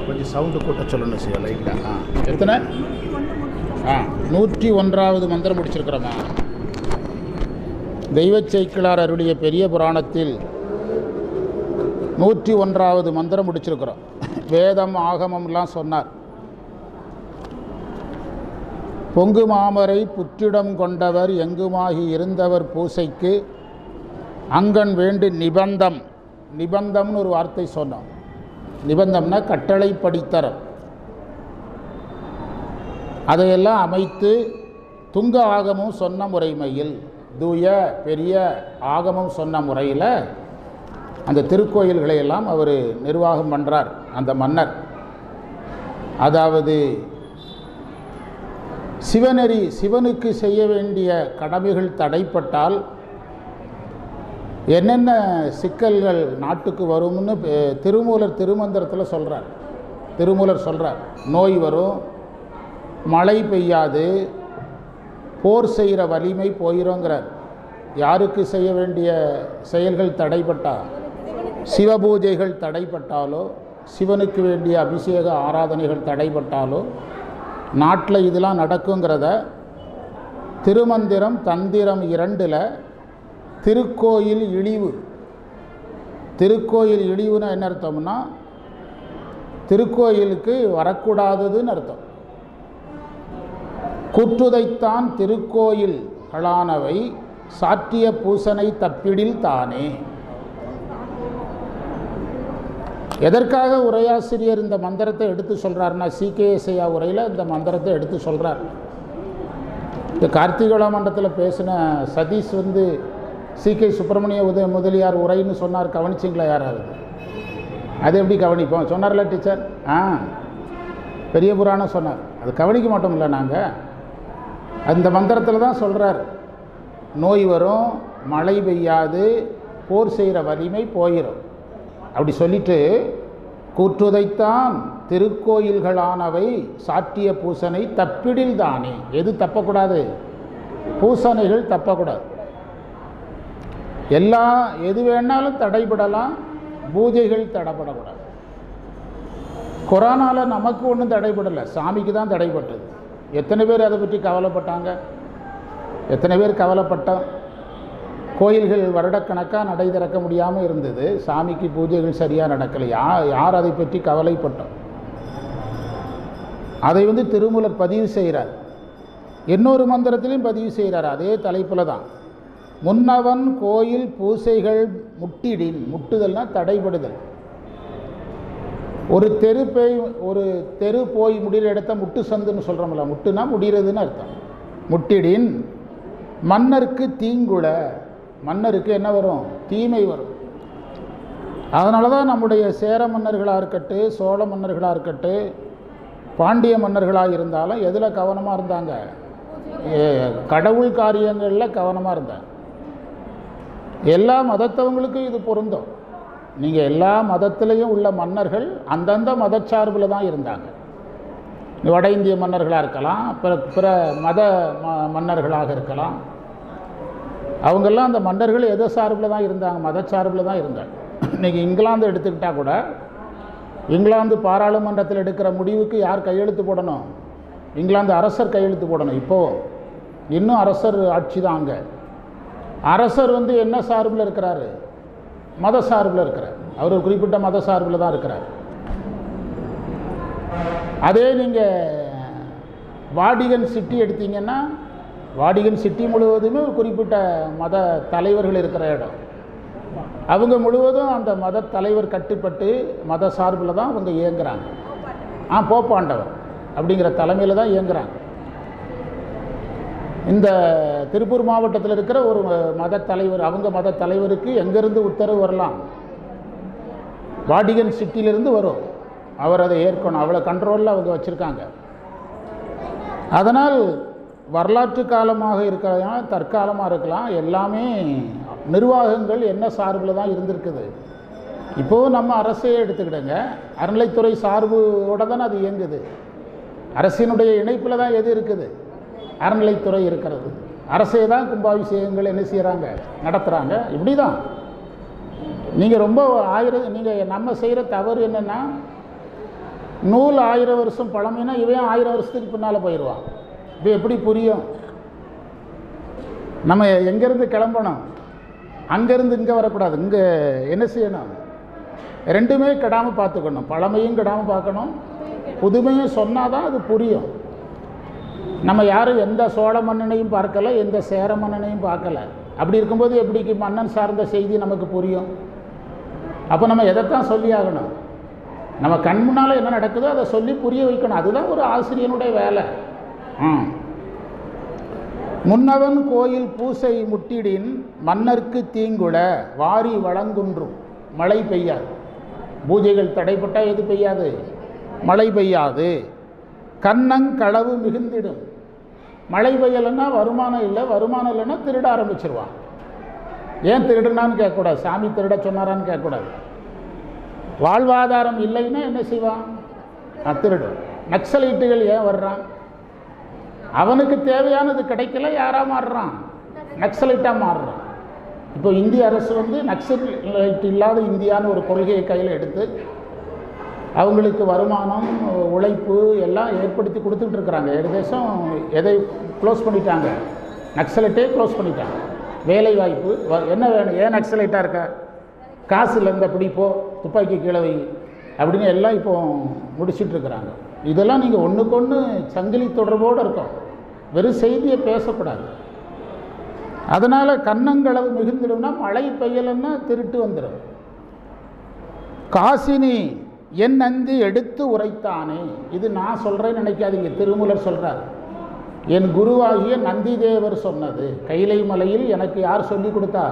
கொஞ்சம் சவுண்டு கூட்ட சொல்லணும் சார் லைட்டாக. எத்தனை? 101வது மந்திரம் முடிச்சிருக்கிறோமா? தெய்வச் சேக்கிழார் அருளிய பெரிய புராணத்தில் 101வது மந்திரம் முடிச்சிருக்கிறோம். வேதம் ஆகமம்லாம் சொன்னார். பொங்கு மாமரை புற்றிடம் கொண்டவர் எங்குமாகி இருந்தவர் பூசைக்கு அங்கன் வேண்டு நிபந்தம். நிபந்தம்னு ஒரு வார்த்தை சொன்னோம். நிபந்தம்னா கட்டளை படித்தரர். அதையெல்லாம் அமைத்து துங்க ஆகமும் சொன்ன முறைமையில், தூய பெரிய ஆகமும் சொன்ன முறையில் அந்த திருக்கோயில்களை எல்லாம் அவர் நிர்வாகம் பண்ணுறார் அந்த மன்னர். அதாவது சிவநெறி, சிவனுக்கு செய்ய வேண்டிய கடமைகள் தடைப்பட்டால் என்னென்ன சிக்கல்கள் நாட்டுக்கு வரும்னு திருமூலர் திருமந்திரத்தில் சொல்கிறார். திருமூலர் சொல்கிறார், நோய் வரும், மழை பெய்யாது, போர் செய்கிற வலிமை போயிடுங்கிறார். யாருக்கு செய்ய வேண்டிய செயல்கள் தடைப்பட்டால், சிவபூஜைகள் தடைப்பட்டாலோ, சிவனுக்கு வேண்டிய அபிஷேக ஆராதனைகள் தடைப்பட்டாலோ நாட்டில் இதெல்லாம் நடக்குங்கிறத திருமந்திரம் தந்திரம் 2ல் திருக்கோயில் இழிவு. திருக்கோயில் இழிவுன்னு என்ன அர்த்தம்னா, திருக்கோயிலுக்கு வரக்கூடாததுன்னு அர்த்தம். கூற்றுதைத்தான் திருக்கோயில்களானவை சாற்றிய பூசனை தப்பிடில் தானே. எதற்காக உரையாசிரியர் இந்த மந்திரத்தை எடுத்து சொல்கிறாருன்னா, சீகேஎஸ்ஐயா உரையில் இந்த மந்திரத்தை எடுத்து சொல்கிறார். இந்த கார்த்திகோள மண்டலத்தில் பேசின சதீஷ் சீகே சுப்பிரமணிய முதலியார் உரைன்னு சொன்னார். கவனிச்சிங்களா யாராவது? அது எப்படி கவனிப்போம்? சொன்னார்ல டீச்சர். பெரிய புராணம் சொன்னார். அது கவனிக்க மாட்டோம்ல நாங்கள். அந்த மந்திரத்தில் தான் சொல்கிறார், நோய் வரும், மழை பெய்யாது, போர் செய்கிற வலிமை போயிடும். அப்படி சொல்லிட்டு, கூற்றுதைத்தான் திருக்கோயில்களானவை சாற்றிய பூசனை தப்பிடில் தானே. எது தப்பக்கூடாது? பூசனைகள் தப்பக்கூடாது. எது வேணாலும் தடைபடலாம், பூஜைகள் தடைபடக்கூடாது. கொரோனாவில் நமக்கு ஒன்றும் தடைபடலை, சாமிக்கு தான் தடைப்பட்டது. எத்தனை பேர் அதை பற்றி கவலைப்பட்டாங்க? எத்தனை பேர் கவலைப்பட்டோம்? கோயில்கள் வருடக்கணக்காக நடை திறக்க முடியாமல் இருந்தது, சாமிக்கு பூஜைகள் சரியாக நடக்கலை. யார் அதை பற்றி கவலைப்பட்டோம்? அதை திருமூலர் பதிவு செய்கிறார். இன்னொரு மந்திரத்திலையும் பதிவு செய்கிறார், அதே தலைப்பில் தான். முன்னவன் கோயில் பூசைகள் முட்டிடின். முட்டுதல்னால் தடைபடுதல். ஒரு தெரு போய் முடிகிற இடத்த முட்டு சந்துன்னு சொல்கிறோம்ல, முட்டுனா முடிகிறதுன்னு அர்த்தம். முட்டிடின் மன்னருக்கு தீங்குள. மன்னருக்கு என்ன வரும்? தீமை வரும். அதனால தான் நம்முடைய சேர மன்னர்களாக இருக்கட்டும், சோழ மன்னர்களாக இருக்கட்டும், பாண்டிய மன்னர்களாக இருந்தாலும் எதில் கவனமாக இருந்தாங்க? கடவுள் காரியங்களில் கவனமாக இருந்தாங்க. எல்லா மதத்தவங்களுக்கும் இது பொருந்தும். நீங்கள் எல்லா மதத்திலையும் உள்ள மன்னர்கள் அந்தந்த மதச்சார்பில் தான் இருந்தாங்க. வட இந்திய மன்னர்களாக இருக்கலாம், பிற மத மன்னர்களாக இருக்கலாம். அவங்கெல்லாம் அந்த மன்னர்கள் எதை சார்பில் தான் இருந்தாங்க? மதச்சார்பில் தான் இருந்தாங்க. இன்றைக்கி இங்கிலாந்து எடுத்துக்கிட்டால் கூட, இங்கிலாந்து பாராளுமன்றத்தில் எடுக்கிற முடிவுக்கு யார் கையெழுத்து போடணும்? இங்கிலாந்து அரசர் கையெழுத்து போடணும். இப்போது இன்னும் அரசர் ஆட்சி தான். அங்கே அரசர் என்ன சார்பில் இருக்கிறாரு? மத சார்பில் இருக்கிறார். அவர் ஒரு குறிப்பிட்ட மத சார்பில் தான் இருக்கிறார். அதே நீங்கள் வாடிகன் சிட்டி எடுத்தீங்கன்னா, வாடிகன் சிட்டி முழுவதுமே ஒரு குறிப்பிட்ட மத தலைவர்கள் இருக்கிற இடம். அவங்க முழுவதும் அந்த மத தலைவர் கட்டுப்பட்டு மத சார்பில் தான் அவங்க இயங்குகிறாங்க. போப்பாண்டவர் அப்படிங்கிற தலைமையில் தான் இயங்குகிறாங்க. இந்த திருப்பூர் மாவட்டத்தில் இருக்கிற ஒரு மத தலைவர், அவங்க மத தலைவருக்கு எங்கேருந்து உத்தரவு வரலாம்? வாடிகன் சிட்டியிலிருந்து வரும். அவர் அதை ஏற்கணும். அவ்வளோ கண்ட்ரோலில் அவங்க வச்சுருக்காங்க. அதனால் வரலாற்று காலமாக இருக்கலாம், தற்காலமாக இருக்கலாம், எல்லாமே நிர்வாகங்கள் என்ன சார்பில் தான் இருந்திருக்குது. இப்போது நம்ம அரசையே எடுத்துக்கிடுங்க, அறநிலைத்துறை சார்போடு தானே அது இயங்குது. அரசினுடைய இணைப்பில் தான் எது இருக்குது? அறநிலைத்துறை இருக்கிறது. அரசே தான் கும்பாபிஷேகங்கள் என்ன செய்கிறாங்க? நடத்துகிறாங்க. இப்படி தான். நீங்கள் ரொம்ப நீங்கள் நம்ம செய்கிற தவறு என்னென்னா, நூல் 1000 வருஷம் பழமைனா இவன் 1000 வருஷத்துக்கு பின்னால் போயிடுவான். இது எப்படி புரியும்? நம்ம எங்கேருந்து கிளம்பணும்? அங்கேருந்து இங்கே வரக்கூடாது. இங்கே என்ன செய்யணும்? ரெண்டுமே கெடாமல் பார்த்துக்கணும். பழமையும் கெடாமல் பார்க்கணும், புதுமையும் சொன்னால் தான் அது புரியும். நம்ம யாரும் எந்த சோழ மன்னனையும் பார்க்கலை, எந்த சேர மன்னனையும் பார்க்கலை. அப்படி இருக்கும்போது எப்படிக்கு மன்னன் சார்ந்த செய்தி நமக்கு புரியும்? அப்போ நம்ம எதைத்தான் சொல்லி ஆகணும்? நம்ம கண் முன்னால் என்ன நடக்குதோ அதை சொல்லி புரிய வைக்கணும். அதுதான் ஒரு ஆசிரியனுடைய வேலை. முன்னவன் கோயில் பூசை முட்டிடின் மன்னர்க்கு தீங்குள வாரி வழங்குன்றும். மழை பெய்யாது. பூஜைகள் தடைப்பட்டால் எது பெய்யாது? மழை பெய்யாது. கண்ணங்களவு மிகுந்திடும். மழை பெய்யலைன்னா வருமானம் இல்லை, வருமானம் இல்லைன்னா திருட ஆரம்பிச்சிருவான். ஏன் திருடுனான்னு கேட்கக்கூடாது, சாமி திருட சொன்னாரான்னு கேட்கக்கூடாது. வாழ்வாதாரம் இல்லைன்னா என்ன செய்வான்? திருடு. நக்சலைட்டுகள் ஏன் வர்றான்? அவனுக்கு தேவையானது கிடைக்கல, யாராக மாறுறான்? நக்சலைட்டாக மாறுறான். இப்போ இந்திய அரசு வந்து நக்சலைட் இல்லாத இந்தியான்னு ஒரு கொள்கையை கையில் எடுத்து அவங்களுக்கு வருமானம், உழைப்பு எல்லாம் ஏற்படுத்தி கொடுத்துட்டு இருக்கிறாங்க. ஏகதேசம் எதை க்ளோஸ் பண்ணிட்டாங்க? நக்சலைட்டே க்ளோஸ் பண்ணிட்டாங்க. வேலை வாய்ப்பு என்ன வேணும்? ஏன் நக்சலைட்டாக இருக்க? காசு இல்லை, இந்த பிடிப்போ, துப்பாக்கி கீழே வை அப்படின்னு எல்லாம் இப்போ முடிச்சிட்ருக்கிறாங்க. இதெல்லாம் நீங்கள் ஒன்றுக்கொன்று சங்கிலி தொடர்போடு இருக்கும். வெறும் செய்தியை பேசக்கூடாது. அதனால் கண்ணங்களவு மிகுந்துடும்னா மழை பெய்யலைன்னா திருட்டு வந்துடும். காசினி என் நந்தி எடுத்து உரைத்தானே. இது நான் சொல்கிறேன்னு நினைக்காதீங்க, திருமூலர் சொல்கிறார். என் குருவாகிய நந்தி தேவர் சொன்னது. கைலை மலையில் எனக்கு யார் சொல்லி கொடுத்தா?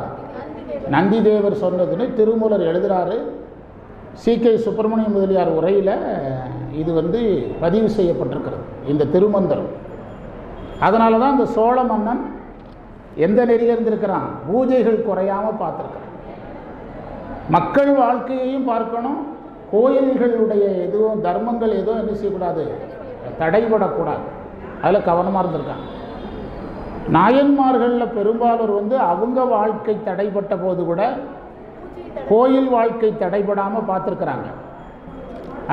நந்தி தேவர் சொன்னதுன்னு திருமூலர் எழுதுகிறாரு. சி.கே. சுப்பிரமணிய முதலியார் உரையில் இது வந்து பதிவு செய்யப்பட்டிருக்கிறது, இந்த திருமந்திரம். அதனால தான் இந்த சோழ மன்னன் எந்த நெறியில் இருந்திருக்கிறான்? பூஜைகள் குறையாமல் பார்த்துருக்கிறான். மக்கள் வாழ்க்கையையும் பார்க்கணும், கோயில்களுடைய எதுவும் தர்மங்கள் எதுவும் என்ன செய்யக்கூடாது? தடைபடக்கூடாது. அதில் கவனமாக இருந்திருக்காங்க. நாயன்மார்களில் பெரும்பாலோர் வந்து அவங்க வாழ்க்கை தடைப்பட்ட போது கூட கோயில் வாழ்க்கை தடைபடாமல் பார்த்துருக்குறாங்க.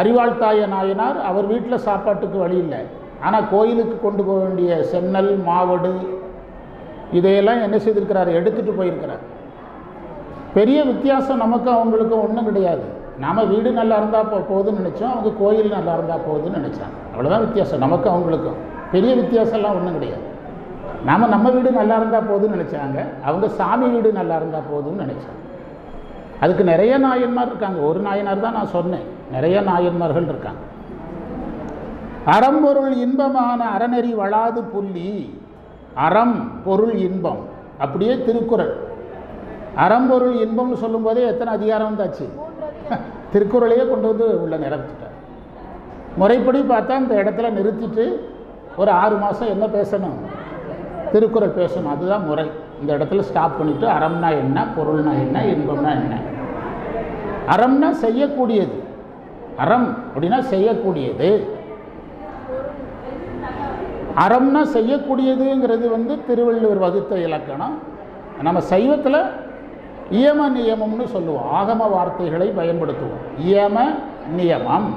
அறிவாழ்த்தாய நாயனார் அவர் வீட்டில் சாப்பாட்டுக்கு வழி இல்லை, ஆனால் கோயிலுக்கு கொண்டு போக வேண்டிய சென்னல், மாவடு இதையெல்லாம் என்ன செய்திருக்கிறார்? எடுத்துகிட்டு போயிருக்கிறார். பெரிய வித்தியாசம் நமக்கும் அவங்களுக்கும் ஒன்றும் கிடையாது. நாம் வீடு நல்லா இருந்தால் போகுதுன்னு நினச்சோம், அவங்க கோயில் நல்லா இருந்தால் போகுதுன்னு நினச்சாங்க. அவ்வளோதான் வித்தியாசம் நமக்கும் அவங்களுக்கும். பெரிய வித்தியாசம்லாம் ஒன்றும் கிடையாது. நாம் நம்ம வீடு நல்லா இருந்தால் போகுதுன்னு நினச்சாங்க, அவங்க சாமி வீடு நல்லா இருந்தால் போகுதுன்னு நினச்சாங்க. அதுக்கு நிறைய நாயன்மார் இருக்காங்க. ஒரு நாயனார் தான் நான் சொன்னேன், நிறைய நாயன்மார்கள் இருக்காங்க. அறம்பொருள் இன்பமான அறநெறி வளாது புள்ளி. அறம் பொருள் இன்பம், அப்படியே திருக்குறள். அறம்பொருள் இன்பம்னு சொல்லும்போதே எத்தனை அதிகாரம் தாச்சு? திருக்குறளையே கொண்டு வந்து உள்ள நிரப்பிட்டார். முறைப்படி பார்த்தா இந்த இடத்துல நிறுத்திட்டு ஒரு 6 மாதம் என்ன பேசணும்? திருக்குறள் பேசணும். அதுதான் முறை. இந்த இடத்துல ஸ்டாப் பண்ணிவிட்டு அறம்னா என்ன, பொருள்னா என்ன, இன்பம்னா என்ன. அறம்னா செய்யக்கூடியது. அறம் அப்படின்னா செய்யக்கூடியது. அறம்னா செய்யக்கூடியதுங்கிறது வந்து திருவள்ளுவர் வகுத்த இலக்கணம். நம்ம சைவத்தில் இயம நியமம்னு சொல்லுவோம். ஆகம வார்த்தைகளை பயன்படுத்துவோம். இயம நியமம்.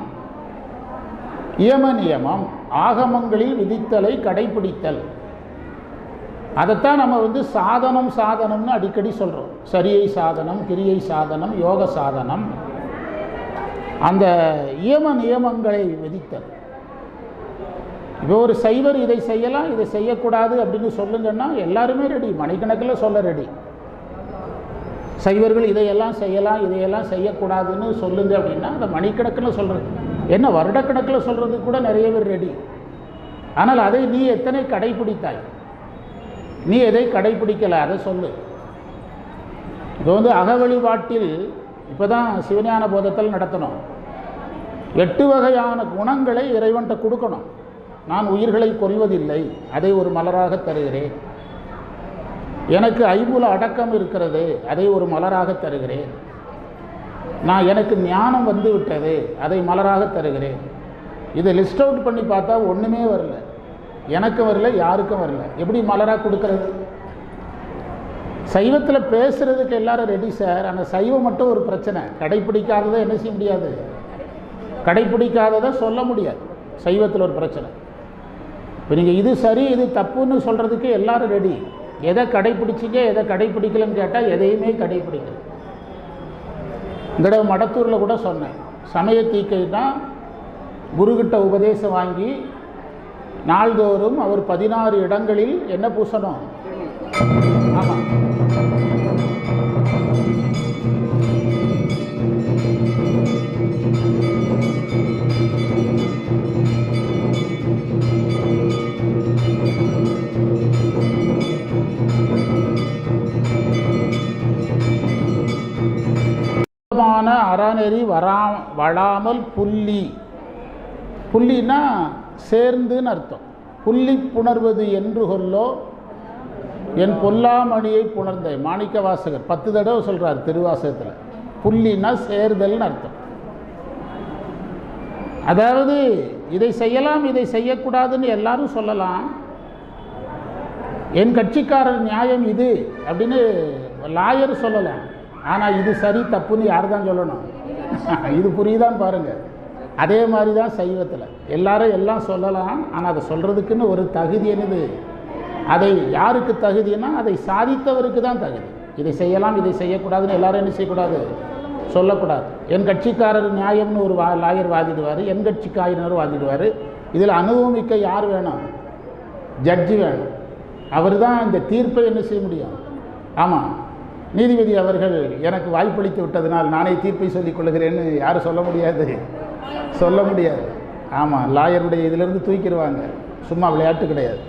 இயம நியமம் ஆகமங்களில் விதித்தலை கடைபிடித்தல். அதைத்தான் நம்ம வந்து சாதனம் சாதனம்னு அடிக்கடி சொல்கிறோம். சரியை சாதனம், கிரியை சாதனம், யோக சாதனம். அந்த இயம நியமங்களை விதித்தல். இப்போ ஒரு சைவர் இதை செய்யலாம், இதை செய்யக்கூடாது அப்படின்னு சொல்லுங்கன்னா எல்லாருமே ரெடி, மணிக்கணக்கில் சொல்ல ரெடி. சைவர்கள் இதையெல்லாம் செய்யலாம், இதையெல்லாம் செய்யக்கூடாதுன்னு சொல்லுங்க அப்படின்னா அதை மணிக்கணக்கில் சொல்கிறது என்ன, வருடக்கணக்கில் சொல்கிறதுக்கு கூட நிறைய பேர் ரெடி. ஆனால் அதை நீ எத்தனை கடைப்பிடித்தாய்? நீ எதை கடைப்பிடிக்கலை அதை சொல்லு. இப்போ வந்து அக வழிபாட்டில் இப்போ தான் சிவஞான போதத்தில் நடத்தணும். 8 வகையான குணங்களை இறைவன்கிட்ட கொடுக்கணும். நான் உயிர்களை கொல்வதில்லை, அதை ஒரு மலராக தருகிறேன். எனக்கு ஐம்புல அடக்கம் இருக்கிறது, அதை ஒரு மலராக தருகிறேன். எனக்கு ஞானம் வந்து விட்டது, அதை மலராக தருகிறேன். இதை லிஸ்ட் அவுட் பண்ணி பார்த்தா ஒன்றுமே வரல, எனக்கும் வரல, யாருக்கும் வரல. எப்படி மலராக கொடுக்கறது? சைவத்தில் பேசுகிறதுக்கு எல்லாரும் ரெடி சார், ஆனால் சைவம் மட்டும் ஒரு பிரச்சனை. கடைப்பிடிக்காததை என்ன செய்ய முடியாது? கடைப்பிடிக்காததை சொல்ல முடியாது. சைவத்தில் ஒரு பிரச்சனை. இப்போ நீங்கள் இது சரி இது தப்புன்னு சொல்கிறதுக்கு எல்லாரும் ரெடி. எதை கடைப்பிடிச்சிங்க எதை கடைப்பிடிக்கலன்னு கேட்டால் எதையுமே கடைப்பிடிக்கல. இந்த தடவை மடத்தூரில் கூட சொன்னேன், சமய தீக்கைன்னா குருக்கிட்ட உபதேசம் வாங்கி நாள்தோறும் அவர் 16 இடங்களில் என்ன பூசணும்? ஆமாம், அறநெறி வளாமல் புள்ளி. புள்ளின்னா சேர்ந்துன்னு அர்த்தம். புள்ளி புணர்வது என்று கொல்லோ என் பொல்லாமணியை புணர்ந்த மாணிக்க வாசகர் 10 தடவை சொல்கிறார் திருவாசகத்தில். புள்ளின்னா சேர்தல்னு அர்த்தம். அதாவது இதை செய்யலாம் இதை செய்யக்கூடாதுன்னு எல்லாரும் சொல்லலாம். என் கட்சிக்காரர் நியாயம் இது அப்படின்னு லாயர் சொல்லலாம். ஆனால் இது சரி தப்புன்னு யார் தான் சொல்லணும்? இது புரியுதான்னு பாருங்கள். அதே மாதிரி தான் சைவத்தில் எல்லாரும் எல்லாம் சொல்லலாம். ஆனால் அதை சொல்கிறதுக்குன்னு ஒரு தகுதி என்னது? அதை யாருக்கு தகுதின்னா அதை சாதித்தவருக்கு தான் தகுதி. இதை செய்யலாம் இதை செய்யக்கூடாதுன்னு எல்லாரும் என்ன செய்யக்கூடாது? சொல்லக்கூடாது. என் கட்சிக்காரர் நியாயம்னு ஒரு லாயர் வாதிடுவார், என் கட்சிக்காரர் வாதிடுவார். இதில் அனுபவமிக்க யார் வேணும்? ஜட்ஜி வேணும். அவர் தான் இந்த தீர்ப்பை என்ன செய்ய முடியும்? ஆமாம், நீதிபதி அவர்கள் எனக்கு வாய்ப்பளித்து விட்டதனால் நானே தீர்ப்பை சொல்லிக் கொள்ளுகிறேன்னு யாரும் சொல்ல முடியாது, சொல்ல முடியாது. ஆமாம், லாயருடைய இதிலிருந்து தூக்கிடுவாங்க. சும்மா விளையாட்டு கிடையாது.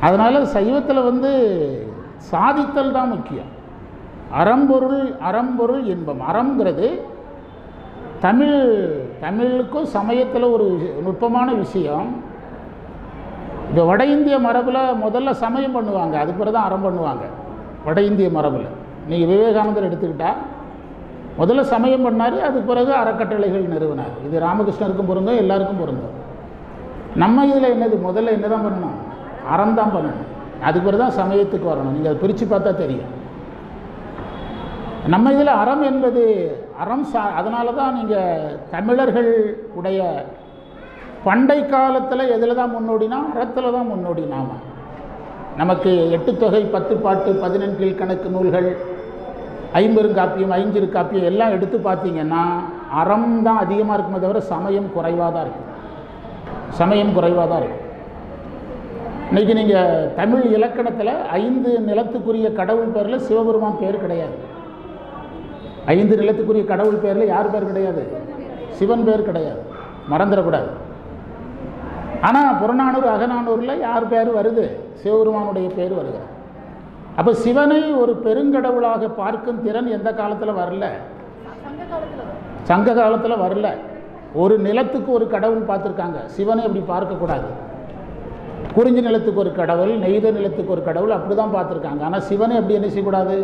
அதனால் சைவத்தில் சாதித்தல் தான் முக்கியம். அறம்பொருள் இன்பம். அறம்ங்கிறது தமிழுக்கும் சமயத்தில் ஒரு நுட்பமான விஷயம். இப்போ வட இந்திய மரபில் முதல்ல சமயம் பண்ணுவாங்க, அது பிறகு தான் அறம் பண்ணுவாங்க. வட இந்திய மரபில் நீங்கள் விவேகானந்தர் எடுத்துக்கிட்டால் முதல்ல சமயம் பண்ணார், அதுக்கு பிறகு அறக்கட்டளைகள் நிறுவினார். இது ராமகிருஷ்ணருக்கும் பொருந்தும், எல்லாருக்கும் பொருந்தும். நம்ம இதில் என்னது? முதல்ல என்ன தான் பண்ணணும்? அறம் தான் பண்ணணும். அதுக்கு பிறகு தான் சமயத்துக்கு வரணும். நீங்கள் அதை பிரித்து பார்த்தா தெரியும். நம்ம இதில் அறம் என்பது அறம் அதனால தான் நீங்கள் தமிழர்கள் உடைய பண்டை காலத்தில் எதில் தான் முன்னோடினா? அறத்தில் தான் முன்னோடி. நமக்கு 8 தொகை 10 பாட்டு 14 கீழ்கணக்கு நூல்கள் 50 காப்பியம் 5 காப்பியம் எல்லாம் எடுத்து பார்த்தீங்கன்னா அறம் தான் அதிகமாக இருக்குமே தவிர சமயம் குறைவாக தான் இருக்கும். சமயம் குறைவாக தான் இருக்கும். இன்றைக்கி நீங்கள் தமிழ் இலக்கணத்தில் 5 நிலத்துக்குரிய கடவுள் பேரில் சிவபெருமான் பேர் கிடையாது. 5 நிலத்துக்குரிய கடவுள் பேரில் யார் பேர் கிடையாது? சிவன் பேர் கிடையாது, மறந்துடக்கூடாது. ஆனால் புறநானூறு அகநானூரில் யார் பேர் வருது? சிவபெருமானுடைய பேர் வருகிறது. அப்போ சிவனை ஒரு பெருங்கடவுளாக பார்க்கும் திறன் எந்த காலத்தில் வரல? சங்க காலத்தில் வரல. ஒரு நிலத்துக்கு ஒரு கடவுள் பார்த்துருக்காங்க, சிவனை அப்படி பார்க்கக்கூடாது. குறிஞ்சி நிலத்துக்கு ஒரு கடவுள், நெய்த நிலத்துக்கு ஒரு கடவுள், அப்படி தான் பார்த்துருக்காங்க. ஆனால் சிவனை அப்படி என்ன செய்யக்கூடாது?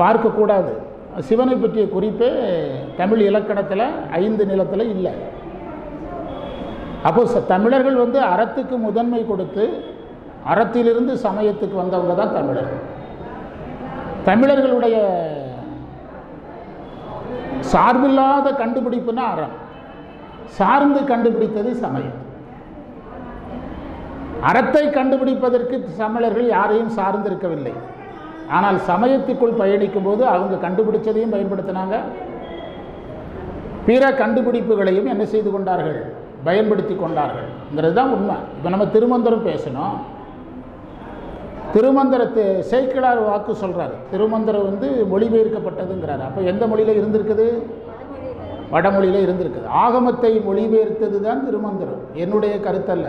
பார்க்கக்கூடாது. சிவனை பற்றிய குறிப்பே தமிழ் இலக்கணத்தில் 5 நிலத்தில் இல்லை. அப்போ தமிழர்கள் அறத்துக்கு முதன்மை கொடுத்து அறத்திலிருந்து சமயத்துக்கு வந்தவங்க தான் தமிழர்கள். தமிழர்களுடைய சார்பில்லாத கண்டுபிடிப்புனா அறம், சார்ந்து கண்டுபிடித்தது சமயம். அறத்தை கண்டுபிடிப்பதற்கு தமிழர்கள் யாரையும் சார்ந்திருக்கவில்லை. ஆனால் சமயத்துக்குள் பயணிக்கும் போது அவங்க கண்டுபிடிச்சதையும் பயன்படுத்தினாங்க, பிற கண்டுபிடிப்புகளையும் என்ன செய்து கொண்டார்கள்? பயன்படுத்தி கொண்டார்கள்ங்கிறது தான் உண்மை. இப்போ நம்ம திருமந்திரம் பேசணும். திருமந்திரத்தை சேக்கிழார் வாக்கு சொல்கிறார். திருமந்திரம் மொழிபெயர்க்கப்பட்டதுங்கிறார். அப்போ எந்த மொழியில் இருந்திருக்குது? வடமொழியில் இருந்திருக்குது. ஆகமத்தை மொழிபெயர்த்தது தான் திருமந்திரம். என்னுடைய கருத்தல்ல,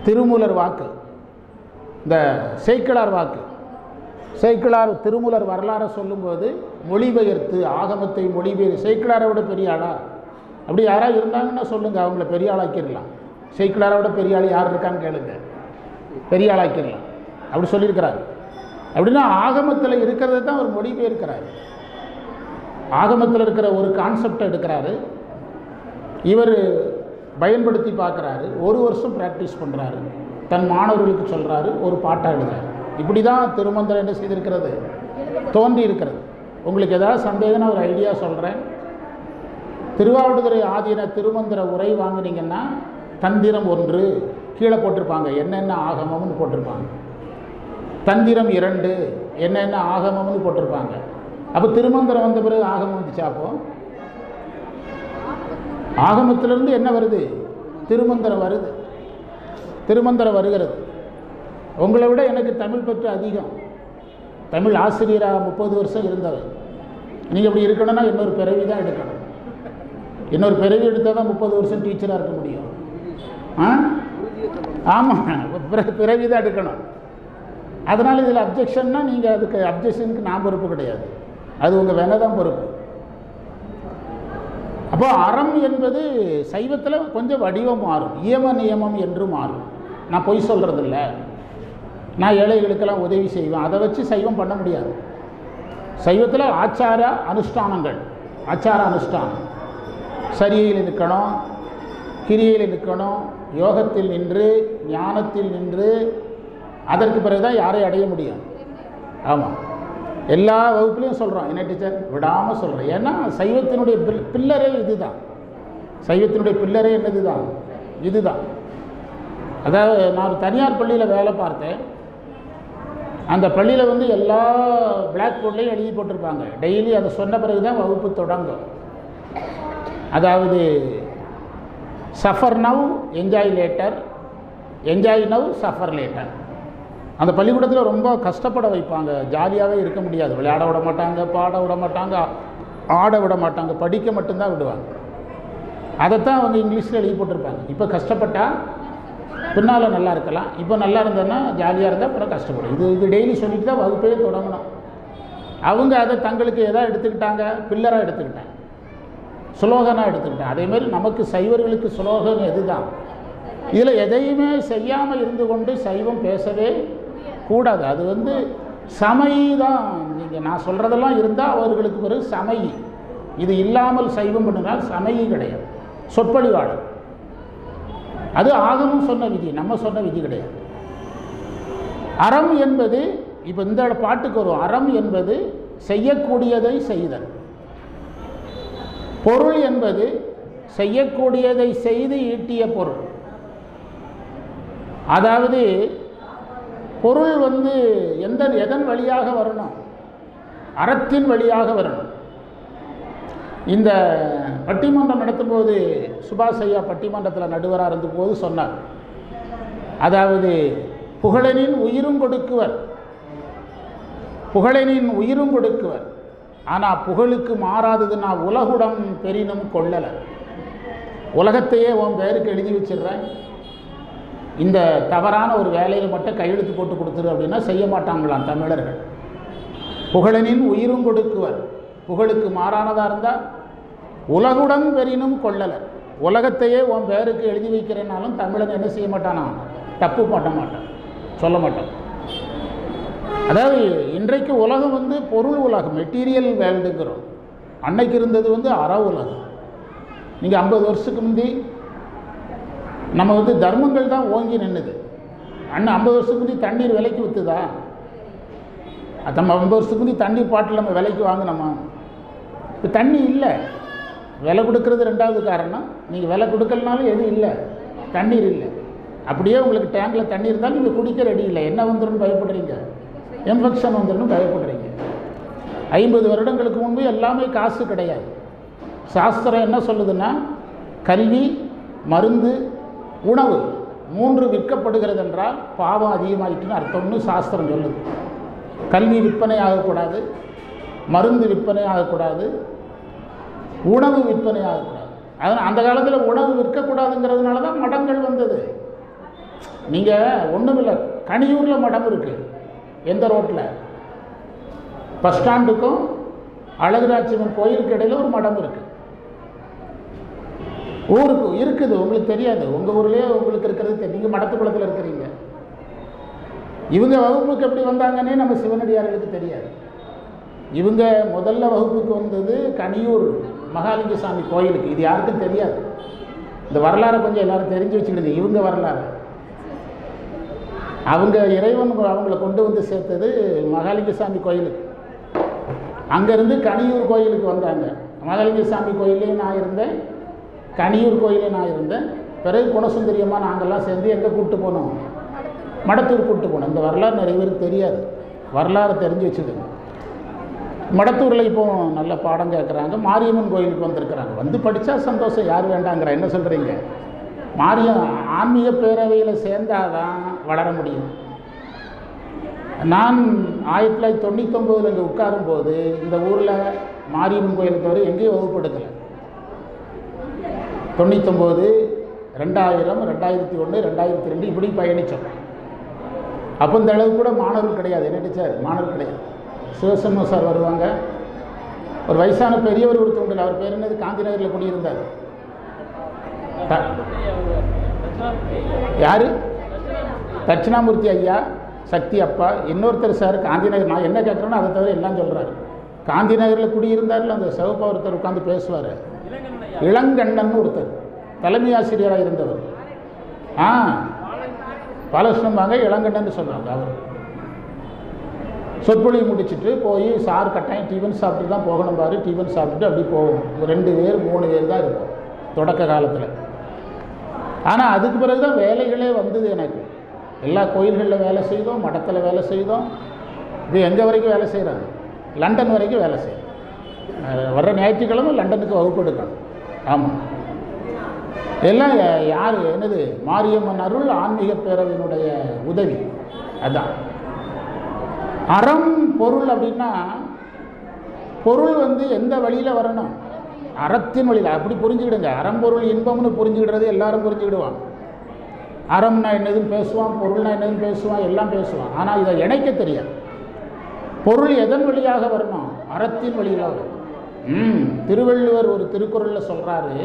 திருமூலர் வாக்கு, இந்த சேக்கிழார் வாக்கு. சேக்கிழார் திருமூலர் வரலாறை சொல்லும்போது மொழிபெயர்த்து ஆகமத்தை சேக்கிழாரை விட பெரிய ஆளா? அப்படி யாராவது இருந்தாங்கன்னா சொல்லுங்கள், அவங்கள பெரிய ஆளாக்கிடலாம். சேக்கிழாரை விட பெரிய ஆள் யார் இருக்கான்னு கேளுங்க, பெரிய ஆளாக்கிடலாம். அப்படி சொல்லியிருக்கிறார். அப்படின்னா ஆகமத்தில் இருக்கிறத தான் அவர் மொழிபெயர்க்கிறார். ஆகமத்தில் இருக்கிற ஒரு கான்செப்டை எடுக்கிறாரு, இவர் பயன்படுத்தி பார்க்குறாரு, 1 வருஷம் ப்ராக்டிஸ் பண்ணுறாரு, தன் மாணவர்களுக்கு சொல்கிறாரு, ஒரு பாட்டாக எழுதுறாரு. இப்படி தான் திருமந்திரம் என்ன செய்திருக்கிறது? தோன்றி இருக்கிறது. உங்களுக்கு ஏதாவது சந்தேகம்னா ஒரு ஐடியா சொல்கிறேன். திருவாவடுதுறை ஆதீன திருமந்திர உரை வாங்கினீங்கன்னா தந்திரம் 1 கீழே போட்டிருப்பாங்க என்னென்ன ஆகமம்னு போட்டிருப்பாங்க. தந்திரம் 2 என்னென்ன ஆகமம்னு போட்டிருப்பாங்க. அப்போ திருமந்திரம் வந்த பிறகு ஆகமம் வந்துச்சா? அப்போ ஆகமத்திலிருந்து என்ன வருது? திருமந்திரம் வருது. திருமந்திரம் வருகிறது. உங்களை விட எனக்கு தமிழ் பற்று அதிகம். தமிழ் ஆசிரியராக 30 வருஷம் இருந்தவர். நீங்கள் இப்படி இருக்கணும்னா இன்னொரு பிறவி தான் எடுக்கணும். இன்னொரு பிறவி எடுத்தால் தான் 30 வருஷம் டீச்சராக இருக்க முடியும். ஆமாம், பிறவி தான் எடுக்கணும். அதனால் இதில் அப்ஜெக்ஷன்னா நீங்கள் அதுக்கு அப்ஜெக்ஷனுக்கு நான் பொறுப்பு கிடையாது, அது உங்கள் வேலை தான் பொறுப்பு. அப்போ அறம் என்பது சைவத்தில் கொஞ்சம் வடிவம் மாறும், இயம நியமம் என்று மாறும். நான் பொய் சொல்கிறதில்ல, நான் ஏழைகளுக்கெல்லாம் உதவி செய்வேன், அதை வச்சு சைவம் பண்ண முடியாது. சைவத்தில் ஆச்சார அனுஷ்டானங்கள், ஆச்சார அனுஷ்டானம் சரியில் நிற்கணும், கிரியையில் நிற்கணும், யோகத்தில் நின்று ஞானத்தில் நின்று அதற்கு பிறகு தான் யாரை அடைய முடியும். ஆமாம், எல்லா வகுப்புலையும் சொல்கிறோம், என்ன டீச்சர் விடாமல் சொல்கிறேன். ஏன்னா சைவத்தினுடைய பில்லரே இதுதான். சைவத்தினுடைய பில்லரே என்னது தான்? இதுதான். அதாவது நான் ஒரு தனியார் பள்ளியில் வேலை பார்த்தேன். அந்த பள்ளியில் எல்லா பிளாக் போர்ட்லேயும் எழுதி போட்டிருப்பாங்க. டெய்லி அதை சொன்ன பிறகு தான் வகுப்பு தொடங்கும். அதாவது suffer now enjoy later, enjoy now suffer later. அந்த பள்ளிக்கூடத்தில் ரொம்ப கஷ்டப்பட வைப்பாங்க. ஜாலியாகவே இருக்க முடியாது. விளையாட விட மாட்டாங்க, பாட விட மாட்டாங்க, ஆட விட மாட்டாங்க, படிக்க மட்டும்தான் விடுவாங்க. அதைத்தான் அவங்க இங்கிலீஷில் எழுதி போட்டிருப்பாங்க. இப்போ கஷ்டப்பட்டால் பின்னால் நல்லா இருக்கலாம், இப்போ நல்லா இருந்ததுன்னா ஜாலியாக இருந்தால் அப்புறம் கஷ்டப்படும். இது டெய்லி சொல்லிட்டு தான் வகுப்பே தொடங்கணும். அவங்க அதை தங்களுக்கு எதாவது எடுத்துக்கிட்டாங்க, பில்லராக எடுத்துக்கிட்டாங்க, சுலோகனாக எடுத்துக்கிட்டாங்க. அதேமாதிரி நமக்கு சைவர்களுக்கு சுலோகம் எதுதான். இதில் எதையுமே செய்யாமல் இருந்து கொண்டு சைவம் பேசவே கூடாது. அது சமை தான். நீங்கள் நான் சொல்கிறதெல்லாம் இருந்தால் அவர்களுக்கு பிறகு சமை. இது இல்லாமல் சைவம் பண்ணினால் சமை கிடையாது, சொற்பொழிவாளர். அது ஆகமும் சொன்ன விதி, நம்ம சொன்ன விதி கிடையாது. அறம் என்பது, இப்போ இந்த பாட்டுக்கு வரும், அறம் என்பது செய்யக்கூடியதை செய்தல். பொருள் என்பது செய்யக்கூடியதை செய்து ஈட்டிய பொருள். அதாவது பொருள் எதன் வழியாக வரணும்? அறத்தின் வழியாக வரணும். இந்த பட்டிமன்றம் நடத்தும்போது சுபாஷ் ஐயா பட்டிமன்றத்தில் நடுவராக இருந்தபோது சொன்னார், அதாவது புகழனின் உயிரும் கொடுக்குவர், புகழனின் உயிரும் கொடுக்குவர், ஆனால் புகழுக்கு மாறாதது நான் உலகுடன் பெரினும் கொள்ளலை. உலகத்தையே உன் பேருக்கு எழுதி வச்சிடுறேன், இந்த தவறான ஒரு வேலையில் மட்டும் கையெழுத்து போட்டு கொடுத்துரு அப்படின்னா செய்ய மாட்டாங்களாம் தமிழர்கள். புகழனின் உயிரும் கொடுக்குவர், புகழுக்கு மாறானதாக இருந்தால் உலகுடன் பெரினும் கொள்ளலர். உலகத்தையே உன் பேருக்கு எழுதி வைக்கிறேன்னாலும் தமிழன் என்ன செய்ய மாட்டானா? தப்பு பண்ண மாட்டான், சொல்ல மாட்டான். அதாவது இன்றைக்கு உலகம் பொருள் உலகம், மெட்டீரியல் வேர்ல்டுங்கிறோம். அன்னைக்கு இருந்தது அற உலகம். நீங்கள் 50 வருஷத்துக்கு முந்தி நம்ம தர்மங்கள் தான் ஓங்கி நின்றுது. அண்ணன் 50 வருஷத்துக்கு முந்தி தண்ணீர் விலைக்கு விற்றுதா? நம்ம 50 வருஷத்துக்கு முந்தி தண்ணீர் பாட்டில் நம்ம விலைக்கு வாங்கினோமா? இப்போ தண்ணி இல்லை, விலை கொடுக்கறது 2வது காரணம். நீங்கள் விலை கொடுக்கலனாலும் எதுவும் இல்லை, தண்ணீர் இல்லை. அப்படியே உங்களுக்கு டேங்கில் தண்ணி இருந்தாலும் நீங்கள் குடிக்க ரெடி இல்லை. என்ன வந்துடும் பயப்படுறீங்க? இன்ஃபெக்ஷன் வந்துடும் பயப்படுறீங்க. 50 வருடங்களுக்கு முன்பு எல்லாமே காசு கிடையாது. சாஸ்திரம் என்ன சொல்லுதுன்னா, கல்வி, மருந்து, உணவு 3 விற்கப்படுகிறது என்றால் பாவம் அதிகமாகிட்டுன்னு அர்த்தம்னு சாஸ்திரம் சொல்லுது. கல்வி விற்பனை ஆகக்கூடாது, மருந்து விற்பனை ஆகக்கூடாது, உணவு விற்பனை ஆகக்கூடாது. அதனால் அந்த காலத்தில் உணவு விற்கக்கூடாதுங்கிறதுனால தான் மடங்கள் வந்தது. நீங்கள் ஒன்றும் இல்லை, கனியூரில் மடம் இருக்குது. எந்த ரோட்டில்? பஸ் ஸ்டாண்டுக்கும் அழகுராட்சியம்மன் கோயிலுக்கு இடையில் ஒரு மடம் இருக்குது. ஊருக்கு இருக்குது, உங்களுக்கு தெரியாது. உங்கள் ஊர்லேயே உங்களுக்கு இருக்கிறது தெரியும். நீங்கள் மடத்துக்குளத்தில் இருக்கிறீங்க. இவங்க வகுப்புக்கு எப்படி வந்தாங்கன்னே நம்ம சிவனடியார்களுக்கு தெரியாது. இவங்க முதல்ல வகுப்புக்கு வந்தது கனியூர் மகாலிங்க சாமி கோயிலுக்கு. இது யாருக்கும் தெரியாது. இந்த வரலாறை கொஞ்சம் எல்லாரும் தெரிஞ்சு வச்சுக்கிடுங்க. இவங்க வரலாறு, அவங்க இறைவன் அவங்கள கொண்டு வந்து சேர்த்தது மகாலிங்க சாமி கோயிலுக்கு. அங்கேருந்து கனியூர் கோயிலுக்கு வந்தாங்க. மகாலிங்கசாமி கோயிலையும் நான் இருந்தேன், கனியூர் கோயிலையும் நான் இருந்தேன். பிறகு குணசுந்தரியம்மா நாங்கள்லாம் சேர்ந்து எங்கே கூப்பிட்டு போனோம், மடத்தூர் கூப்பிட்டு போனோம். இந்த வரலாறு நிறைய பேருக்கு தெரியாது, வரலாறு தெரிஞ்சு வச்சுடுங்க. மடத்தூரில் இப்போ நல்ல பாடம் கேட்குறாங்க, மாரியம்மன் கோயிலுக்கு வந்திருக்கிறாங்க. வந்து படித்தா சந்தோஷம், யார் வேண்டாங்கிற. என்ன சொல்கிறீங்க? ஆன்மீக பேரவையில் சேர்ந்தாதான் வளர முடியும். நான் 1999 இங்கே உட்காரும்போது இந்த ஊரில் மாரியம்மன் கோயிலுக்கு தவிர எங்கேயும் வகுப்படுத்தலை. 99, 2000, 2001, 2002 இப்படி பயணித்தோம். அப்போ இந்த அளவுக்கு கூட மாணவர்கள் கிடையாது. என்ன டீச்சர்? மாணவர்கள் கிடையாது. சிவசண்முக சார் வருவாங்க, ஒரு வயசான பெரியவர் ஒரு தோண்டில், அவர் பேர் என்னது, காந்தி நகரில் குடியிருந்தார். யார்? தட்சிணாமூர்த்தி ஐயா, சக்தி அப்பா, இன்னொருத்தர் சார் காந்தி நகர். நான் என்ன கேட்குறேன்னா அதை தவிர எல்லாம் சொல்கிறாரு. காந்தி நகரில் குடியிருந்தாரில் அந்த சிவப்பா ஒருத்தர் உட்காந்து பேசுவார், இளங்கண்ணன் ஒருத்தர், தலைமை ஆசிரியராக இருந்தவர். பாலகிருஷ்ணம்பாங்க, இளங்கண்ணன் சொன்னாங்க. அவர் சொற்பொழிவு முடிச்சுட்டு போய், சார் கட்டாயம் டிஃபன் சாப்பிட்டு தான் போகணும் பாரு, டிஃபன் சாப்பிட்டுட்டு அப்படி போவோம். 2 பேர் 3 பேர் தான் இருக்கும் தொடக்க காலத்தில். ஆனால் அதுக்கு பிறகு தான் வேலைகளே வந்தது எனக்கு. எல்லா கோயில்களில் வேலை செய்தோம், மடத்தில் வேலை செய்தோம். இது எங்கே வரைக்கும் வேலை செய்கிறாங்க? லண்டன் வரைக்கும் வேலை செய்யும். வர்ற ஞாயிற்றுக்கிழமை லண்டனுக்கு வகுப்பு எடுக்கணும். ஆமாம், எல்லாம் யார்? என்னது? மாரியம்மன் அருள் ஆன்மீக பேரவையினுடைய உதவி. அதுதான் அறம் பொருள். அப்படின்னா பொருள் வந்து எந்த வழியில் வரணும்? அறத்தின் வழியில். அப்படி புரிஞ்சுக்கிடுங்க. அறம் பொருள் இன்பம்னு புரிஞ்சுக்கிடுறது எல்லாரும் புரிஞ்சுக்கிடுவாங்க. அறம்னா என்னதுன்னு பேசுவான், பொருள்னா என்னதுன்னு பேசுவான், எல்லாம் பேசுவான். ஆனால் இதை இணைக்க தெரியாது. பொருள் எதன் வழியாக வரணும்? அறத்தின் வழியில் வரும். திருவள்ளுவர் ஒரு திருக்குறளில் சொல்கிறாரு,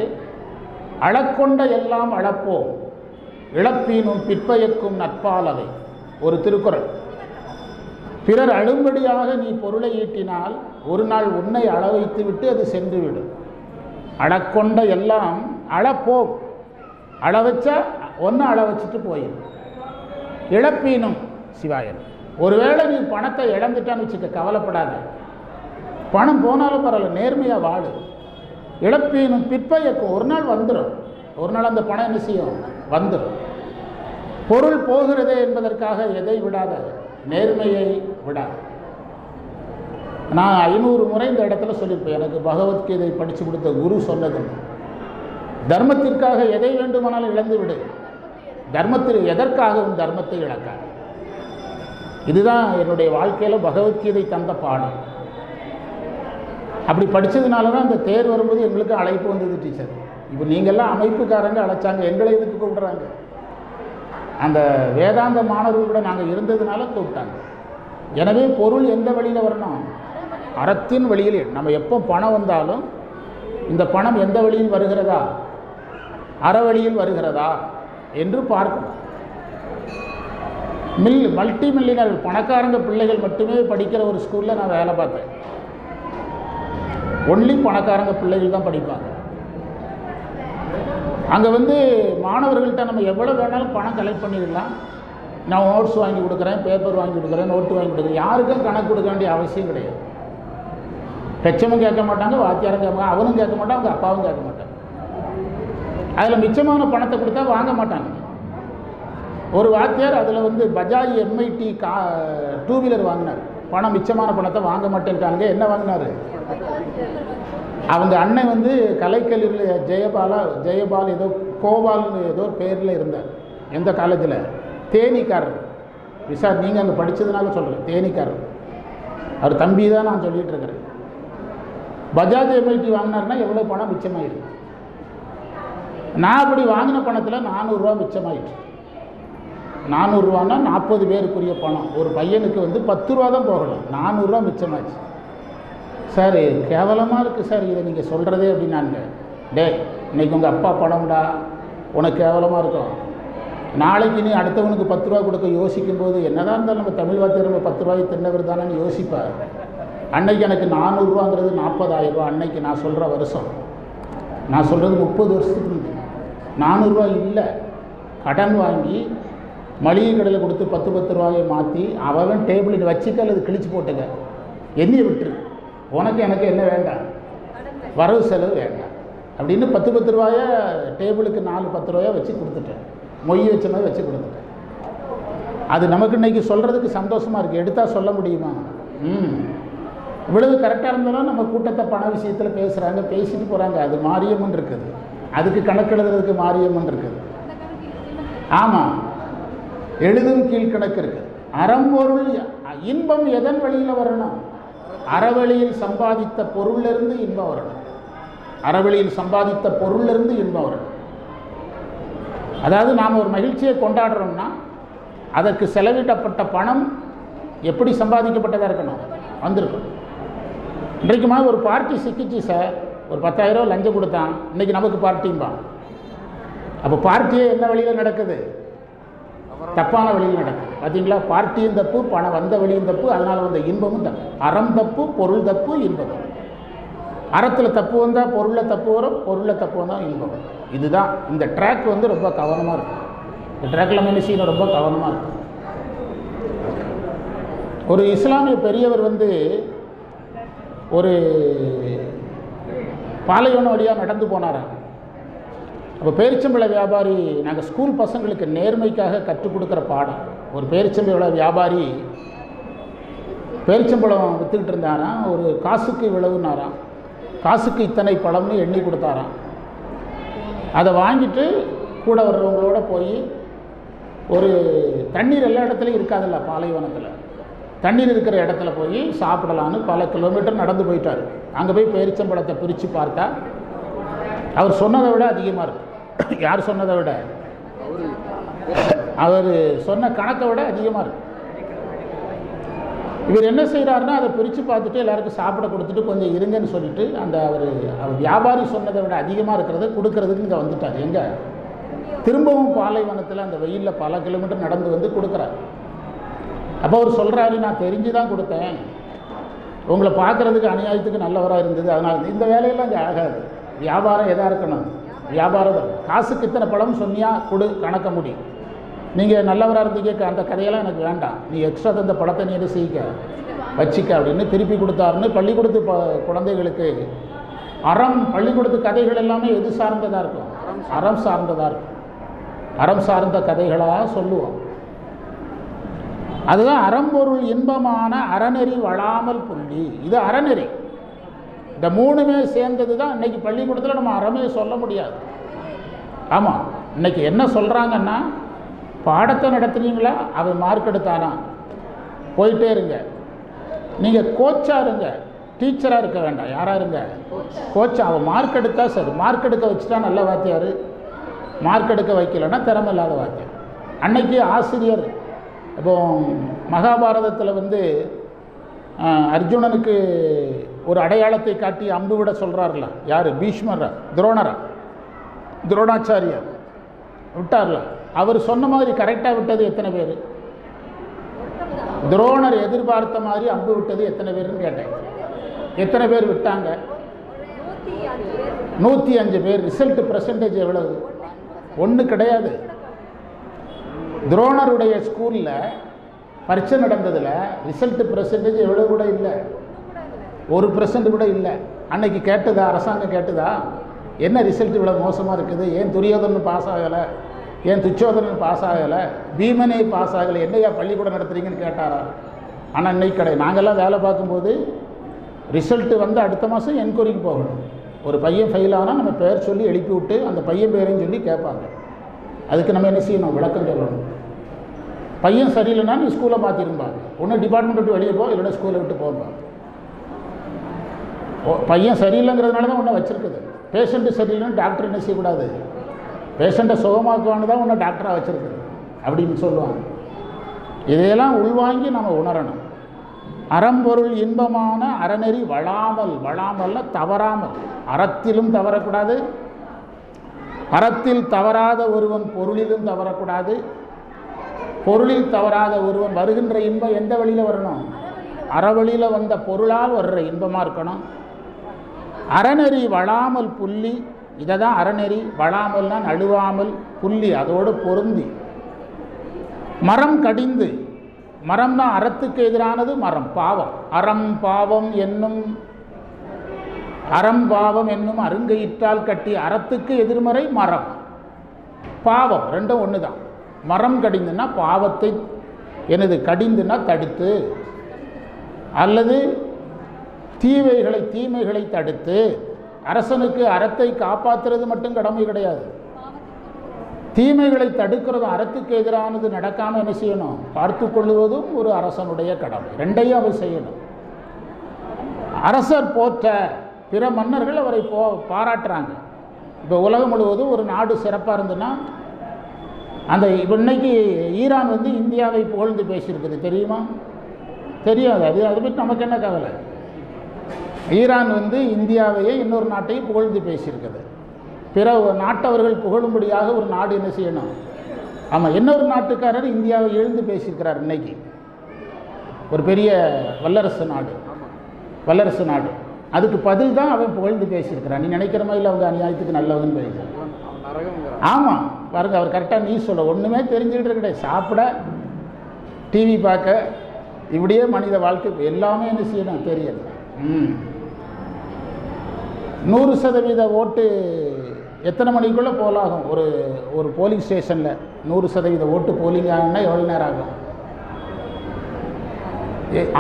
அளக்கொண்ட எல்லாம் அளப்போம், இழப்பீனும் பிற்பயக்கும் நட்பாலவை. ஒரு திருக்குறள். பிறர் அழும்படியாக நீ பொருளை ஈட்டினால் ஒரு நாள் உன்னை அள வைத்து விட்டு அது சென்றுவிடும். அளக்கொண்ட எல்லாம் அளப்போம், அள வச்சா ஒன்று அள வச்சுட்டு போயிடும். இழப்பீனும் சிவாயன். ஒருவேளை நீ பணத்தை இழந்துட்டான்னு வச்சுக்க, கவலைப்படாத. பணம் போனாலும் பரவாயில்ல, நேர்மையாக வாழு. இழப்பீனும் பிற்பயக்கும், ஒரு நாள் வந்துடும். ஒரு நாள் அந்த பணம் என்ன செய்யும்? வந்துடும். பொருள் போகிறதே என்பதற்காக எதை விடாத? நேர்மையை விடாது. நான் 500 முறை இந்த இடத்துல சொல்லியிருப்பேன். எனக்கு பகவத்கீதை படித்து கொடுத்த குரு சொன்னது, தர்மத்திற்காக எதை வேண்டுமானாலும் இழந்து விடு, தர்மத்தில் எதற்காகவும் தர்மத்தை இழக்காது. இதுதான் என்னுடைய வாழ்க்கையில் பகவத்கீதை தந்த பாடம். அப்படி படித்ததுனால தான் அந்த தேர் வரும்போது எங்களுக்கு அழைப்பு வந்தது. டீச்சர், இப்போ நீங்கள்லாம் அமைப்புக்காரங்க அழைச்சாங்க, எங்களை இதுக்கு கூப்பிடுறாங்க. அந்த வேதாந்த மாணவர்கள் கூட நாங்கள் இருந்ததுனால கூப்பிட்டாங்க. எனவே பொருள் எந்த வழியில் வரணும்? அறத்தின் வழியில். நம்ம எப்போ பணம் வந்தாலும் இந்த பணம் எந்த வழியில் வருகிறதா, அற வழியில் வருகிறதா என்று பார்க்கணும். மல்டி மில்லியனர் பணக்காரங்க பிள்ளைகள் மட்டுமே படிக்கிற ஒரு ஸ்கூலில் நான் வேலை பார்த்தேன். ஒன்லி பணக்காரங்க பிள்ளைகள் தான் படிப்பாங்க. அங்கே வந்து மாணவர்கள்ட்ட நம்ம எவ்வளோ வேணாலும் பணம் கலெக்ட் பண்ணிடலாம். நான் நோட்ஸ் வாங்கி கொடுக்குறேன், பேப்பர் வாங்கி கொடுக்குறேன், நோட்டு வாங்கி கொடுக்குறேன். யாருக்கும் கணக்கு கொடுக்க வேண்டிய அவசியம் கிடையாது. பெச்சமும் கேட்க மாட்டாங்க, வாத்தியாரும் கேட்க மாட்டாங்க, அவனும் கேட்க மாட்டான், அவங்க அப்பாவும் கேட்க மாட்டாங்க. அதில் மிச்சமான பணத்தை கொடுத்தா வாங்க மாட்டாங்க. ஒரு வாத்தியார் அதில் வந்து பஜாஜ் MIT 2 வீலர் வாங்கினார். பணம் மிச்சமான பணத்தை வாங்க மாட்டேன்ட்டாங்க. என்ன வாங்கினார்? அவங்க அண்ணன் வந்து கலைக்கல்லூரியில் ஜெயபால் ஏதோ கோபால்னு ஏதோ பேரில் இருந்தார். எந்த காலேஜில்? தேனிக்காரர். விசார், நீங்கள் அங்கே படித்ததுனால சொல்கிறேன், தேனிக்காரர். அவர் தம்பி தான் நான் சொல்லிகிட்டு இருக்கிறேன். பஜாஜ் MIT வாங்கினார்னா எவ்வளோ பணம் மிச்சமாயிருக்கு? நான் அப்படி வாங்கின பணத்தில் 400 ரூபா மிச்சமாயிட்டு. 400 ரூபான்னா 40 பேருக்குரிய பணம். ஒரு பையனுக்கு வந்து 10 ரூபா தான் போகணும், 400 ரூபா மிச்சமாச்சு. சார் கேவலமாக இருக்குது சார் இதை நீங்கள் சொல்கிறதே அப்படின்னாங்க. இன்னைக்கு உங்கள் அப்பா பணம்டா, உனக்கு கேவலமாக இருக்கும். நாளைக்கு நீ அடுத்தவனுக்கு 10 ரூபா கொடுக்க யோசிக்கும்போது என்னதான் இருந்தாலும் நம்ம தமிழ் வார்த்தையில் நம்ம 10 ரூபாய்க்கு தின்னவர் தானேன்னு யோசிப்பார். அன்னைக்கு எனக்கு 400 ரூபாங்கிறது 40,000 ரூபா. அன்னைக்கு நான் சொல்கிற வருஷம், நான் சொல்கிறது 30 வருஷத்துக்கு முன்னாடி. 400 ரூபா இல்லை, கடன் வாங்கி மளிகை கடையில் கொடுத்து 10 ரூபாயை மாற்றி அவன் டேபிளில் வச்சுக்க அல்லது கிழிச்சு போட்டுக்க, என்னையை விட்டுரு, உனக்கு எனக்கு என்ன வேண்டாம். வரவு செலவு வேண்டாம் அப்படின்னு 10 ரூபாயை டேபிளுக்கு 4 10 ரூபாயை வச்சு கொடுத்துட்டேன். மொய் வச்ச மாதிரி வச்சு கொடுத்துட்டேன். அது நமக்கு இன்றைக்கி சொல்கிறதுக்கு சந்தோஷமாக இருக்குது. எடுத்தால் சொல்ல முடியுமா? இவ்வளவு கரெக்டாக இருந்தாலும் நம்ம கூட்டத்தை பண விஷயத்தில் பேசுகிறாங்க, பேசிட்டு போகிறாங்க. அது மாரியம்மன் இருக்குது, அதுக்கு கணக்கு எழுதுறதுக்கு மாரியம்மன் இருக்குது. ஆமாம், எழுதும் கீழ்கணக்கு இருக்குது. அறம்பொருள் இன்பம் எதன் வழியில் வரணும்? அறவழியில் சம்பாதித்த பொருளிலிருந்து இன்பம் வரணும். அறவழியில் சம்பாதித்த பொருளிலிருந்து இன்பம் வரணும். அதாவது நாம் ஒரு மகிழ்ச்சியை கொண்டாடுறோம்னா அதற்கு செலவிடப்பட்ட பணம் எப்படி சம்பாதிக்கப்பட்டதாக இருக்கணும்? வந்திருக்கணும். இன்றைக்குமா ஒரு பார்ட்டி சிக்கிச்சு சார், ஒரு 10,000 ரூபா லஞ்சம் கொடுத்தான், இன்றைக்கி நமக்கு பார்ட்டிம்பான். அப்போ பார்ட்டியே என்ன வழியில் நடக்குது? தப்பான வழியில் நடக்குது. பார்த்தீங்களா? பார்ட்டியும் தப்பு, பணம் வந்த வழியும் தப்பு, அதனால் வந்த இன்பமும் தப்பு. அறம் தப்பு, பொருள் தப்பு, இன்பம் தப்பு. அறத்தில் தப்பு வந்தால் பொருளில் தப்பு வரும், பொருளில் தப்பு வந்தால் இன்பம் வரும். இதுதான் இந்த ட்ராக் ரொம்ப கவனமாக இருக்கும். இந்த ட்ராக்கில் நம்ம என்ன செய்யணும்? ரொம்ப கவனமாக இருக்கும். ஒரு இஸ்லாமிய பெரியவர் ஒரு பாலைவனம் வழியாக நடந்து போனாராம். அப்போ பேரிச்சம்பழ வியாபாரி, நாங்கள் ஸ்கூல் பசங்களுக்கு நேர்மைக்காக கற்றுக் கொடுக்குற பாடம். ஒரு பேரிச்சம்பழ வியாபாரி பேரிச்சம்பழம் விற்றுக்கிட்டு இருந்தாராம். ஒரு காசுக்கு இவ்வளவுனாராம், காசுக்கு இத்தனை பழம்னு எண்ணி கொடுத்தாராம். அதை வாங்கிட்டு கூட வர்றவங்களோட போய் ஒரு தண்ணீர் எல்லா இடத்துலையும் இருக்காதுல்ல பாலைவனத்தில், தண்ணீர் இருக்கிற இடத்துல போய் சாப்பிடலான்னு பல கிலோமீட்டர் நடந்து போயிட்டார். அங்கே போய் பேரிச்சம்பழத்தை பிரித்து பார்த்தா அவர் சொன்னதை விட அதிகமாக இருக்கும். யார் சொன்னதை விட? அவர் சொன்ன கணக்கை விட அதிகமாக இருக்கும். இவர் என்ன செய்கிறாருன்னா அதை பிரித்து பார்த்துட்டு எல்லாருக்கும் சாப்பிட கொடுத்துட்டு கொஞ்சம் இருங்கன்னு சொல்லிட்டு அவர் வியாபாரி சொன்னதை விட அதிகமாக இருக்கிறத கொடுக்கறதுக்கு இங்கே வந்துட்டார். எங்கே? திரும்பவும் பாலைவனத்தில் அந்த வெயிலில் பல கிலோமீட்டர் நடந்து கொடுக்குறார். அப்போ அவர் சொல்கிறாரு, நான் தெரிஞ்சு தான் கொடுத்தேன், உங்களை பார்க்குறதுக்கு அநியாயத்துக்கு நல்லவராக இருந்தது, அதனால் இந்த வேலையெல்லாம் இங்கே ஆகாது. வியாபாரம் எதாக இருக்கணும்? வியாபாரம். காசுக்கு இத்தனை பழம் சொன்னியா கொடு, கணக்க முடியும். நீங்கள் நல்லவராக இருந்தீங்க, அந்த கதையெல்லாம் எனக்கு வேண்டாம், நீ எக்ஸ்ட்ரா தந்த பழத்தை நீ என்ன செய்யிக்க வச்சிக்க அப்படின்னு திருப்பி கொடுத்தாருன்னு பள்ளிக்கூடத்து குழந்தைகளுக்கு அறம், பள்ளிக்கூடத்து கதைகள் எல்லாமே எது சார்ந்ததாக இருக்கும்? அறம் சார்ந்ததாக இருக்கும். அறம் சார்ந்த கதைகளாக சொல்லுவோம். அதுதான் அறம்பொருள் இன்பமான அறநெறி வளாமல் புள்ளி. இது அறநெறி. இந்த மூணுமே சேர்ந்தது தான். இன்றைக்கி பள்ளிக்கூடத்தில் நம்ம அறமே சொல்ல முடியாது. ஆமாம், இன்றைக்கி என்ன சொல்கிறாங்கன்னா, பாடத்தை நடத்துனீங்களா, அவன் மார்க் எடுத்தானா, போயிட்டே இருங்க. நீங்கள் கோச்சாக இருங்க, டீச்சராக இருக்க வேண்டாம். யாராக இருங்க? கோச்சா. அவன் மார்க் எடுத்தா சரி, மார்க் எடுக்க வச்சுட்டா நல்ல வாத்தியார், மார்க் எடுக்க வைக்கலைன்னா திறமை இல்லாத வாத்தியார். அன்னைக்கு ஆசிரியர் இப்போ மகாபாரதத்தில் அர்ஜுனனுக்கு ஒரு அடையாளத்தை காட்டி அம்பு விட சொல்கிறார்ல, யார்? பீஷ்மரா? துரோணரா? துரோணாச்சாரியார் விட்டார்ல. அவர் சொன்ன மாதிரி கரெக்டாக விட்டது எத்தனை பேர்? துரோணர் எதிர்பார்த்த மாதிரி அம்பு விட்டது எத்தனை பேருன்னு கேட்டேன். எத்தனை பேர் விட்டாங்க? 105 பேர். ரிசல்ட் பெர்சன்டேஜ் எவ்வளவு? 1 கிடையாது. துரோணருடைய ஸ்கூலில் பரீட்சை நடந்ததில் ரிசல்ட் பெர்சன்டேஜ் எவ்வளோ கூட இல்லை, 1% கூட இல்லை. அன்னைக்கு கேட்டுதா? அரசாங்கம் கேட்டுதா? என்ன ரிசல்ட் இவ்வளோ மோசமாக இருக்குது? ஏன் துரியோதனன் பாஸ் ஆகலை, ஏன் துச்சோதனன் பாஸ் ஆகலை, பீமனே பாஸ் ஆகலை, என்னையா பள்ளிக்கூடம் நடத்துறீங்கன்னு கேட்டாரா? ஆனால் இன்னைக்கு கிடையாது. நாங்கள்லாம் வேலை பார்க்கும்போது ரிசல்ட்டு அடுத்த மாதம் என்கொயரிக்கு போகணும். ஒரு பையன் ஃபெயில் ஆனால் நம்ம பேர் சொல்லி எழுப்பி விட்டு அந்த பையன் பேரையும் சொல்லி கேட்பாங்க. அதுக்கு நம்ம என்ன செய்யணும்? விளக்கம் சொல்லணும். பையன் சரியில்லைன்னா நீ ஸ்கூலை மாற்றிருப்பாங்க. ஒன்று டிபார்ட்மெண்ட் விட்டு வெளியே போ, இல்லைன்னா ஸ்கூலை விட்டு போவாங்க. பையன் சரியில்லைங்கிறதுனால தான் ஒன்றை வச்சுருக்குது. பேஷண்ட்டு சரியில்லைன்னு டாக்டர் என்ன செய்யக்கூடாது? பேஷண்ட்டை சுகமாக்குவான்னு தான் ஒன்று டாக்டராக வச்சுருக்குது அப்படின்னு சொல்லுவாங்க. இதையெல்லாம் உள்வாங்கி நம்ம உணரணும். அறம்பொருள் இன்பமான அறநெறி வளாமல், வளாமல்ல தவறாமல், அறத்திலும் தவறக்கூடாது, அறத்தில் தவறாத ஒருவன் பொருளிலும் தவறக்கூடாது, பொருளில் தவறாத ஒருவன் வருகின்ற இன்பம் எந்த வழியில் வரணும்? அறவழியில் வந்த பொருளால் வர்ற இன்பமாக இருக்கணும். அறநெறி வளாமல் புள்ளி, இதை தான் அறநெறி. வளாமல்னா நழுவாமல், புள்ளி அதோடு பொருந்தி. மரம் கடிந்து, மரம்னா அறத்துக்கு எதிரானது மரம், பாவம். அறம் பாவம் என்னும் அறம் பாவம் என்னும் அருங்கயிற்றால் கட்டி, அறத்துக்கு எதிர்மறை மரம். பாவம் ரெண்டும் ஒன்று தான். மரம் கடிந்துன்னா பாவத்தை கடிந்துன்னா தடுத்து, அல்லது தீமைகளை தடுத்து. அரசனுக்கு அறத்தை காப்பாற்றுறது மட்டும் கடமை கிடையாது, தீமைகளை தடுக்கிறதும் அறத்துக்கு எதிரானது நடக்காமல் என்ன செய்யணும், பார்த்து கொள்ளுவதும் ஒரு அரசனுடைய கடமை. ரெண்டையும் அவர் செய்யணும். அரசர் போற்ற பிற மன்னர்கள் அவரை பாராட்டுறாங்க. இப்போ உலகம் முழுவதும் ஒரு நாடு சிறப்பாக இருந்ததுன்னா, அந்த இன்னைக்கு ஈரான் இந்தியாவை புகழ்ந்து பேசியிருக்குது, தெரியுமா? தெரியாது. அதை பற்றி நமக்கு என்ன கவலை? ஈரான் இந்தியாவையே இன்னொரு நாட்டையும் புகழ்ந்து பேசியிருக்குது. பிற நாட்டவர்கள் புகழும்படியாக ஒரு நாடு என்ன செய்யணும்? ஆமாம், இன்னொரு நாட்டுக்காரர் இந்தியாவை எழுந்து பேசியிருக்கிறார். இன்னைக்கு ஒரு பெரிய வல்லரசு நாடு, அதுக்கு பதில் தான் அவன் புகழ்ந்து பேசியிருக்கிறான். நீ நினைக்கிற மாதிரி அவங்க அநியாயத்துக்கு நல்லவன் பேசுகிறான். ஆமாம், பாருங்க, அவர் கரெக்டாக நீ சொல்ல ஒன்றுமே தெரிஞ்சுக்கிட்டு கிடையாது. சாப்பிட, டிவி பார்க்க, இப்படியே மனித வாழ்க்கை எல்லாமே என்ன செய்யணும் தெரியல. 100% ஓட்டு எத்தனை மணிக்குள்ளே போலாகும்? ஒரு போலிங் ஸ்டேஷனில் 100% ஓட்டு போலிங் ஆகுன்னா எவ்வளோ நேரம் ஆகும்?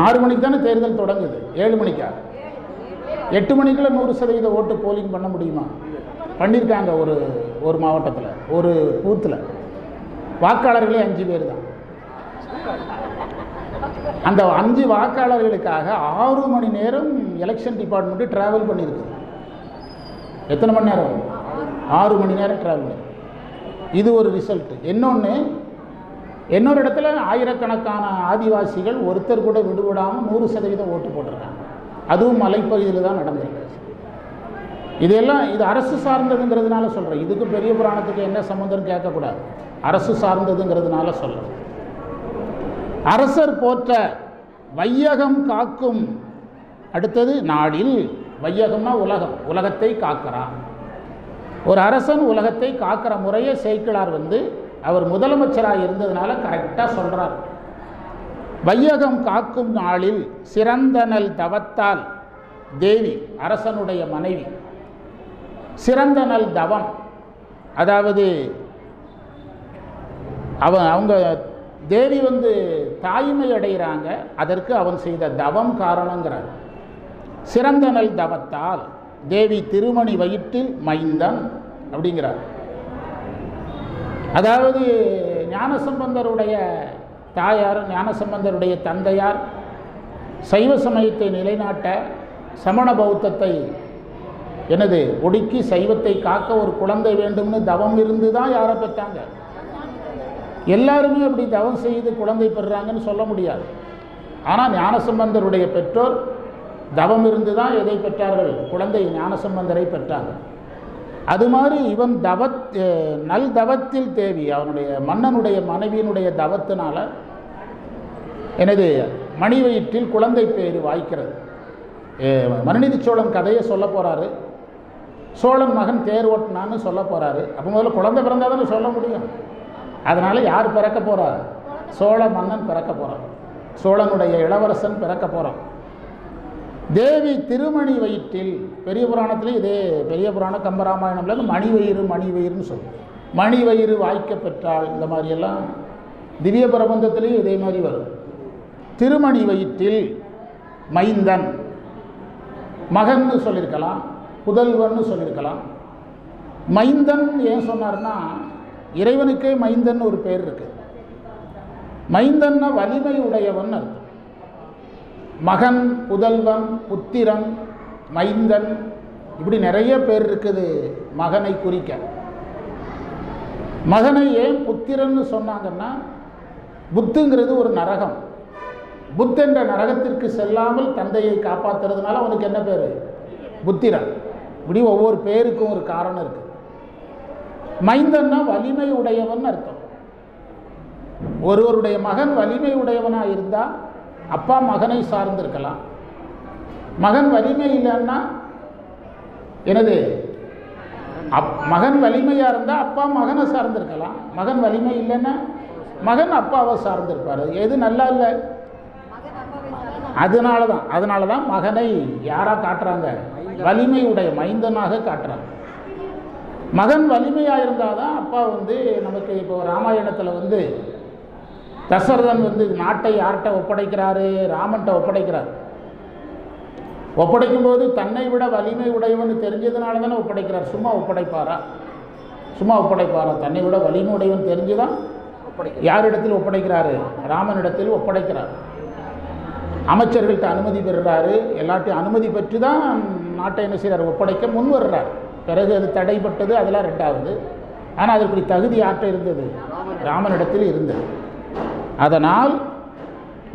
6 மணிக்கு தானே தேர்தல் தொடங்குது, 7 மணிக்கா? 8 மணிக்குள்ளே 100% ஓட்டு போலிங் பண்ண முடியுமா? பண்ணியிருக்காங்க. ஒரு மாவட்டத்தில், ஒரு பூத்தில் வாக்காளர்களே 5 பேர் தான். அந்த 5 வாக்காளர்களுக்காக 6 மணி நேரம் எலெக்ஷன் டிபார்ட்மெண்ட்டு ட்ராவல் பண்ணியிருக்கு. எத்தனை மணி நேரம்? 6 மணி நேரம் ட்ராவல். இது ஒரு ரிசல்ட்டு. இன்னொரு இடத்துல ஆயிரக்கணக்கான ஆதிவாசிகள் ஒருத்தர் கூட விடுபடாமல் 100% ஓட்டு போட்டிருக்காங்க. அதுவும் மலைப்பகுதியில் தான் நடந்திருக்கு. இது அரசு சார்ந்ததுங்கிறதுனால சொல்கிறேன். இதுக்கு பெரிய புராணத்துக்கு என்ன சம்மந்தம் கேட்கக்கூடாது. அரசு சார்ந்ததுங்கிறதுனால சொல்கிறேன். அரசர் போற்ற வையகம் காக்கும். அடுத்தது நாடில். வையகம்னா உலகத்தை காக்கிறான். ஒரு அரசன் உலகத்தை காக்கிற முறையை சேக்கிழார் அவர் முதலமைச்சராக இருந்ததுனால கரெக்டாக சொல்கிறார். வையகம் காக்கும் நாளில் சிறந்தனல் தவத்தால் தேவி, அரசனுடைய மனைவி, சிறந்தனல் தவம், அதாவது அவங்க தேவி தாய்மை அடைகிறாங்க. அதற்கு அவன் செய்த தவம் காரணங்கிறார். சிறந்தனல் தவத்தால் தேவி திருமணி வயிற்றில் மைந்தன் அப்படிங்கிறார். அதாவது ஞானசம்பந்தருடைய தாயார், ஞானசம்பந்தருடைய தந்தையார் சைவ சமயத்தை நிலைநாட்ட, சமண பௌத்தத்தை ஒடுக்கி சைவத்தை காக்க ஒரு குழந்தை வேண்டும்னு தவம் இருந்து தான் யாரை பெற்றாங்க? எல்லாருமே அப்படி தவம் செய்து குழந்தை பெறுறாங்கன்னு சொல்ல முடியாது. ஆனால் ஞானசம்பந்தருடைய பெற்றோர் தவம் இருந்து தான் எதை பெற்றார்கள்? குழந்தை ஞானசம்பந்தரை பெற்றாங்க. அது மாதிரி இவன் நல் தவத்தில் தேவி, அவனுடைய மன்னனுடைய மனைவியினுடைய தவத்தினால மணி வயிற்றில் குழந்தை பேரு வாய்க்கிறது. மனுநீதி சோழன் கதையை சொல்ல போகிறாரு. சோழன் மகன் தேர் ஓட்டினான்னு சொல்ல போகிறாரு. அப்போ முதல்ல குழந்தை பிறந்தால் தானே சொல்ல முடியும். அதனால் யார் பிறக்க போகிறார்? சோழ மன்னன் பிறக்க போகிறான். சோழனுடைய இளவரசன் பிறக்க போகிறான். தேவி திருமணி வயிற்றில், பெரிய புராணத்துலேயும் இதே பெரிய புராணம் கம்பராமாயணம்ல மணிவயிறுன்னு சொல்லும். மணிவயிறு வாய்க்க பெற்றால், இந்த மாதிரியெல்லாம் திவ்ய பிரபந்தத்திலையும் இதே மாதிரி வரும். திருமணி வயிற்றில் மைந்தன், மகன்னு சொல்லியிருக்கலாம், புதல்வன்னு சொல்லியிருக்கலாம். மைந்தன் ஏன் சொன்னார்னா, இறைவனுக்கே மைந்தன் ஒரு பேர் இருக்கு. மைந்தன்னா வலிமை உடையவன் அர்த்தம். மகன், புதல்வன், புத்திரன், மைந்தன், இப்படி நிறைய பேர் இருக்குது மகனை குறிக்க. மகனை ஏன் புத்திரன்னு சொன்னாங்கன்னா, புத்துங்கிறது ஒரு நரகம். புத் என்ற நரகத்திற்கு செல்லாமல் தந்தையை காப்பாற்றுறதுனால அவனுக்கு என்ன பேர்? புத்திரன். இப்படி ஒவ்வொரு பேருக்கும் ஒரு காரணம் இருக்கு. மைந்தன்னா வலிமை உடையவன் அர்த்தம். ஒருவருடைய மகன் வலிமை உடையவனாக இருந்தால் அப்பா மகனை சார்ந்திருக்கலாம். மகன் வலிமை இல்லைன்னா மகன் வலிமையாக இருந்தால் அப்பா மகனை சார்ந்திருக்கலாம். மகன் வலிமை இல்லைன்னா மகன் அப்பாவை சார்ந்திருப்பார். எது நல்லா இல்லை? அதனால தான் மகனை யாராக காட்டுறாங்க? வலிமை உடைய மைந்தனாக காட்டுறாங்க. மகன் வலிமையாக இருந்தால் தான் அப்பா நமக்கு இப்போ ராமாயணத்தில் தசரதன் நாட்டை யார்கிட்ட ஒப்படைக்கிறாரு? ராமன்கிட்ட ஒப்படைக்கிறார். ஒப்படைக்கும்போது தன்னை விட வலிமை உடையவன் தெரிஞ்சதுனால தானே ஒப்படைக்கிறார். சும்மா ஒப்படைப்பாரா? தன்னை விட வலிமை உடையவன் தெரிஞ்சுதான் யாரிடத்தில் ஒப்படைக்கிறாரு? ராமனிடத்தில் ஒப்படைக்கிறார். அமைச்சர்கள்ட்ட அனுமதி பெறுறாரு. எல்லாத்தையும் அனுமதி பெற்று தான் நாட்டை என்ன செய்கிறார்? ஒப்படைக்க முன் வர்றார். பிறகு அது தடைப்பட்டது, அதெல்லாம் ரெண்டாவது. ஆனால் அதற்கு தகுதி யார்கிட்ட இருந்தது? ராமனிடத்தில் இருந்தது. அதனால்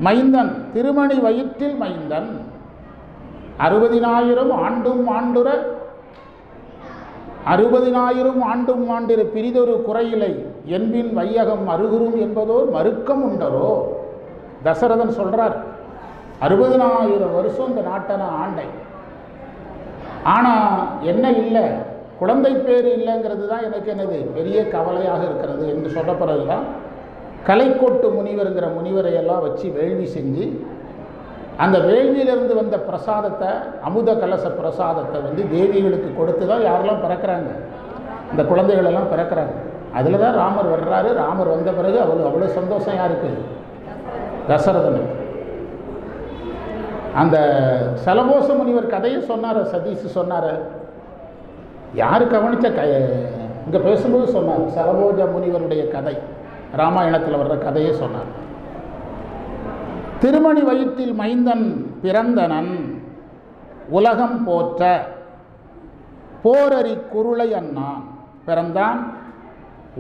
மைந்தன், திருமணி வயிற்றில் மைந்தன், 60,000 ஆண்டும் ஆண்டுற 60,000 ஆண்டும் ஆண்டிற பிரிதொரு குறையிலை என்பின் வையகம் அருகுரும் என்பதோர் மறுக்கம் உண்டரோ. தசரதன் சொல்கிறார், 60,000 வருஷம் இந்த நாட்டை நான் ஆண்டேன். ஆனால் என்ன இல்லை, குழந்தை பேர் இல்லைங்கிறது தான் எனக்கு என்னது பெரிய கவலையாக இருக்கிறது என்று சொல்ல பிறகு தான் கலைக்கோட்டு முனிவருங்கிற முனிவரையெல்லாம் வச்சு வேள்வி செஞ்சு அந்த வேள்வியிலிருந்து வந்த பிரசாதத்தை, அமுத கலச பிரசாதத்தை தேவிகளுக்கு கொடுத்து தான் யாரெல்லாம் பிறக்கிறாங்க, இந்த குழந்தைகளெல்லாம் பிறக்கிறாங்க. அதில் தான் ராமர் வர்றாரு. ராமர் வந்த பிறகு அவ்வளோ சந்தோஷம் யாருக்கு? தசரதனுக்கு. அந்த சலபோச முனிவர் கதையை சொன்னார், சதீஷ் சொன்னார். யார் கவனித்த இங்கே பேசும்போது சொன்னார். சலபோஜ முனிவருடைய கதை, ராமாயணத்தில் வர்ற கதையை சொன்னார். திருமணி வயிற்றில் மைந்தன் பிறந்தனன் உலகம் போற்ற போரறி குருளை அண்ணான். பிறந்தான்,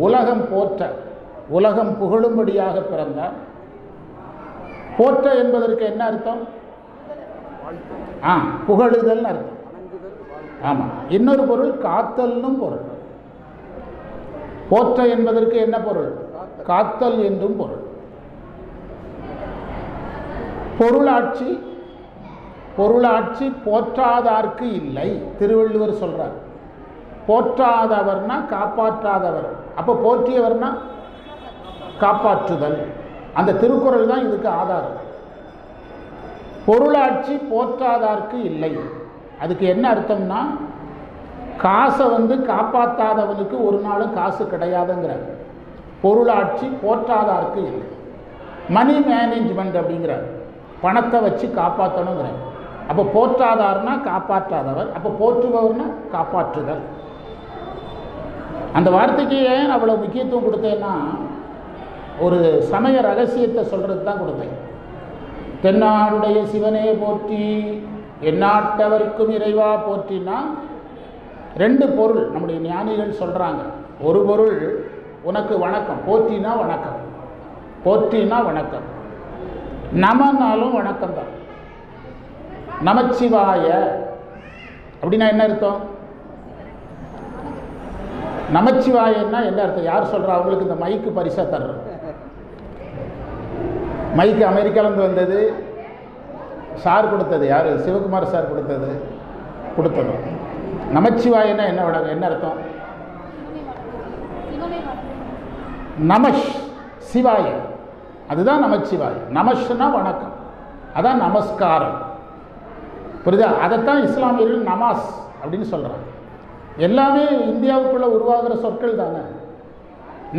உலகம் போற்ற, உலகம் புகழும்படியாக பிறந்தான். போற்ற என்பதற்கு என்ன அர்த்தம்? புகழுதல் அர்த்தம். ஆமாம். இன்னொரு பொருள் காத்தல்னும் பொருள். போற்ற என்பதற்கு என்ன பொருள்? காத்தல் என்றும் பொருள். பொருளாட்சி, பொருளாட்சி போற்றாதார்க்கு இல்லை, திருவள்ளுவர் சொல்றார். போற்றாதவர்னா காப்பாற்றாதவர், அப்போ போற்றியவர்னா காப்பாற்றுதல். அந்த திருக்குறள் தான் இதுக்கு ஆதாரம். பொருளாட்சி போற்றாதார்க்கு இல்லை. அதுக்கு என்ன அர்த்தம்னா, காசை காப்பாற்றாதவனுக்கு ஒரு நாளும் காசு கிடையாதுங்கிறார். பொருளாட்சி போற்றாதார்க்கு இல்லை. மணி மேனேஜ்மெண்ட் அப்படிங்கிறார், பணத்தை வச்சு காப்பாற்றணுங்கிறார். அப்போ போற்றாதார்னா காப்பாற்றாதவர், அப்போ போற்றுபவர்னா காப்பாற்றுதல். அந்த வார்த்தைக்கு ஏன் அவ்வளோ முக்கியத்துவம் கொடுத்தேன்னா, ஒரு சமய ரகசியத்தை சொல்கிறது தான் கொடுத்தேன். தென்னாடுடைய சிவனே போற்றி, எந்நாட்டவருக்கும் இறைவா போற்றினா ரெண்டு பொருள் நம்முடைய ஞானிகள் சொல்கிறாங்க. ஒரு பொருள் உனக்கு வணக்கம், போற்றினா வணக்கம், போற்றினா வணக்கம். நமனாலும் வணக்கம் தான். நமச்சிவாய அப்படின்னா என்ன அர்த்தம்? நமச்சிவாயன்னா என்ன அர்த்தம்? யார் சொல்கிறா? அவங்களுக்கு இந்த மைக்கு பரிசாக தர்றோம். மைக்கு அமெரிக்காவிலேருந்து வந்தது, சார் கொடுத்தது. யார்? சிவகுமார் சார் கொடுத்தது. நமச்சிவாயன்னா என்ன அர்த்தம்? நமஷ் சிவாய, அதுதான் நமச்சிவாய. நமஷ்னா வணக்கம், அதான் நமஸ்காரம். புரியுதா? அதைத்தான் இஸ்லாமியர்கள் நமாஸ் அப்படின்னு சொல்கிறாங்க. எல்லாமே இந்தியாவுக்குள்ளே உருவாகிற சொற்கள் தானே.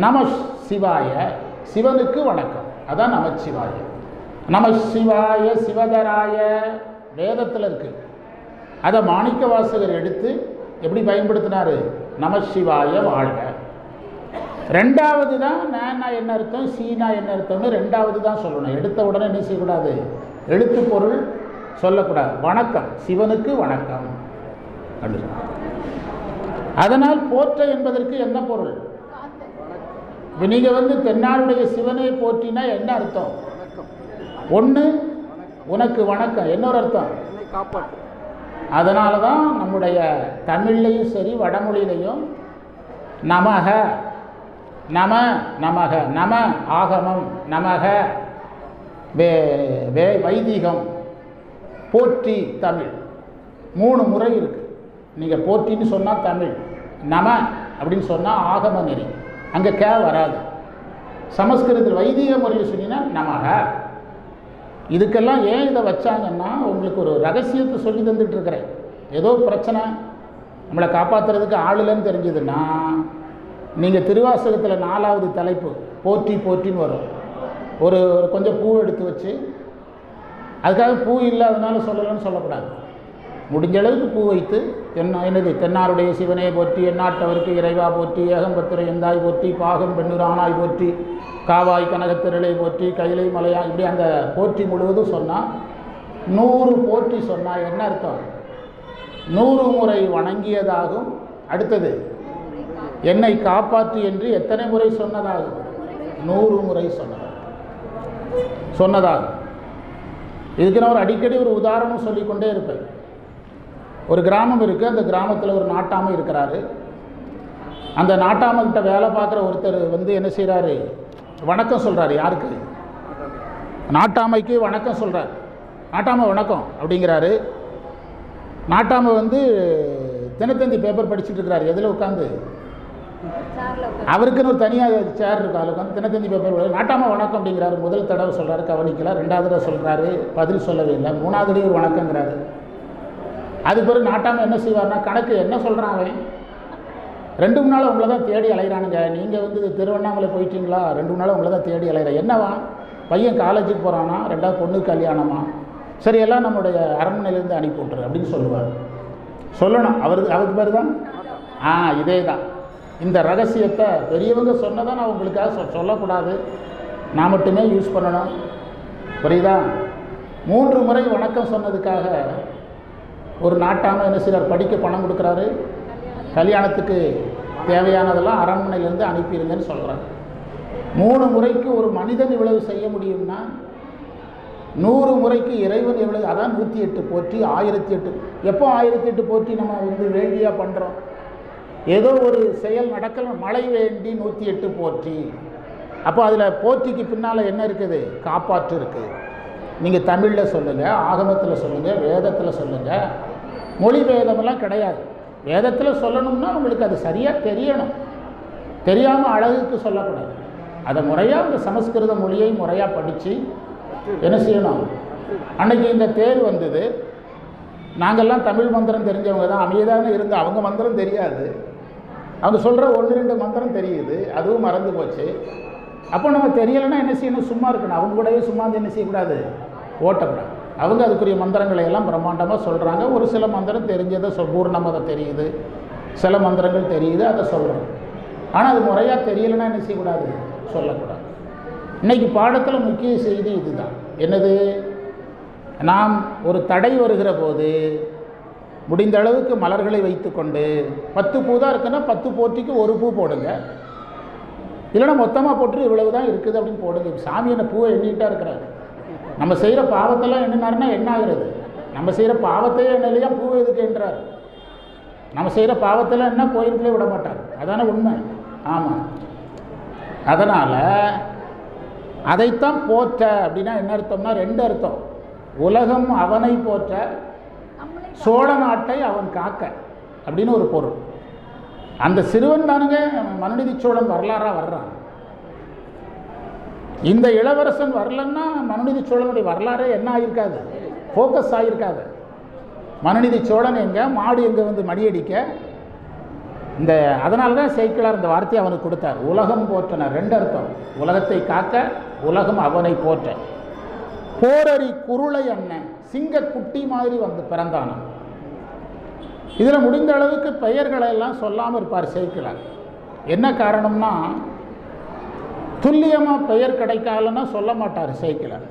நமஷ் சிவாய, சிவனுக்கு வணக்கம், அதான் நமச்சிவாய. நம சிவாய சிவதராய வேதத்தில் இருக்கு. அதை மாணிக்க வாசகர் எடுத்து எப்படி பயன்படுத்தினார்? நம சிவாய வாழ்க. ரெண்டாவது தான் நேனா என்ன அர்த்தம், சீனா என்ன அர்த்தம்னு ரெண்டாவது தான் சொல்லணும். எடுத்த உடனே என்ன செய்யக்கூடாது? எழுத்து பொருள் சொல்லக்கூடாது. வணக்கம், சிவனுக்கு வணக்கம். அதனால் போற்ற என்பதற்கு என்ன பொருள்? இப்போ நீங்கள் தென்னாடுடைய சிவனை போற்றினா என்ன அர்த்தம்? ஒன்று உனக்கு வணக்கம், இன்னொரு அர்த்தம் காப்பாற்று. அதனால தான் நம்முடைய தமிழ்லையும் சரி வடமொழியிலையும் நமக, நமக, நம ஆகமம், நமக வைதிகம், போற்றி தமிழ், 3 முறை இருக்குது. நீங்கள் போற்றின்னு சொன்னால் தமிழ், நம அப்படின்னு சொன்னால் ஆகம நெறி, அங்கே கே வராது. சமஸ்கிருதத்தில் வைதிக முறையில் சொன்னீங்கன்னா நமக. இதுக்கெல்லாம் ஏன் இதை வச்சாங்கன்னா, உங்களுக்கு ஒரு ரகசியத்தை சொல்லி தந்துட்டு இருக்கிறேன். ஏதோ பிரச்சனை நம்மளை காப்பாற்றுறதுக்கு ஆள் இல்லைன்னு தெரிஞ்சதுன்னா நீங்கள் திருவாசகத்தில் 4வது தலைப்பு போற்றி போற்றின்னு வரும். ஒரு கொஞ்சம் பூ எடுத்து வச்சு, அதுக்காக பூ இல்லாதனால சொல்லலைன்னு சொல்லக்கூடாது. முடிஞ்ச அளவுக்கு பூ வைத்து தென்னாருடைய சிவனை போற்றி, எந்நாட்டவருக்கு இறைவா போற்றி, ஏகம்பத்துரை எந்தாய் போற்றி, பாகம் பெண்ணூர் ஆனாய் போற்றி, காவாய் கனகத்திரளை போற்றி, கைலை மலையா, இப்படி அந்த போற்றி முழுவதும் சொன்னால் 100 போற்றி சொன்னால் என்ன அர்த்தம்? 100 முறை வணங்கியதாகும். அடுத்தது என்னை காப்பாற்று என்று எத்தனை முறை சொன்னதாகும்? 100 முறை சொன்னதாகும். இதுக்கு நான் அடிக்கடி ஒரு உதாரணம் சொல்லிக்கொண்டே இருப்பேன். ஒரு கிராமம் இருக்குது. அந்த கிராமத்தில் ஒரு நாட்டாமை இருக்கிறாரு. அந்த நாட்டாமைக்கிட்ட வேலை பார்க்குற ஒருத்தர் என்ன செய்கிறாரு? வணக்கம் சொல்கிறார். யாருக்கு? நாட்டாமைக்கு வணக்கம் சொல்கிறார். நாட்டாமை வணக்கம் அப்படிங்கிறாரு. நாட்டாமை தினத்தந்தி பேப்பர் படிச்சுட்டு இருக்கிறாரு. எதில் உட்காந்து? அவருக்குன்னு ஒரு தனியாக சேர் இருக்கு. அதில் உட்காந்து தினத்தந்தி பேப்பர். நாட்டாமை வணக்கம் அப்படிங்கிறாரு. முதல் தடவை சொல்கிறாரு, கவனிக்கல. 2வது தடவை சொல்கிறாரு, பதில் சொல்லவே இல்லை. 3வது ஒரு வணக்கங்கிறாரு. அது பிறகு நாட்டாமை என்ன செய்வார்னா, கணக்கு என்ன சொல்கிறான் அவன்? 2 மூணு நாள் உங்களை தான் தேடி அலைகிறானுங்க. நீங்கள் திருவண்ணாமலை போயிட்டீங்களா? 2 மூணு நாள் உங்களை தான் தேடி அலைகிறேன். என்னவா? பையன் காலேஜுக்கு போகிறானா, 2வது பொண்ணு கல்யாணமா, சரி எல்லாம் நம்முடைய அரண்மனையிலேருந்து அனுப்பி விட்டுரு அப்படின்னு சொல்லுவார். சொல்லணும். அவருக்கு பேர் தான் இதே தான். இந்த ரகசியத்தை பெரியவங்க சொன்னதான் நான் உங்களுக்காக சொல்லக்கூடாது, நான் மட்டுமே யூஸ் பண்ணணும். புரியுதா? 3 முறை வணக்கம் சொன்னதுக்காக ஒரு நாட்டாமை என்ன செய்கிறார்? படிக்க பணம் கொடுக்குறாரு. கல்யாணத்துக்கு தேவையானதெல்லாம் அரண்மனையிலேருந்து அனுப்பிடுங்கன்னு சொல்கிறார். 3 முறைக்கு ஒரு மனிதன் இவ்வளவு செய்ய முடியும்னா 100 முறைக்கு இறைவன் எவ்வளவு? அதான் 108 போற்றி, 1008. எப்போ 1008 போற்றி நம்ம வேண்டியாக பண்ணுறோம்? ஏதோ ஒரு செயல் நடக்கல, மழை வேண்டி 108 போற்றி. அப்போ அதில் போற்றிக்கு பின்னால் என்ன இருக்குது? காப்பாற்று இருக்குது. நீங்கள் தமிழில் சொல்லுங்கள், ஆகமத்தில் சொல்லுங்கள், வேதத்தில் சொல்லுங்கள். மொழி வேதமெல்லாம் கிடையாது. வேதத்தில் சொல்லணும்னா உங்களுக்கு அது சரியாக தெரியணும். தெரியாமல் அழகுக்கு சொல்லக்கூடாது. அதை முறையாக அந்த சமஸ்கிருத மொழியை முறையாக படித்து என்ன செய்யணும்? அன்றைக்கி இந்த தேர் வந்தது. நாங்கள்லாம் தமிழ் மந்திரம் தெரிஞ்சவங்க தான். அமைதியாக இருந்து அவங்க மந்திரம் தெரியாது. அவங்க சொல்கிற 1-2 மந்திரம் தெரியுது, அதுவும் மறந்து போச்சு. அப்போ நம்ம தெரியலைன்னா என்ன செய்யணும்? சும்மா இருக்கணும். அவங்க கூடவே சும்மா என்ன செய்யக்கூடாது? ஓட்டக்கூடாது. அவங்க அதுக்குரிய மந்திரங்களை எல்லாம் பிரம்மாண்டமாக சொல்கிறாங்க. ஒரு சில மந்திரம் தெரிஞ்சதை பூர்ணமாக தெரியுது, சில மந்திரங்கள் தெரியுது, அதை சொல்கிறோம். ஆனால் அது முறையாக தெரியலைன்னா என்ன செய்யக்கூடாது? சொல்லக்கூடாது. இன்றைக்கி பாடத்தில் முக்கிய செய்தி இதுதான். என்னது? நாம் ஒரு தடை வருகிற போது முடிந்த அளவுக்கு மலர்களை வைத்து கொண்டு 10 பூ தான் இருக்குன்னா 10 போற்றிக்கு 1 பூ போடுங்க. இல்லைன்னா மொத்தமாக போட்டு இவ்வளவு தான் இருக்குது அப்படின்னு போடுங்க. சாமி என்ன பூவை எண்ணிக்கிட்டா இருக்கிறாரு. நம்ம செய்கிற பாவத்தெல்லாம் எண்ணினாருன்னா என்ன ஆகிறது? நம்ம செய்கிற பாவத்தையே எண்ணலையா பூவை எதுக்கு என்றார்? நம்ம செய்கிற பாவத்தெல்லாம் என்ன கோயிலுக்குள்ளே விட மாட்டார். அதான உண்மை. ஆமாம். அதனால் அதைத்தான் போற்ற அப்படின்னா என்ன அர்த்தம்னா 2 அர்த்தம். உலகம் அவனை போற்ற, சோழ நாட்டை அவன் காக்க அப்படின்னு ஒரு பொருள். அந்த சிறுவன் தானுங்க மனுநீதி சோழன் வரலாறாக வர்றான். இந்த இளவரசன் வரலன்னா மனுநீதி சோழனுடைய வரலாறே என்ன ஆகியிருக்காது? ஃபோக்கஸ் ஆகியிருக்காது. மனுநீதி சோழன் எங்கே, மாடு எங்கே மடியடிக்க. அதனால தான் சேக்கிழார் இந்த வார்த்தையை அவனுக்கு கொடுத்தார். உலகம் போற்றனர். 2 அர்த்தம். உலகத்தை காக்க, உலகம் அவனை போற்ற. போரறி குருளை அண்ணன், சிங்க குட்டி மாதிரி பிறந்தான. இதில் முடிந்த அளவுக்கு பெயர்களை எல்லாம் சொல்லாமல் இருப்பார் சேக்கிழார். என்ன காரணம்னா, துல்லியமாக பெயர் கிடைக்காதுன்னா சொல்ல மாட்டார் சேக்கிழார்.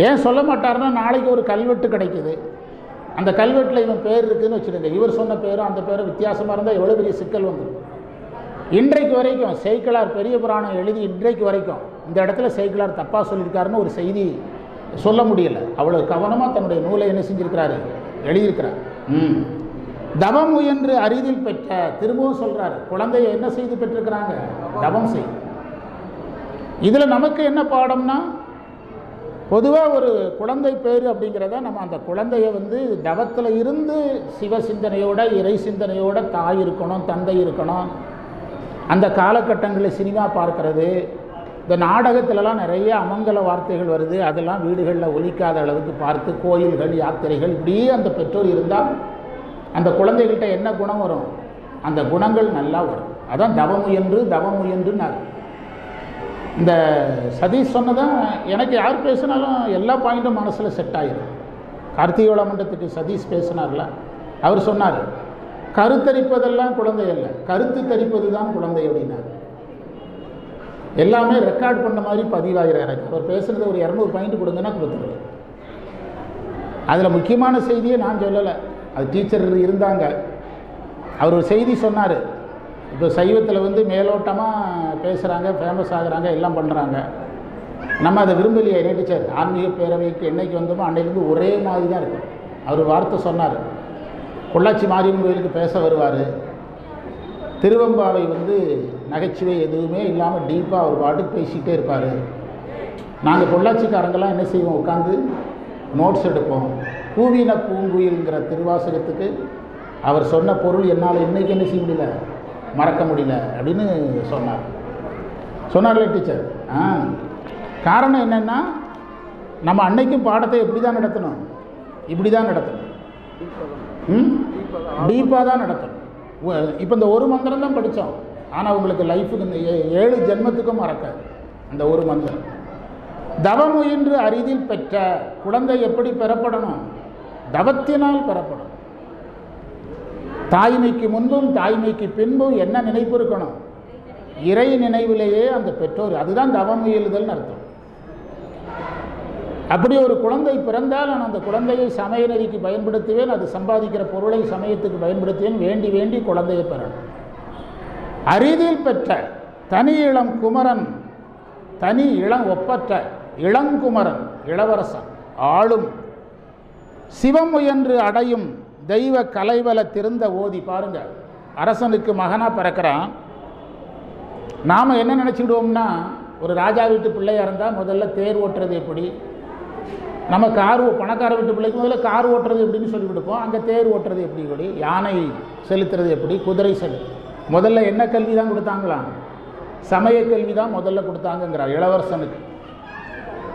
ஏன் சொல்ல மாட்டார்னா, நாளைக்கு ஒரு கல்வெட்டு கிடைக்குது, அந்த கல்வெட்டில் இவன் பேர் இருக்குதுன்னு வச்சுடுங்க. இவர் சொன்ன பேரும் அந்த பேரும் வித்தியாசமாக இருந்தால் எவ்வளோ பெரிய சிக்கல் வந்துடும். இன்றைக்கு வரைக்கும் சேக்கிழார் பெரிய புராணம் எழுதி இன்றைக்கு வரைக்கும் இந்த இடத்துல சேக்கிழார் தப்பாக சொல்லியிருக்காருன்னு ஒரு செய்தி சொல்ல முடியலை. அவ்வளோ கவனமாக தன்னுடைய நூலை என்ன செஞ்சுருக்கிறாரு? எழுதியிருக்கிறார். தவம் முயன்று அரிதில் பெற்ற. திரும்பவும் சொல்கிறார், குழந்தையை என்ன செய்து பெற்றிருக்கிறாங்க? தவம் செய். இதில் நமக்கு என்ன பாடம்னா, பொதுவாக ஒரு குழந்தை பேர் அப்படிங்கிறத நம்ம அந்த குழந்தைய தவத்தில் இருந்து சிவ சிந்தனையோட, இறை சிந்தனையோட தாய் இருக்கணும், தந்தை இருக்கணும். அந்த காலகட்டங்களில் சினிமா பார்க்கறது, இந்த நாடகத்திலலாம் நிறைய அமங்கல வார்த்தைகள் வருது, அதெல்லாம் வீடுகளில் ஒலிக்காத அளவுக்கு பார்த்து கோயில்கள் யாத்திரைகள் இப்படியே அந்த பெற்றோர் இருந்தால் அந்த குழந்தைகள்கிட்ட என்ன குணம் வரும்? அந்த குணங்கள் நல்லா வரும். அதான் தவமுயன்றுனார். இந்த சதீஷ் சொன்னதான் எனக்கு யார் பேசினாலும் எல்லா பாயிண்ட்டும் மனசில் செட் ஆகிடும். கார்த்திகை மண்டலத்துக்கு சதீஷ் பேசினார்ல, அவர் சொன்னார் கருத்தரிப்பதெல்லாம் குழந்தை அல்ல, கருத்து தரிப்பது தான் குழந்தை அப்படின்னார். எல்லாமே ரெக்கார்ட் பண்ண மாதிரி பதிவாகிற எனக்கு அவர் பேசுகிறது ஒரு 200 பாயிண்ட் கொடுங்கன்னா கொடுத்துருவேன். அதில் முக்கியமான செய்தியை நான் சொல்லலை, அது டீச்சர் இருந்தாங்க. அவர் ஒரு செய்தி சொன்னார். இப்போ சைவத்தில் வந்து மேலோட்டமாக பேசுகிறாங்க, ஃபேமஸ் ஆகுறாங்க, எல்லாம் பண்ணுறாங்க. நம்ம அதை விரும்பலையே. என்ன டீச்சர், ஆன்மீக பேரவைக்கு என்னைக்கு வந்தோமோ அன்னையிலேருந்து ஒரே மாதிரி தான் இருக்கும். அவர் வார்த்தை சொன்னார், பொள்ளாச்சி மாரியம்மன் கோயிலுக்கு பேச வருவார், திருவம்பாவை வந்து நகைச்சுவை எதுவுமே இல்லாமல் டீப்பாக அவர் பாட்டுக்கு பேசிக்கிட்டே இருப்பார். நாங்கள் பொள்ளாச்சிக்காரங்கெல்லாம் என்ன செய்வோம், உட்காந்து நோட்ஸ் எடுப்போம். பூவின பூங்குயில்ங்கிற திருவாசகத்துக்கு அவர் சொன்ன பொருள் என்னால் இன்றைக்கி என்ன செய்ய முடியல, மறக்க முடியல அப்படின்னு சொன்னார்ல டீச்சர். காரணம் என்னென்னா, நம்ம அன்னைக்கும் பாடத்தை எப்படி தான் நடத்தணும், இப்படி தான் நடத்தணும், டீப்பாக தான் நடத்தணும். இப்போ இந்த ஒரு மந்திரம் தான் படித்தோம், ஆனால் உங்களுக்கு லைஃபுக்கு இந்த 7 ஜென்மத்துக்கும் மறக்காது அந்த ஒரு மந்திரம். தவமுயன்று அரிதில் பெற்ற குழந்தை எப்படி பெறப்படணும்? தவத்தினால் பெறப்படும். தாய்மைக்கு முன்பும் தாய்மைக்கு பின்பும் என்ன நினைப்பு இருக்கணும்? இறை நினைவிலேயே அந்த பெற்றோர், அதுதான் தவமுயலுதல்னு அர்த்தம். அப்படி ஒரு குழந்தை பிறந்தால் நான் அந்த குழந்தையை சமய நெறிக்கு பயன்படுத்துவேன், அது சம்பாதிக்கிற பொருளை சமயத்துக்கு பயன்படுத்துவேன், வேண்டி வேண்டி குழந்தையை பெறணும். அரிதில் பெற்ற தனி இளம் குமரன், தனி இளம் ஒப்பற்ற இளங்குமரன் இளவரசன் ஆளும் சிவமுயன்று அடையும் தெய்வ கலைவல திருந்த ஓதி. பாருங்க, அரசனுக்கு மகனாக பிறக்கிறான். நாம் என்ன நினச்சிடுவோம்னா, ஒரு ராஜா வீட்டு பிள்ளையாக இருந்தால் முதல்ல தேர் ஓட்டுறது எப்படி, நம்ம பணக்கார வீட்டு பிள்ளைக்கு முதல்ல கார் ஓட்டுறது எப்படின்னு சொல்லி கொடுப்போம். அங்கே தேர் ஓட்டுறது எப்படி, யானை செலுத்துறது எப்படி, குதிரை முதல்ல என்ன கல்வி தான் கொடுத்தாங்களாம்? சமய கல்வி தான் முதல்ல கொடுத்தாங்கங்கிறார் இளவரசனுக்கு.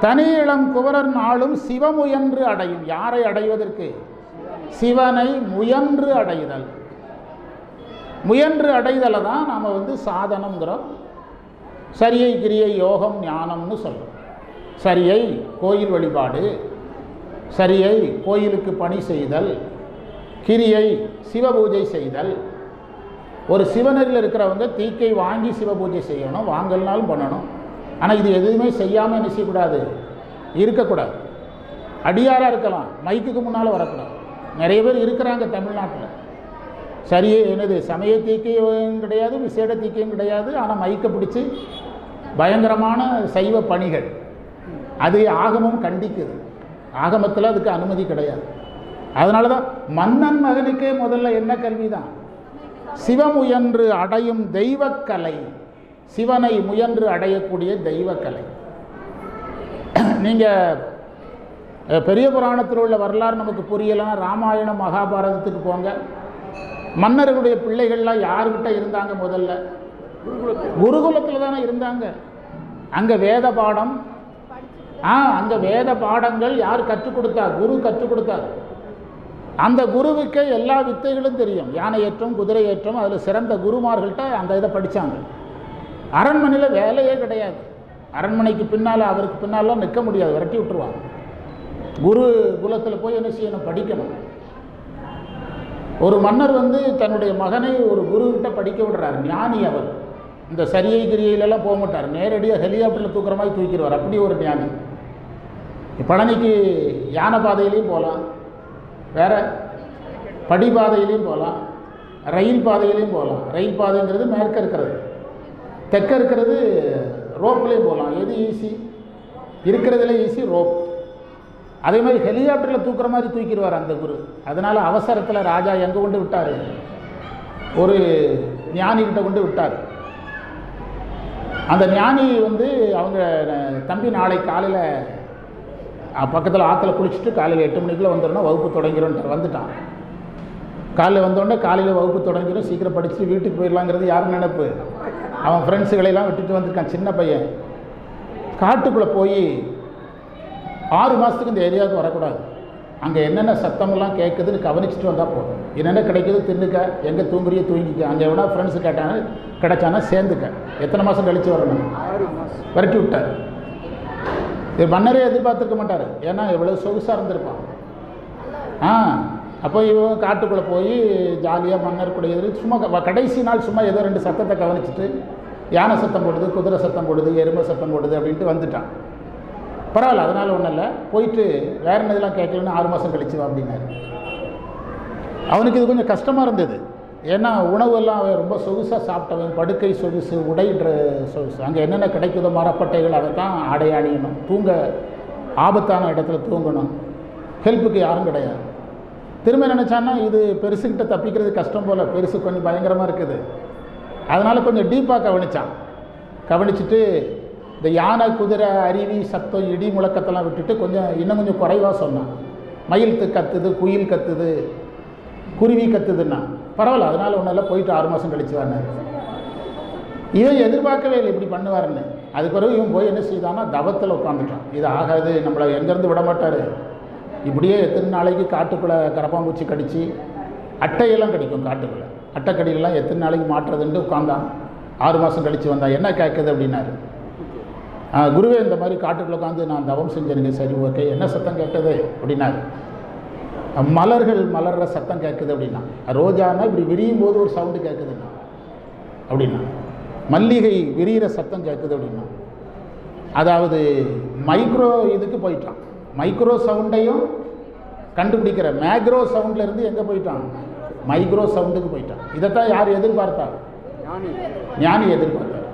தனி இளம் குமரன் ஆளும் சிவமுயன்று அடையும். யாரை அடைவதற்கு? சிவனை முயன்று அடைதல். முயன்று அடைதலை தான் நாம் வந்து சாதனங்கிறோம். சரியை கிரியை யோகம் ஞானம்னு சொல்கிறோம். சரியை கோயில் வழிபாடு, சரியை கோயிலுக்கு பணி செய்தல், கிரியை சிவபூஜை செய்தல். ஒரு சிவனரில் இருக்கிறவங்க தீக்கை வாங்கி சிவபூஜை செய்யணும், வாங்கல்னாலும் பண்ணணும். ஆனால் இது எதுவுமே செய்யாமல் என்ன செய்யக்கூடாது, இருக்கக்கூடாது. அடியாராக இருக்கலாம், மைக்குக்கு முன்னால் வரக்கூடாது. நிறைய பேர் இருக்கிறாங்க தமிழ்நாட்டில். சரியே என்னது, சமய தீக்கையும் கிடையாது, விசேட தீக்கையும் கிடையாது, ஆனால் மைக்கை பிடிச்சி பயங்கரமான சைவ பணிகள். அது ஆகமம் கண்டிக்குது, ஆகமத்தில் அதுக்கு அனுமதி கிடையாது. அதனால தான் மன்னன் மகனுக்கே முதல்ல என்ன கல்வி தான்? சிவமுயன்று அடையும் தெய்வக்கலை, சிவனை முயன்று அடையக்கூடிய தெய்வக்கலை. நீங்கள் பெரிய புராணத்தில் உள்ள வரலாறு நமக்கு புரியலைன்னா ராமாயணம் மகாபாரதத்துக்கு போங்க. மன்னர்களுடைய பிள்ளைகள்லாம் யாருக்கிட்ட இருந்தாங்க? முதல்ல குருகுலத்தில் தானே இருந்தாங்க. அங்கே வேத பாடம், அங்கே வேத பாடங்கள் யார் கற்றுக் கொடுத்தா? குரு கற்றுக் கொடுத்தார். அந்த குருவுக்கே எல்லா வித்தைகளும் தெரியும். யானை ஏற்றம், குதிரை ஏற்றம், அதில் சிறந்த குருமார்கள்ட்ட அந்த இதை படித்தாங்க. அரண்மனையில் வேலையே கிடையாது. அரண்மனைக்கு பின்னால், அவருக்கு பின்னாலாம் நிற்க முடியாது, விரட்டி விட்டுருவாங்க. குரு குலத்தில் போய் என்ன செய்யணும்? படிக்கணும். ஒரு மன்னர் வந்து தன்னுடைய மகனை ஒரு குருக்கிட்ட படிக்க விடுறார். ஞானி அவர். இந்த சரியை கிரியையிலெல்லாம் போக மாட்டார், நேரடியாக ஹெலிகாப்டரில் தூக்குற மாதிரி தூக்கிடுவார். அப்படி ஒரு ஞானி. பழனிக்கு யானை பாதையிலையும் போகலாம், வேறு படிப்பாதையிலையும் போகலாம், ரயில் பாதையிலையும் போகலாம். ரயில் பாதைங்கிறது மேற்க இருக்கிறது, தெற்க இருக்கிறது ரோப்லேயும் போகலாம். எது ஈஸி? இருக்கிறதுல ஈஸி ரோப். அதே மாதிரி ஹெலிகாப்டரில் தூக்குற மாதிரி தூக்கிடுவார் அந்த குரு. அதனால் அவசரத்தில் ராஜா எங்கே கொண்டு விட்டார்? ஒரு ஞானிகிட்ட கொண்டு விட்டார். அந்த ஞானி வந்து அவங்க தம்பி நாளை காலையில் பக்கத்தில் ஆற்றுல குளிச்சுட்டு காலையில் 8 மணிக்குள்ளே வந்துடணும், வகுப்பு தொடங்கிடும்ன்ட்டு வந்துட்டான். காலையில் வந்தோடனே காலையில் வகுப்பு தொடங்கிடும், சீக்கிரம் படிச்சுட்டு வீட்டுக்கு போயிடலாங்கிறது யார் நினைப்பு? அவன் ஃப்ரெண்ட்ஸுகளையெல்லாம் விட்டுட்டு வந்திருக்கான், சின்ன பையன். காட்டுக்குள்ளே போய் 6 மாதத்துக்கு இந்த ஏரியாவுக்கு வரக்கூடாது. அங்கே என்னென்ன சத்தமெல்லாம் கேட்குதுன்னு கவனிச்சுட்டு வந்தால் போதும். என்னென்ன கிடைக்குது தின்னுக்க, எங்கே தூங்குறியோ தூங்கிக்க, அங்கே எவ்வளோ ஃப்ரெண்ட்ஸு கேட்டாங்க கிடைச்சானா சேர்ந்துக்க. எத்தனை மாதம் கழித்து வரணும்? 6 மாதம். விரட்டி விட்டார். இது மன்னரே எதிர்பார்த்துருக்க மாட்டார், ஏன்னா எவ்வளோ சொகுசாக இருந்திருப்பான். அப்போ இவன் காட்டுக்குள்ளே போய் ஜாலியாக மன்னர் கூட எதிர் சும்மா கடைசி நாள் சும்மா ஏதோ 2 சத்தத்தை கவனிச்சுட்டு யானை சத்தம் போடுது, குதிரை சத்தம் போடுது, எருமை சத்தம் போடுது அப்படின்ட்டு வந்துட்டான். பரவாயில்ல, அதனால் ஒன்றும் இல்லை, போயிட்டு வேற என்னதெல்லாம் கேட்கலன்னு 6 மாதம் கழிச்சு வா அப்படின்னாரு. அவனுக்கு இது கொஞ்சம் கஷ்டமாக இருந்தது. ஏன்னா உணவெல்லாம் அவன் ரொம்ப சொகுசாக சாப்பிட்டவன், படுக்கை சொகுசு, உடையிடுற சொகுசு, அங்கே என்னென்ன கிடைக்குதோ மரப்பட்டைகள் அதை தான் ஆடை அணியணும், தூங்க ஆபத்தான இடத்துல தூங்கணும், ஹெல்ப்புக்கு யாரும் கிடையாது. திரும்ப நினச்சான்னா இது பெருசுக்கிட்ட தப்பிக்கிறது கஷ்டம் போல், பெருசு கொஞ்சம் பயங்கரமாக இருக்குது. அதனால் கொஞ்சம் டீப்பாக கவனிச்சுட்டு இந்த யானை குதிரை அருவி சத்தம் இடி முழக்கத்தெல்லாம் விட்டுட்டு இன்னும் கொஞ்சம் குறைவாக சொன்னான். மயில் கத்துது, குயில் கத்துது, குருவி கத்துதுன்னா பரவாயில்ல, அதனால் ஒன்றும் இல்லை, போயிட்டு 6 மாதம் கழிச்சு வாங்க. இவன் எதிர்பார்க்கவே இல்லை இப்படி பண்ணுவாருன்னு. அது பிறகு இவன் போய் என்ன செய்தான்னா தவத்தில் உட்காந்துட்டான். இது ஆகாது, நம்மளை எங்கேருந்து விட மாட்டார். இப்படியே எத்தனை நாளைக்கு காட்டுக்குள்ளே கரப்பாம்பூச்சி கடித்து அட்டையெல்லாம் கிடைக்கும் காட்டுக்குள்ளே, அட்டைக்கடியெல்லாம் எத்தனை நாளைக்கு மாட்டுறதுன்ட்டு உட்காந்தான். 6 மாதம் கழித்து வந்தான். என்ன கேட்குது அப்படின்னாரு. குருவே, இந்த மாதிரி காட்டுக்குள்ளே உட்காந்து நான் தவம் செஞ்சேனுங்க. சரி, ஓகே, என்ன சத்தம் கேட்குது அப்படின்னாரு. மலர்கள் மலர்ற சத்தம் கேட்குது அப்படின்னா. ரோஜானா இப்படி விரியும் போது ஒரு சவுண்டு கேட்குதுன்னா அப்படின்னா. மல்லிகை விரிகிற சத்தம் கேட்குது அப்படின்னா. அதாவது மைக்ரோ இதுக்கு போயிட்டான். மைக்ரோ சவுண்டையும் கண்டுபிடிக்கிற மேக்ரோ சவுண்ட்லேருந்து எங்கே போயிட்டான்? மைக்ரோ சவுண்டுக்கு போயிட்டான். இதைத்தான் யார் எதிர்பார்த்தா? ஞானி எதிர்பார்த்தார்.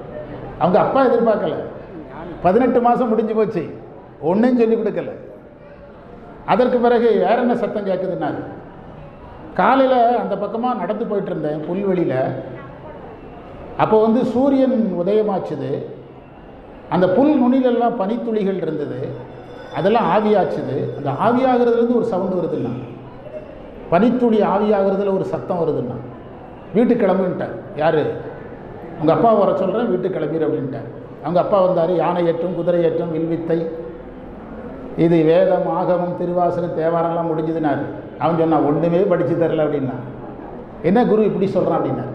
அவங்க அப்பா எதிர்பார்க்கல. 18 மாதம் முடிஞ்சு போச்சு, ஒன்றும் சொல்லி கொடுக்கல. அதற்கு பிறகு வேற என்ன சத்தம் கேட்குதுன்னாரு. காலையில் அந்த பக்கமாக நடந்து போயிட்டு இருந்தேன் புல்வெளியில். அப்போ சூரியன் உதயமாச்சுது. அந்த புல் நுனிலெல்லாம் பனித்துளிகள் இருந்தது, அதெல்லாம் ஆவியாச்சுது. அந்த ஆவியாகிறதுலேருந்து ஒரு சவுண்டு வருதுன்னா, பனித்துளி ஆவியாகிறதுல ஒரு சத்தம் வருதுன்னா, வீட்டுக்கு கிளம்புன்ட்டார். யார்? உங்கள் அப்பா வர சொல்கிறேன், வீட்டுக்கு கிளம்பிடு அப்படின்ட்டார். அவங்க அப்பா வந்தார். யானை ஏற்றம், குதிரை ஏற்றம், வில்வித்தை, இது வேதம் ஆகமம் திருவாசகம் தேவாரம்லாம் முடிஞ்சதுனாரு. அவன் சொன்னான், ஒன்றுமே படித்து தரல அப்படின்னா. என்ன குரு இப்படி சொல்கிறான் அப்படின்னாரு.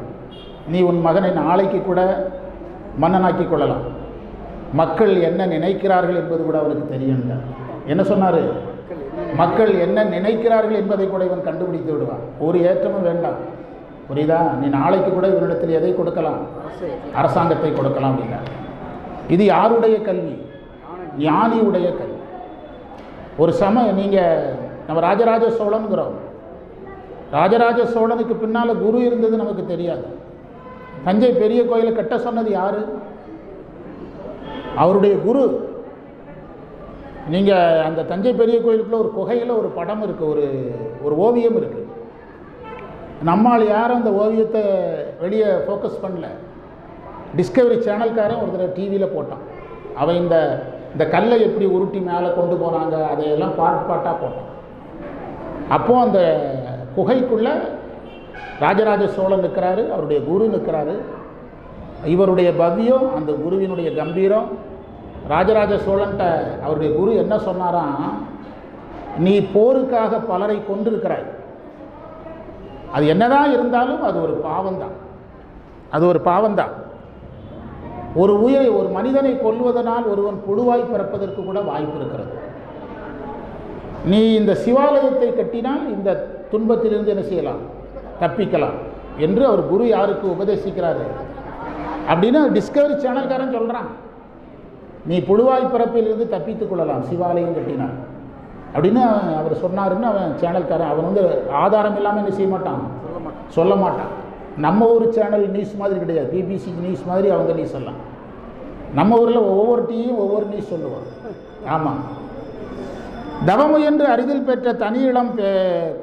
நீ உன் மகனை நாளைக்கு கூட மன்னனாக்கி கொள்ளலாம், மக்கள் என்ன நினைக்கிறார்கள் என்பது கூட அவனுக்கு தெரியும். என்ன சொன்னார்? மக்கள் என்ன நினைக்கிறார்கள் என்பதை கூட இவன் கண்டுபிடித்து விடுவான். ஒரு ஏற்றமும் வேண்டாம், புரியுதா? நீ நாளைக்கு கூட இவனிடத்தில் எதை கொடுக்கலாம்? அரசாங்கத்தை கொடுக்கலாம் அப்படின்னா. இது யாருடைய கல்வி? ஞானியுடைய கல்வி. ஒரு நீங்கள் நம்ம ராஜராஜ சோழனுங்கிறோம். ராஜராஜ சோழனுக்கு பின்னால் குரு இருந்தது நமக்கு தெரியாது. தஞ்சை பெரிய கோயிலை கட்ட சொன்னது யார்? அவருடைய குரு. நீங்கள் அந்த தஞ்சை பெரிய கோயிலுக்குள்ள ஒரு குகையில் ஒரு படம் இருக்குது, ஒரு ஓவியம் இருக்குது. நம்மால் யாரும் அந்த ஓவியத்தை வெளியே ஃபோக்கஸ் பண்ணல. டிஸ்கவரி சேனல்காரன் ஒரு தடவை டிவியில் போட்டான். அவன் இந்த கல்லை எப்படி உருட்டி மேலே கொண்டு போனாங்க அதையெல்லாம் பாட்டாக போட்டான். அப்போது அந்த குகைக்குள்ளே ராஜராஜ சோழன் நிற்கிறாரு, அவருடைய குரு நிற்கிறாரு. இவருடைய பவ்யம், அந்த குருவினுடைய கம்பீரம். ராஜராஜ சோழன்ட்ட அவருடைய குரு என்ன சொன்னாராம், நீ போருக்காக பலரை கொண்டிருக்கிறாய், அது என்னதான் இருந்தாலும் அது ஒரு பாவம்தான், அது ஒரு பாவம்தான். ஒரு மனிதனை கொல்வதனால் ஒருவன் புழுவாய் பிறப்பதற்கு கூட வாய்ப்பு இருக்கிறது. நீ இந்த சிவாலயத்தை கட்டினால் இந்த துன்பத்திலிருந்து என்ன செய்யலாம்? தப்பிக்கலாம் என்று அவர் குரு யாருக்கு உபதேசிக்கிறாரு அப்படின்னு டிஸ்கவரி சேனல்காரன் சொல்கிறான். நீ புழுவாய் பிறப்பிலிருந்து தப்பித்துக் கொள்ளலாம் சிவாலயம் கட்டினான் அப்படின்னு அவர் சொன்னாருன்னு அவன் சேனல்காரன். அவன் ஆதாரம் இல்லாமல் என்ன செய்ய மாட்டான், சொல்ல மாட்டான். நம்ம ஊர் சேனல் நியூஸ் மாதிரி கிடையாது, பிபிசி நியூஸ் மாதிரி அவங்க நியூஸ் எல்லாம். நம்ம ஊரில் ஒவ்வொரு டீயும் ஒவ்வொரு நியூஸ் சொல்லுவான். ஆமாம். தவமுயன்று அறிதல் பெற்ற தனியிடம்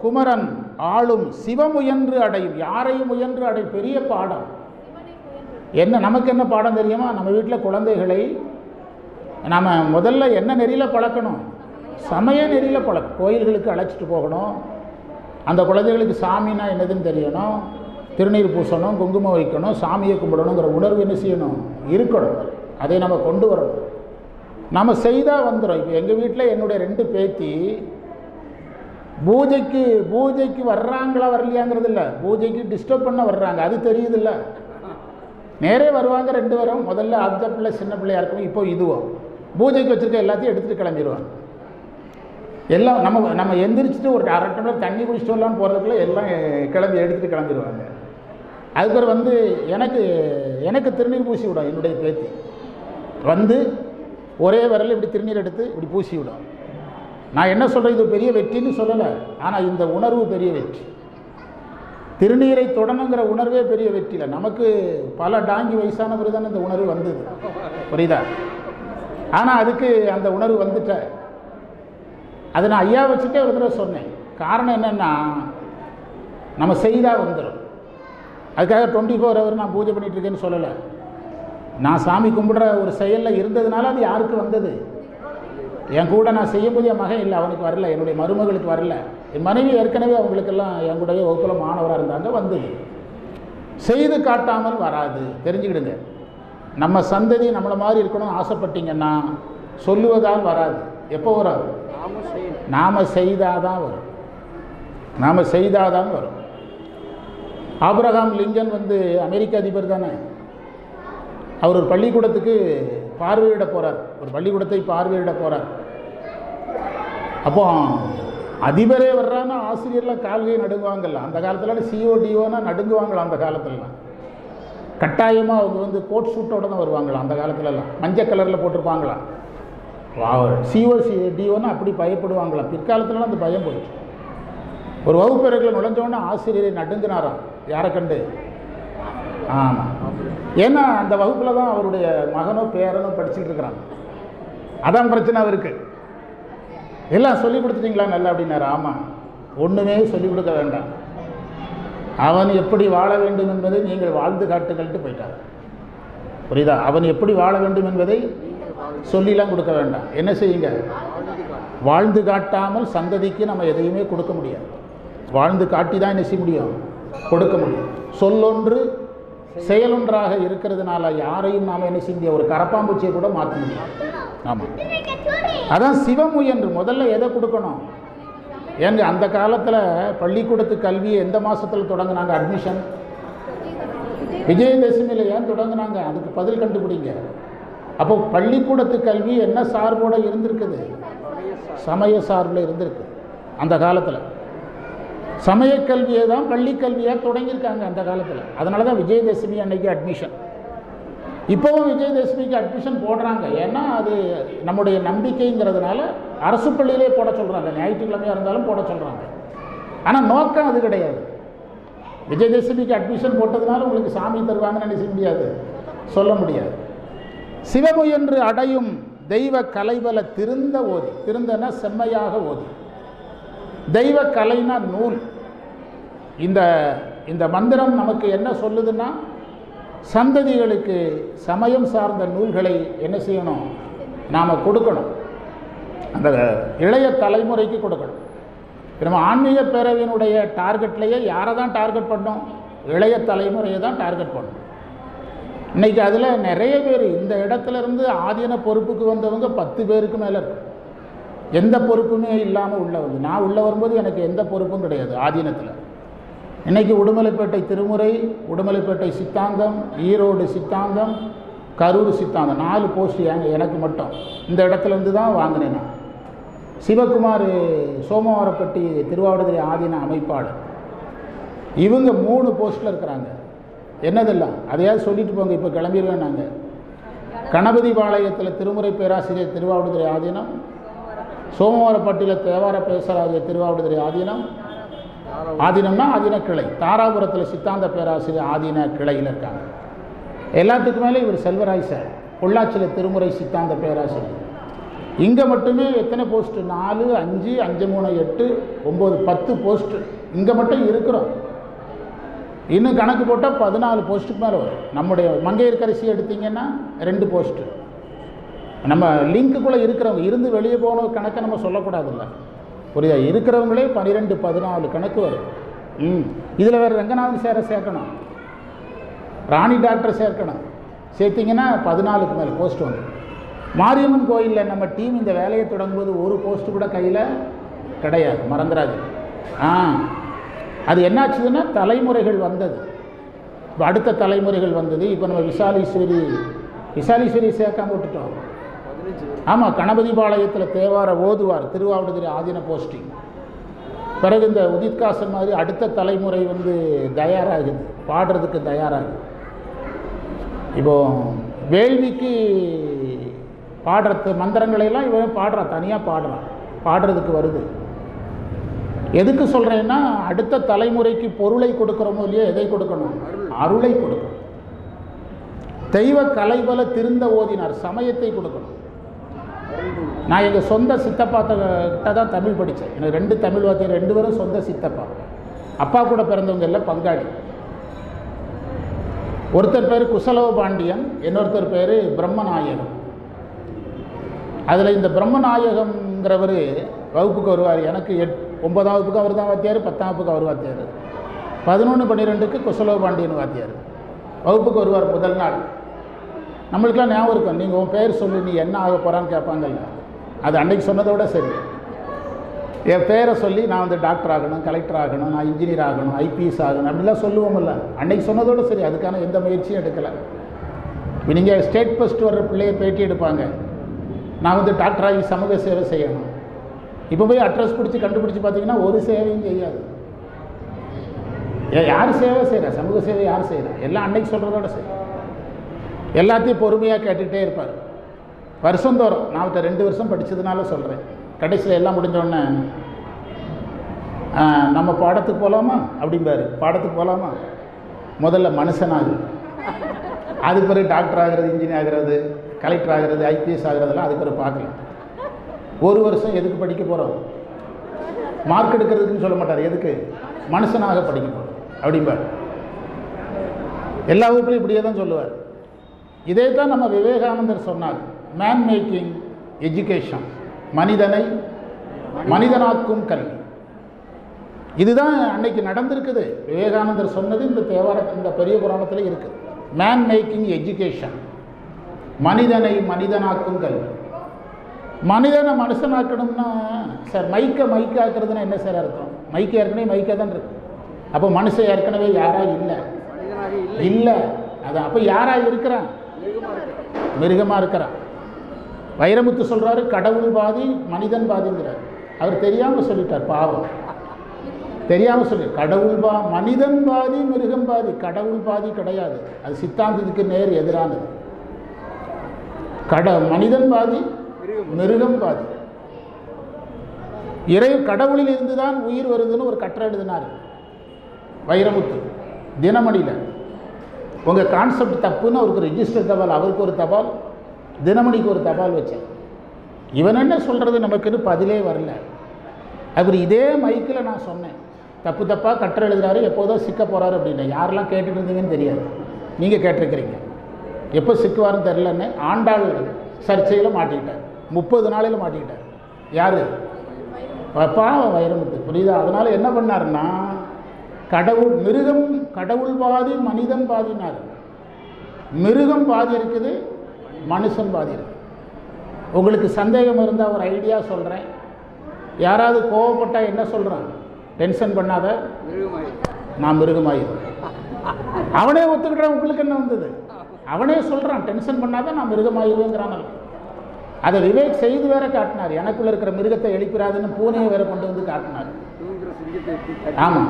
குமரன் ஆளும் சிவமுயன்று அடையும். யாரையும் முயன்று அடையும். பெரிய பாடம் என்ன? நமக்கு என்ன பாடம் தெரியுமா? நம்ம வீட்டில் குழந்தைகளை நாம் முதல்ல என்ன நெறியில் பழக்கணும்? சமய நெறியில் பழக்கம். கோயில்களுக்கு அழைச்சிட்டு போகணும். அந்த குழந்தைகளுக்கு சாமின்னா என்னதுன்னு தெரியணும், திருநீர் பூசணும், குங்குமம் வைக்கணும், சாமியை கும்பிடணுங்கிற உணர்வு என்ன செய்யணும்? இருக்கணும். அதை நம்ம கொண்டு வரணும். நம்ம செய்தால் வந்துடும். இப்போ எங்கள் வீட்டில் என்னுடைய 2 பேத்தி பூஜைக்கு வர்றாங்களா வரலையாங்கிறது இல்லை, பூஜைக்கு டிஸ்டர்ப் பண்ண வர்றாங்க, அது தெரியுதில்ல. நேரே வருவாங்க 2 பேரும். முதல்ல அந்த பிள்ளை சின்ன பிள்ளையாக இருக்கும், இப்போ இதுவோ பூஜைக்கு வச்சுருக்க எல்லாத்தையும் எடுத்துகிட்டு கிளம்பிடுவாங்க. எல்லாம் நம்ம எந்திரிச்சிட்டு ஒரு அரை டம்ளர் தண்ணி குடிச்சிட்டு வரலான்னு போகிறதுக்குள்ள எல்லாம் கிளம்பி எடுத்துகிட்டு கிளம்பிடுவாங்க. அதுக்கப்புறம் வந்து எனக்கு திருநீர் பூசி விடும். என்னுடைய பேத்தி வந்து ஒரே விரல் இப்படி திருநீர் எடுத்து இப்படி பூசி விடும். நான் என்ன சொல்கிறேன், இது பெரிய வெற்றின்னு சொல்லலை, ஆனால் இந்த உணர்வு பெரிய வெற்றி. திருநீரை தொடணுங்கிற உணர்வே பெரிய வெற்றி இல்லை. நமக்கு பல டாங்கி வயசானவர் தானே இந்த உணர்வு வந்தது, புரியுதா? ஆனால் அதுக்கு அந்த உணர்வு வந்துட்ட. அதை நான் ஐயா வச்சுட்டே ஒரு தடவை சொன்னேன். காரணம் என்னென்னா, நம்ம செய்தால் வந்துடும். அதுக்காக 24 ஹவர் நான் பூஜை பண்ணிகிட்ருக்கேன்னு சொல்லலை. நான் சாமி கும்பிடுற ஒரு செயலில் இருந்ததுனால அது யாருக்கு வந்தது? என் கூட நான் செய்யும்போது என் மகன் இல்லை, அவனுக்கு வரல, என்னுடைய மருமகளுக்கு வரல. என் மனைவி ஏற்கனவே அவங்களுக்கெல்லாம் என் கூடவே வகுப்பில் மாணவராக இருந்தாங்க, வந்தது. செய்து காட்டாமல் வராது, தெரிஞ்சுக்கிடுங்க. நம்ம சந்ததி நம்மளை மாதிரி இருக்கணும்னு ஆசைப்பட்டீங்கன்னா சொல்லுவதால் வராது. எப்போ வரும்? நாம் செய்தாதான் வரும். நாம் செய்தாதான் வரும். ஆபிரகாம் லிங்கன் வந்து அமெரிக்க அதிபர் தானே. அவர் ஒரு பள்ளிக்கூடத்துக்கு பார்வையிட போகிறார், ஒரு பள்ளிக்கூடத்தை பார்வையிட போகிறார். அப்போ அதிபரே வர்றான்னா ஆசிரியர்லாம் கால்கையை நடுங்குவாங்கல்ல. அந்த காலத்தில் சிஓடிஓனா நடுங்குவாங்களாம். அந்த காலத்துலலாம் கட்டாயமாக அவங்க வந்து கோட் சூட்டோடு தான் வருவாங்களாம். அந்த காலத்துலலாம் மஞ்சள் கலரில் போட்டிருப்பாங்களாம். சிஓடிஓன்னா அப்படி பயப்படுவாங்களாம். பிற்காலத்துலலாம் அந்த பயம் போயிடுச்சு. ஒரு வகுப்பறைகளை நுழைஞ்சோன்னா ஆசிரியரை நடுங்கினாராம். யாரை கண்டு? ஆமாம், ஏன்னா அந்த வகுப்பில் தான் அவருடைய மகனோ பேரனோ படிச்சுட்டு இருக்கிறாங்க. அதான் பிரச்சனை அவருக்கு. எல்லாம் சொல்லிக் கொடுத்துட்டீங்களா நல்லா அப்படின்னாரு. ஆமாம், ஒன்றுமே சொல்லிக் கொடுக்க வேண்டாம், அவன் எப்படி வாழ வேண்டும் என்பதை நீங்கள் வாழ்ந்து காட்டுங்கள்ட்டு போயிட்டார். புரியுதா? அவன் எப்படி வாழ வேண்டும் என்பதை சொல்லிலாம் கொடுக்க வேண்டாம். என்ன செய்யுங்க? வாழ்ந்து காட்டாமல் சந்ததிக்கு நம்ம எதையுமே கொடுக்க முடியாது. வாழ்ந்து காட்டி தான் என்ன செய்ய முடியும்? கொடுக்க முடியும். சொல்லொன்று செயலொன்றாக இருக்கிறதுனால யாரையும் நாம் என்ன செய்ய முடியாது? ஒரு கரப்பாம்பூச்சியை கூட மாற்ற முடியும். ஆமாம், அதான் சிவமுயன்று. முதல்ல எதை கொடுக்கணும்? ஏங்க அந்த காலத்தில் பள்ளிக்கூடத்து கல்வியை எந்த மாதத்தில் தொடங்கினாங்க? அட்மிஷன் விஜயதசமியில் ஏன் தொடங்கினாங்க? அதுக்கு பதில் கண்டுபிடிங்க. அப்போ பள்ளிக்கூடத்து கல்வி என்ன சார்போடு இருந்திருக்குது? சமய சார்பில் இருந்திருக்கு. அந்த காலத்தில் சமயக்கல்வியை தான் பள்ளி கல்வியாக தொடங்கியிருக்காங்க அந்த காலத்தில். அதனால தான் விஜயதசமி அன்னைக்கு அட்மிஷன். இப்போவும் விஜயதசமிக்கு அட்மிஷன் போடுறாங்க. ஏன்னா அது நம்முடைய நம்பிக்கைங்கிறதுனால அரசு பள்ளியிலே போட சொல்கிறாங்க. ஞாயிற்றுக்கிழமையாக இருந்தாலும் போட சொல்கிறாங்க. ஆனால் நோக்கம் அது கிடையாது. விஜயதசமிக்கு அட்மிஷன் போட்டதுனால உங்களுக்கு சாமி தருவாங்கன்னு நினைக்க முடியாது, சொல்ல முடியாது. சிவமுயன்று அடையும் தெய்வ கலைபல திருந்த ஓதி. திருந்தனா செம்மையாக ஓதி. தெய்வ கலைனா நூல். இந்த மந்திரம் நமக்கு என்ன சொல்லுதுன்னா, சந்ததிகளுக்கு சமயம் சார்ந்த நூல்களை என்ன செய்யணும்? நாம் கொடுக்கணும். அந்த இளைய தலைமுறைக்கு கொடுக்கணும். நம்ம ஆன்மீக பேரவையினுடைய டார்கெட்லேயே யாரை தான் டார்கெட் பண்ணோம்? இளைய தலைமுறையை தான் டார்கெட் பண்ணணும். இன்றைக்கி அதில் நிறைய பேர் இந்த இடத்துலேருந்து ஆதீன பொறுப்புக்கு வந்தவங்க 10 பேருக்கு மேலே இருக்கும். எந்த பொறுப்புமே இல்லாமல் உள்ள வந்து, நான் உள்ளே வரும்போது எனக்கு எந்த பொறுப்பும் கிடையாது ஆதீனத்தில். இன்றைக்கி உடுமலைப்பேட்டை திருமுறை, உடுமலைப்பேட்டை சித்தாந்தம், ஈரோடு சித்தாந்தம், கரூர் சித்தாந்தம் 4 போஸ்ட் எனக்கு மட்டும் இந்த இடத்துலேருந்து தான் வாங்கினேன் நான். சிவகுமார் சோமவாரப்பட்டி திருவாவடுதுறை ஆதீன அமைப்பாளர், இவங்க 3 போஸ்ட்டில் இருக்கிறாங்க. என்னதெல்லாம் அதையாவது சொல்லிட்டு போங்க, இப்போ கிளம்பிடுவேன். நாங்கள் கணபதி பாளையத்தில் திருமுறை பேராசிரியர் திருவாவடுதுறை ஆதீனம், சோமவாரப்பட்டியில் தேவார பேசராஜர் திருவாவடுதுறை ஆதீனம், ஆதீனம்னா ஆதீன கிளை, தாராபுரத்தில் சித்தாந்த பேராசிரியர் ஆதீன கிளையில் இருக்காங்க. எல்லாத்துக்கு மேலே இவர் செல்வராய் சார் பொள்ளாச்சியில் திருமுறை சித்தாந்த பேராசிரியர். இங்கே மட்டுமே எத்தனை போஸ்ட்டு? 4, 5, 5, 3, 8, 9, 10 போஸ்ட்டு இங்கே மட்டும் இருக்கிறோம். இன்னும் கணக்கு போட்டால் 14 போஸ்ட்டுக்கு மேலே வரும். நம்முடைய மங்கையர்கரசி எடுத்திங்கன்னா 2 போஸ்ட்டு. நம்ம லிங்க்குள்ளே இருக்கிறவங்க இருந்து வெளியே போன கணக்கை நம்ம சொல்லக்கூடாதுல்ல, புரியுதா? இருக்கிறவங்களே 12, 14 கணக்கு வரும். இதில் வேறு ரங்கநாதன் சேரை சேர்க்கணும், ராணி டாக்டர் சேர்க்கணும். சேர்த்திங்கன்னா 14க்கு மேலே போஸ்ட் வந்து. மாரியம்மன் கோயிலில் நம்ம டீம் இந்த வேலையை தொடங்கும்போது ஒரு போஸ்ட் கூட கையில் கிடையாது, மறந்துடாது. அது என்னாச்சுதுன்னா தலைமுறைகள் வந்தது. இப்போ அடுத்த தலைமுறைகள் வந்தது. இப்போ நம்ம விசாலீஸ்வரி சேர்க்காம விட்டுட்டோம். ஆமாம், கணபதிபாளையத்தில் தேவார ஓதுவார், திருவாவடுதுறை ஆதீன போஸ்டிங். பிறகு இந்த உதித்காசன் மாதிரி அடுத்த தலைமுறை வந்து தயாராகுது, பாடுறதுக்கு தயாராகுது. இப்போது வேள்விக்கு பாடுறது மந்திரங்களையெல்லாம் இவன் பாடுறான், தனியாக பாடுறான், பாடுறதுக்கு வருது. எதுக்கு சொல்கிறேன்னா, அடுத்த தலைமுறைக்கு பொருளை கொடுக்குறோமோ இல்லையோ, எதை கொடுக்கணும்? அருளை கொடுக்கணும். தெய்வ கலைபல திருந்த ஓதினார், சமயத்தை கொடுக்கணும். நான் எங்கள் சொந்த சித்தப்பாக்கிட்ட தான் தமிழ் படித்தேன். எனக்கு 2 தமிழ் வாத்தியார், 2 பேரும் சொந்த சித்தப்பா. அப்பா கூட பிறந்தவங்க எல்லாம் பங்காளி. ஒருத்தர் பேர் குசலவ பாண்டியன், இன்னொருத்தர் பேர் பிரம்மநாயகம். அதில் இந்த பிரம்மநாயகம்ங்கிறவர் வகுப்புக்கு வருவார். எனக்கு 9ஆம் வகுப்புக்கு அவர் தான் வாத்தியார், 10ஆம் வகுப்புக்கு அவர் வாத்தியார், 11, 12க்கு குசலவ பாண்டியன் வாத்தியார். வகுப்புக்கு வருவார் முதல் நாள். நம்மளுக்கெல்லாம் ஞாபகம் இருக்கும், நீங்கள் உன் பேர் சொல்லி நீ என்ன ஆக போகிறான்னு கேட்பாங்கல்ல. அது அன்றைக்கி சொன்னதோட சரி. என் பேரை சொல்லி நான் வந்து டாக்டர் ஆகணும், கலெக்டர் ஆகணும், நான் இன்ஜினியர் ஆகணும், ஐபிஎஸ் ஆகணும் அப்படிலாம் சொல்லுவோம்ல. அன்றைக்கி சொன்னதோடு சரி, அதுக்கான எந்த முயற்சியும் எடுக்கலை. இப்போ நீங்கள் ஸ்டேட் ஃபஸ்ட் வர்ற பிள்ளையை பேட்டி எடுப்பாங்க, நான் வந்து டாக்டராகி சமூக சேவை செய்யணும். இப்போ போய் அட்ரஸ் பிடிச்சி கண்டுபிடிச்சி பார்த்தீங்கன்னா ஒரு சேவையும் செய்யாது. யார் சேவை செய்கிறா? சமூக சேவை யார் செய்கிறா? எல்லாம் அன்னைக்கு சொல்கிறதோட சரி. எல்லாத்தையும் பொறுமையாக கேட்டுகிட்டே இருப்பார். வருஷந்தோறும் நான் அவர்கிட்ட 2 வருஷம் படித்ததுனால சொல்கிறேன். கடைசியில் எல்லாம் முடிஞ்சோடனே நம்ம பாடத்துக்கு போகலாமா அப்படிம்பாரு. பாடத்துக்கு போகலாமா? முதல்ல மனுஷனாகு, அது பிறகு டாக்டர் ஆகிறது, இன்ஜினியர் ஆகிறது, கலெக்டர் ஆகிறது, ஐபிஎஸ் ஆகிறதெல்லாம் அது பிறகு பார்க்கலாம். 1 வருஷம் எதுக்கு படிக்க போகிறோம்? மார்க் எடுக்கிறதுக்குன்னு சொல்ல மாட்டார். எதுக்கு? மனுஷனாக படிக்க போகிறோம் அப்படிம்பார். எல்லா வகுப்புலையும் இப்படியே தான் சொல்லுவார். இதே தான் நம்ம விவேகானந்தர் சொன்னார், மேன் மேக்கிங் எஜுகேஷன், மனிதனை மனிதனாக்கும் கல்வி. இதுதான் அன்னைக்கு நடந்திருக்குது. விவேகானந்தர் சொன்னது இந்த இந்த பெரிய புராணத்தில் இருக்குது. மேன் மேக்கிங் எஜுகேஷன், மனிதனை மனிதனாக்கும் கல்வி. மனிதனை மனுஷனாக்கணும்னா சார் மைக்காக்குறதுன்னா என்ன சார் அர்த்தம்? மைக்க ஏற்கனவே மைக்காக தான் இருக்கு. அப்போ மனுஷன் ஏற்கனவே யாராக இல்லை. அதான் அப்போ யாராக இருக்கிறான்? மிருகமாக இருக்கிறான். வைரமுத்து சொல்கிறாரு, கடவுள் பாதி மனிதன் பாதிங்கிறார். அவர் தெரியாமல் சொல்லிட்டார், பாவம். தெரியாமல் சொல்லி கடவுள் மனிதன் பாதி மிருகம் பாதி. கடவுள் பாதி கிடையாது, அது சித்தாந்தத்துக்கு நேர் எதிரானது. மனிதன் பாதி மிருகம் பாதி. கடவுளில் இருந்து தான் உயிர் வருதுன்னு ஒரு கட்டுரை எழுதினார் வைரமுத்து தினமணியில். உங்கள் கான்செப்ட் தப்புன்னு அவருக்கு ரெஜிஸ்டர் தபால், அவருக்கு ஒரு தபால், தினமணிக்கு ஒரு தபால் வச்சேன். இவன் என்ன சொல்கிறது நமக்குன்னு பதிலே வரல. அவர் இதே மைக்கில் நான் சொன்னேன், தப்பாக கட்டுரை எழுதுறாரு, எப்போதோ சிக்க போகிறாரு அப்படின்னு. யாரெல்லாம் கேட்டுட்டு இருந்தீங்கன்னு தெரியாது, நீங்கள் கேட்டிருக்கிறீங்க. எப்போ சிக்குவாருன்னு தெரிலன்னு ஆண்டாள் சர்ச்சையில் மாட்டிக்கிட்டார். 30 நாளையில் மாட்டிக்கிட்டார். யார்? பாவம் வைரமுத்து. புரியுதா? அதனால் என்ன பண்ணாருன்னா, கடவுள் பாதி மனிதன் பாதினார். மிருகம் பாதி இருக்குது, மனுஷன் பாதி இருக்குது. உங்களுக்கு சந்தேகம் இருந்தால் ஒரு ஐடியா சொல்கிறேன். யாராவது கோவப்பட்டால் என்ன சொல்கிறான்? டென்ஷன் பண்ணாத, நான் மிருகமாயிடும். அவனே ஒத்துக்கிட்டான். உங்களுக்கு என்ன வந்தது? அவனே சொல்கிறான், டென்ஷன் பண்ணாத நான் மிருகமாயிருவேங்கிறான். அதை விவேக் செய்து வேற காட்டினார். எனக்குள்ளே இருக்கிற மிருகத்தை எழுப்பிடாதுன்னு பூனையை வேற கொண்டு வந்து காட்டினார். ஆமாம்,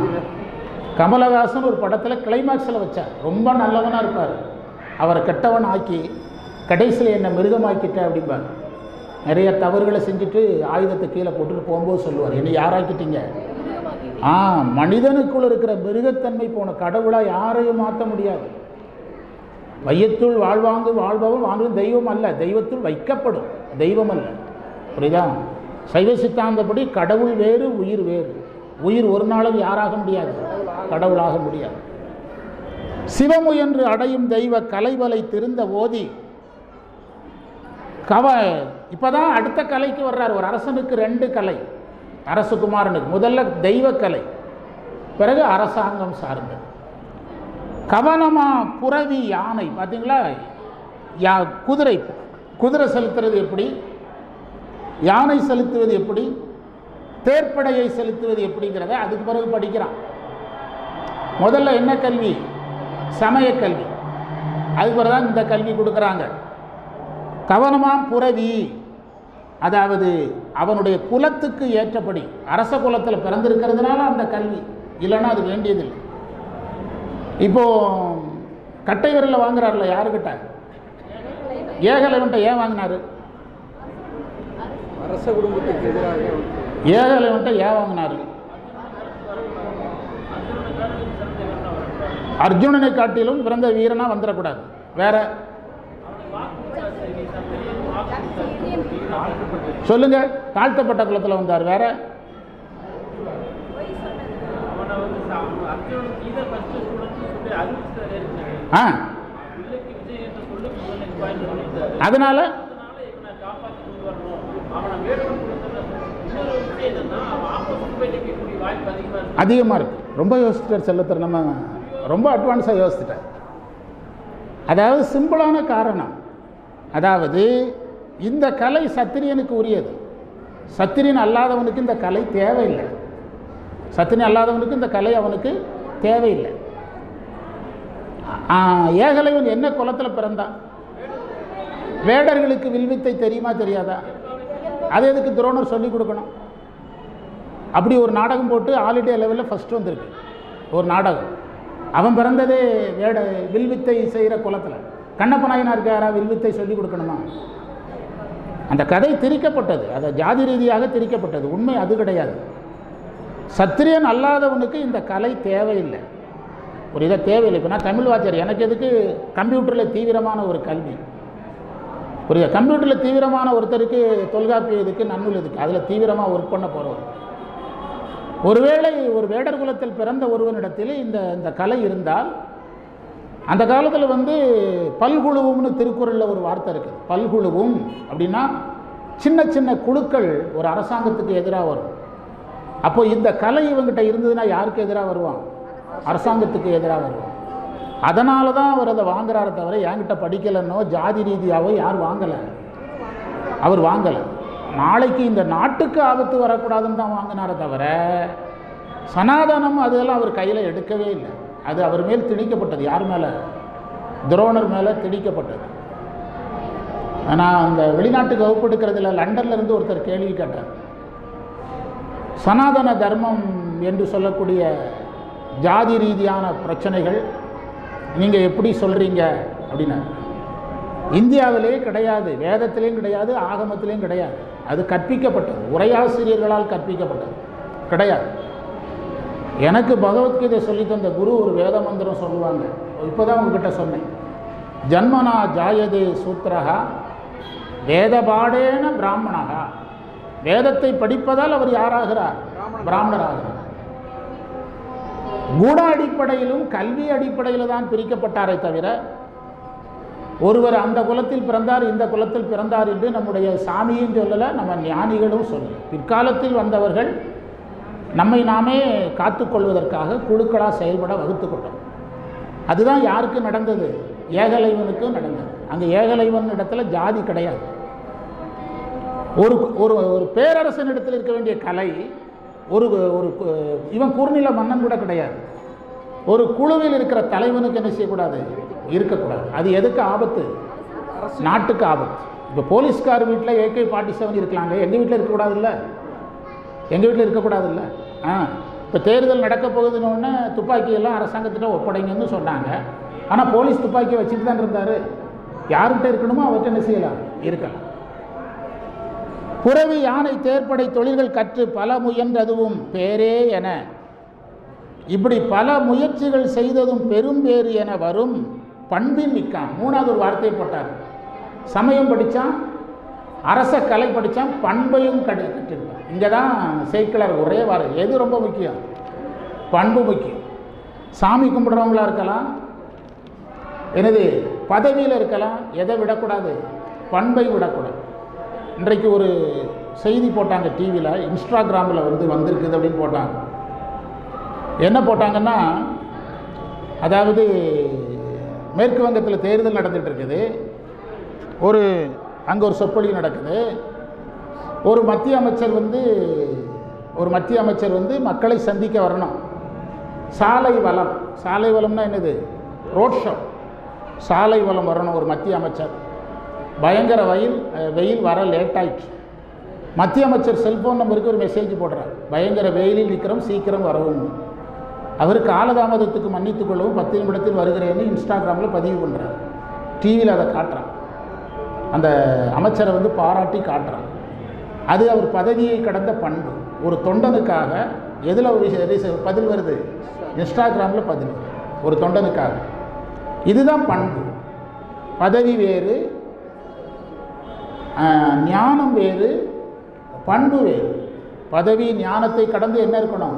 கமலஹாசன் ஒரு படத்தில் கிளைமாக்ஸில் வச்சார். ரொம்ப நல்லவனாக இருப்பார், அவரை கெட்டவன் ஆக்கி கடைசியில் என்னை மிருகமாக்கிட்டேன் அப்படிம்பார். நிறைய தவறுகளை செஞ்சுட்டு ஆயுதத்தை கீழே போட்டுட்டு போகும்போது சொல்லுவார், என்னை யாராக்கிட்டீங்க? மனிதனுக்குள் இருக்கிற மிருகத்தன்மை போன கடவுளாக யாரையும் மாற்ற முடியாது. வையத்துள் வாழ்பவன் வாழ்வும் தெய்வம் அல்ல, தெய்வத்துள் வைக்கப்படும் தெய்வம் அல்ல. புரியுதா? சைவ சித்தாந்தப்படி கடவுள் வேறு, உயிர் வேறு. உயிர் ஒரு நாளும் யாராக முடியாது, கடவுளாக முடியாது. சிவமுயன்று அடையும் தெய்வ கலைவலை திருந்த ஓதி இப்போதான் அடுத்த கலைக்கு வர்றார். ஒரு அரசனுக்கு 2 கலை. அரசகுமாரனுக்கு முதல்ல தெய்வ கலை, பிறகு அரசாங்கம் சார்ந்த கவனமா புரவி யானை. பார்த்தீங்களா? குதிரை குதிரை செலுத்துறது எப்படி, யானை செலுத்துவது எப்படி, தேர்ப்படையை செலுத்துவது எப்படிங்கிறத அதுக்கு பிறகு படிக்கிறான். முதல்ல என்ன கல்வி? சமய கல்வி. அதுக்கு பிறகு தான் இந்த கல்வி கொடுக்குறாங்க. கவனமாம் புரவி, அதாவது அவனுடைய குலத்துக்கு ஏற்றபடி, அரச குலத்தில் பிறந்திருக்கிறதுனால அந்த கல்வி, இல்லைன்னா அது வேண்டியதில்லை. இப்போது கட்டை விரலில் வாங்குறாருல, யாருக்கிட்ட? ஏகலைவன்ட்ட. ஏன் வாங்கினார்? அரச குடும்பத்துக்கு எதிராக. ஏகலைவன்ட்ட ஏன் வாங்கினார்? அர்ஜுனனை காட்டிலும் பிறந்த வீரனா வந்துடக்கூடாது. வேற சொல்லுங்க. தாழ்த்தப்பட்ட குலத்தில் வந்தார். வேற அதனால அதிகமாக இருக்கு. ரொம்ப யோசிச்சுட்டார் செல்லத்தர். நம்ம ரொம்ப அட்வான்ஸாக யோசிச்சுட்டார். அதாவது சிம்பிளான காரணம், அதாவது இந்த கலை சத்திரியனுக்கு உரியது. சத்திரியன் அல்லாதவனுக்கு இந்த கலை தேவையில்லை. சத்திரியன் அல்லாதவனுக்கு இந்த கலை அவனுக்கு தேவையில்லை. ஏகலைவன் என்ன குலத்தில் பிறந்தான்? வேடர்களுக்கு வில்வித்தை தெரியுமா தெரியாதா? அது எதுக்கு துரோணர் சொல்லிக் கொடுக்கணும்? அப்படி ஒரு நாடகம் போட்டு ஆல் இண்டியா லெவலில் ஃபஸ்ட்டு வந்திருக்கு ஒரு நாடகம். அவன் பிறந்ததே வில்வித்தை செய்கிற குலத்தில். கண்ணப்ப நாயனாருக்கு யாராவது வில்வித்தை சொல்லிக் கொடுக்கணுமா? அந்த கதை திரிக்கப்பட்டது, அதை ஜாதி ரீதியாக திரிக்கப்பட்டது. உண்மை அது கிடையாது. சத்திரியன் அல்லாதவனுக்கு இந்த கலை தேவையில்லை. ஒரு இதை தேவையில்லை. இப்போ நான் தமிழ் வாத்தியார், எனக்கு எதுக்கு கம்ப்யூட்டரில் தீவிரமான ஒரு கல்வி? புரியுது? கம்ப்யூட்டரில் தீவிரமான ஒருத்தருக்கு தொல்காப்பியம் எதுக்கு, நன்னூல் எதுக்கு? அதில் தீவிரமாக ஒர்க் பண்ண போகிறவர். ஒருவேளை ஒரு வேடர் குலத்தில் பிறந்த ஒருவனிடத்தில் இந்த கலை இருந்தால், அந்த காலத்தில் பல்குழுவும்னு திருக்குறளில் ஒரு வார்த்தை இருக்குது. பல்குழுவும் அப்படின்னா சின்ன சின்ன குழுக்கள் ஒரு அரசாங்கத்துக்கு எதிராக வரும். அப்போ இந்த கலை இவங்கிட்ட இருந்ததுன்னா யாருக்கு எதிராக வருவான்? அரசாங்கத்துக்கு எதிராக வருவான். அதனால தான் அவர் அதை வாங்குறாரு தவிர என்கிட்ட படிக்கலைன்னோ ஜாதி ரீதியாகவோ யார் வாங்கலை. அவர் வாங்கலை. நாளைக்கு இந்த நாட்டுக்கு ஆபத்து வரக்கூடாதுன்னு தான் வாங்கினாரே தவிர சனாதனம் அதெல்லாம் அவர் கையில் எடுக்கவே இல்லை. அது அவர் மேல் திணிக்கப்பட்டது. யார் மேலே? துரோணர் மேலே திணிக்கப்பட்டது. ஆனால் அந்த வெளிநாட்டுக்கு வகுப்பெடுக்கிறதுல லண்டன்லேருந்து ஒருத்தர் கேள்வி கேட்டார். சனாதன தர்மம் என்று சொல்லக்கூடிய ஜாதி ரீதியான பிரச்சனைகள் நீங்கள் எப்படி சொல்கிறீங்க அப்படின்னா, இந்தியாவிலே கிடையாது, வேதத்திலையும் கிடையாது, ஆகமத்திலையும் கிடையாது. அது கற்பிக்கப்பட்டது, உரையாசிரியர்களால் கற்பிக்கப்பட்டது கிடையாது. எனக்கு பகவத்கீதை சொல்லி தந்த குரு ஒரு வேத மந்திரம் சொல்லுவாங்க. இப்போ தான் உங்ககிட்ட சொன்னேன். ஜன்மனா ஜாயதே சூத்திரஹா வேதபாடேன பிராமணா. வேதத்தை படிப்பதால் அவர் யாராகிறார்? பிராமணராகிறார். குண அடிப்படையிலும் கல்வி அடிப்படையில் தான் பிரிக்கப்பட்டாரே தவிர ஒருவர் அந்த குலத்தில் பிறந்தார் இந்த குலத்தில் பிறந்தார் என்று நம்முடைய சாமியும் சொல்லலை, நம்ம ஞானிகளும் சொல்லலை. பிற்காலத்தில் வந்தவர்கள் நம்மை நாமே காத்துக்கொள்வதற்காக குழுக்களாக செயல்பட வகுத்து கொண்டோம். அதுதான் யாருக்கு நடந்தது? ஏகலைவனுக்கும் நடந்தது. அங்கே ஏகலைவன் இடத்துல ஜாதி கிடையாது. ஒரு ஒரு ஒரு பேரரசன் இடத்தில் இருக்க வேண்டிய கலை ஒரு இவன் குறுநில மன்னன் கூட கிடையாது. ஒரு குழுவில் இருக்கிற தலைவனுக்கு என்ன செய்யக்கூடாது? இருக்கக்கூடாது. அது எதுக்கு ஆபத்து? நாட்டுக்கு ஆபத்து. இப்போ போலீஸ்கார் வீட்டில் AK-47 இருக்கலாங்க, எங்கள் வீட்டில் இருக்கக்கூடாதுல்ல? எங்கள் வீட்டில் இருக்கக்கூடாதுல்ல? இப்போ தேர்தல் நடக்க போகுதுன்னு துப்பாக்கியெல்லாம் அரசாங்கத்திட்ட ஒப்படைங்கன்னு சொன்னாங்க. ஆனால் போலீஸ் துப்பாக்கியை வச்சுட்டு தான் இருந்தார். யார்கிட்ட இருக்கணுமோ அவர்கிட்ட என்ன செய்யலாம்? இருக்கலாம். புறவி யானை தேர்ப்படை தொழில்கள் கற்று பல முயன்றதுவும் பேரே என, இப்படி பல முயற்சிகள் செய்ததும் பெரும் பேறு என வரும் பண்பின் மிக்கான். மூணாவது ஒரு வார்த்தையை போட்டார். சமயம் படித்தான், அரச கலை படித்தான், பண்பையும் கற்றிருப்பான். இங்கே தான் சேக்கிழார் ஒரே வாரம். எது ரொம்ப முக்கியம்? பண்பு முக்கியம். சாமி கும்பிட்றவங்களா இருக்கலாம், எனது பதவியில் இருக்கலாம், எதை விடக்கூடாது? பண்பை விடக்கூடாது. இன்றைக்கு ஒரு செய்தி போட்டாங்க டிவியில், இன்ஸ்டாகிராமில் வந்திருக்குது அப்படின்னு போட்டாங்க. என்ன போட்டாங்கன்னா, அதாவது மேற்கு வங்கத்தில் தேர்தல் நடந்துகிட்டு இருக்குது. ஒரு அங்கே ஒரு சொற்பொழிவு நடக்குது. ஒரு மத்திய அமைச்சர் வந்து மக்களை சந்திக்க வரணும். சாலை வளம்னா என்னது? Road show. சாலை வளம் வரணும் ஒரு மத்திய அமைச்சர். பயங்கர வெயில் வர லேட் ஆயிடுச்சு. மத்திய அமைச்சர் செல்ஃபோன் நம்பருக்கு ஒரு மெசேஜ் போடுறார், பயங்கர வெயிலில் நிற்கிறோம், சீக்கிரம் வரவும். அவர் காலதாமதத்துக்கு மன்னித்துக் கொள்ளவும் 10 நிமிடத்தில் வருகிறேன்னு இன்ஸ்டாகிராமில் பதிவு பண்ணுறார். டிவியில் அதை காட்டுறான். அந்த அமைச்சரை வந்து பாராட்டி காட்டுறான். அது அவர் பதவியை கடந்த பண்பு. ஒரு தொண்டனுக்காக எதில் பதில் வருது? இன்ஸ்டாகிராமில் பதில். ஒரு தொண்டனுக்காக. இதுதான் பண்பு. பதவி வேறு, ஞானம் வேறு, பண்பு வேறு. பதவி ஞானத்தை கடந்து என்ன இருக்கணும்?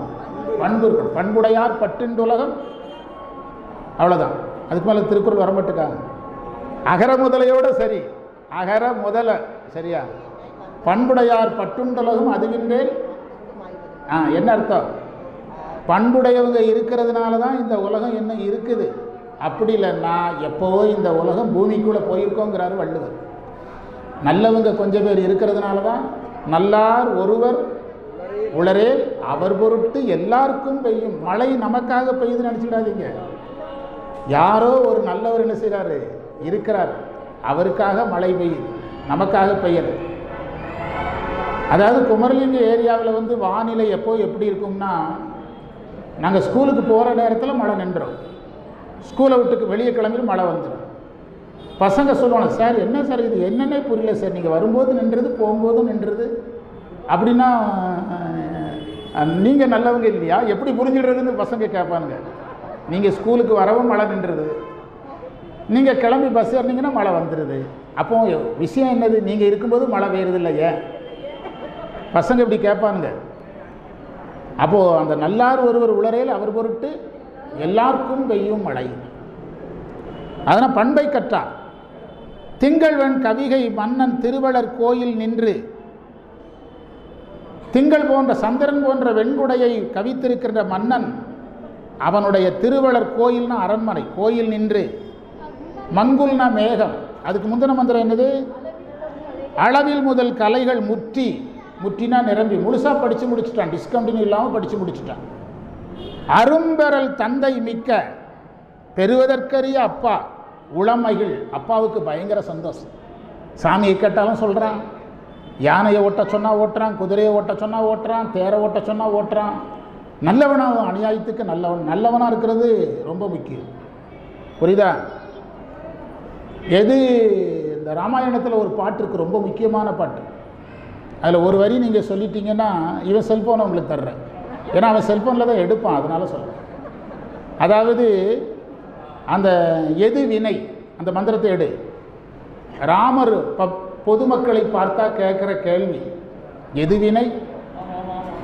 பண்பு இருக்கணும். பண்புடையார் பட்டின்றுலகம். அவ்வளோதான். அதுக்கு மேலே திருக்குறள் வரமாட்டுக்கா? அகர முதலையோட சரி, அகர முதல சரியா? பண்புடையார் பட்டுண்டலகம் அதுவின்றேன். என்ன அர்த்தம்? பண்புடையவங்க இருக்கிறதுனால தான் இந்த உலகம் என்ன இருக்குது. அப்படி இல்லைன்னா எப்போவோ இந்த உலகம் பூமிக்குள்ளே போயிருக்கோங்கிறாரு வள்ளுவர். நல்லவங்க கொஞ்சம் பேர் இருக்கிறதுனால தான் நல்லார் ஒருவர் உளரேல் அவர் பொருட்டு எல்லாருக்கும் பெய்யும். மழை நமக்காக பெய்யுதுன்னு நினச்சிடாதீங்க. யாரோ ஒரு நல்லவர் என்ன செய்கிறாரு? இருக்கிறார். அவருக்காக மழை பெய்யுது, நமக்காக பெய்யறது. அதாவது குமரலிங்க ஏரியாவில் வந்து வானிலை எப்போ எப்படி இருக்கும்னா, நாங்கள் ஸ்கூலுக்கு போகிற நேரத்தில் மழை நின்றோம். ஸ்கூலை விட்டுக்கு வெளியே கிளம்பி மழை வந்துடும். பசங்க சொல்லுவாங்க, சார் என்ன சார் இது என்னன்னே புரியல சார், நீங்கள் வரும்போது நின்றது போகும்போதும் நின்றது அப்படின்னா நீங்கள் நல்லவங்க இல்லையா? எப்படி புரிஞ்சிடுறதுன்னு பசங்க கேட்பானுங்க. நீங்கள் ஸ்கூலுக்கு வரவும் மழை நின்றுது, நீங்கள் கிளம்பி பஸ் ஏறினீங்கன்னா மழை வந்துடுது. அப்போ விஷயம் என்னது? நீங்கள் இருக்கும்போது மழை பெய்யுறது இல்லையே. பசங்க இப்படி கேட்பானுங்க. அப்போது அந்த நல்லார் ஒருவர் உளரேல் அவர் பொருட்டு எல்லாருக்கும் பெய்யும் மழை. அதனால் பண்பை கற்றார். திங்கள்வன் கவிகை மன்னன் திருவளர் கோயில் நின்று, திங்கள் போன்ற சந்திரன் போன்ற வெண்குடையை கவித்திருக்கின்ற மன்னன் அவனுடைய திருவளர் கோயில்னா அரண்மனை, கோயில் நின்று, மங்குல்னா மேகம். அதுக்கு முந்தின மந்திரம் என்னது? அளவில் முதல் கலைகள் முற்றினா நிரம்பி. முழுசாக படித்து முடிச்சுட்டான், டிஸ்கண்டினியூ இல்லாமல் படித்து முடிச்சுட்டான். அரும்பெறல் தந்தை மிக்க பெறுவதற்கரிய அப்பா உளமைகள். அப்பாவுக்கு பயங்கர சந்தோஷம். சாமியை கேட்டாலும் சொல்கிறான், யானையை ஓட்ட சொன்னால் ஓட்டுறான், குதிரையை ஓட்ட சொன்னால் ஓட்டுறான், தேரை ஓட்ட சொன்னால் ஓட்டுறான். நல்லவனாக, அநியாயத்துக்கு நல்லவனாக இருக்கிறது ரொம்ப முக்கியம். புரியுதா? எது இந்த ராமாயணத்தில் ஒரு பாட்டு இருக்குது, ரொம்ப முக்கியமான பாட்டு. அதில் ஒரு வரி நீங்கள் சொல்லிட்டீங்கன்னா இவன் செல்ஃபோனை உங்களுக்கு தர்றேன். ஏன்னா அவன் செல்ஃபோனில் தான் எடுப்பான், அதனால் சொல்கிறேன். அதாவது அந்த எது வினை அந்த மந்திரத்தை எடு. ராமர் பொதுமக்களை பார்த்தா கேட்குற கேள்வி எது வினை,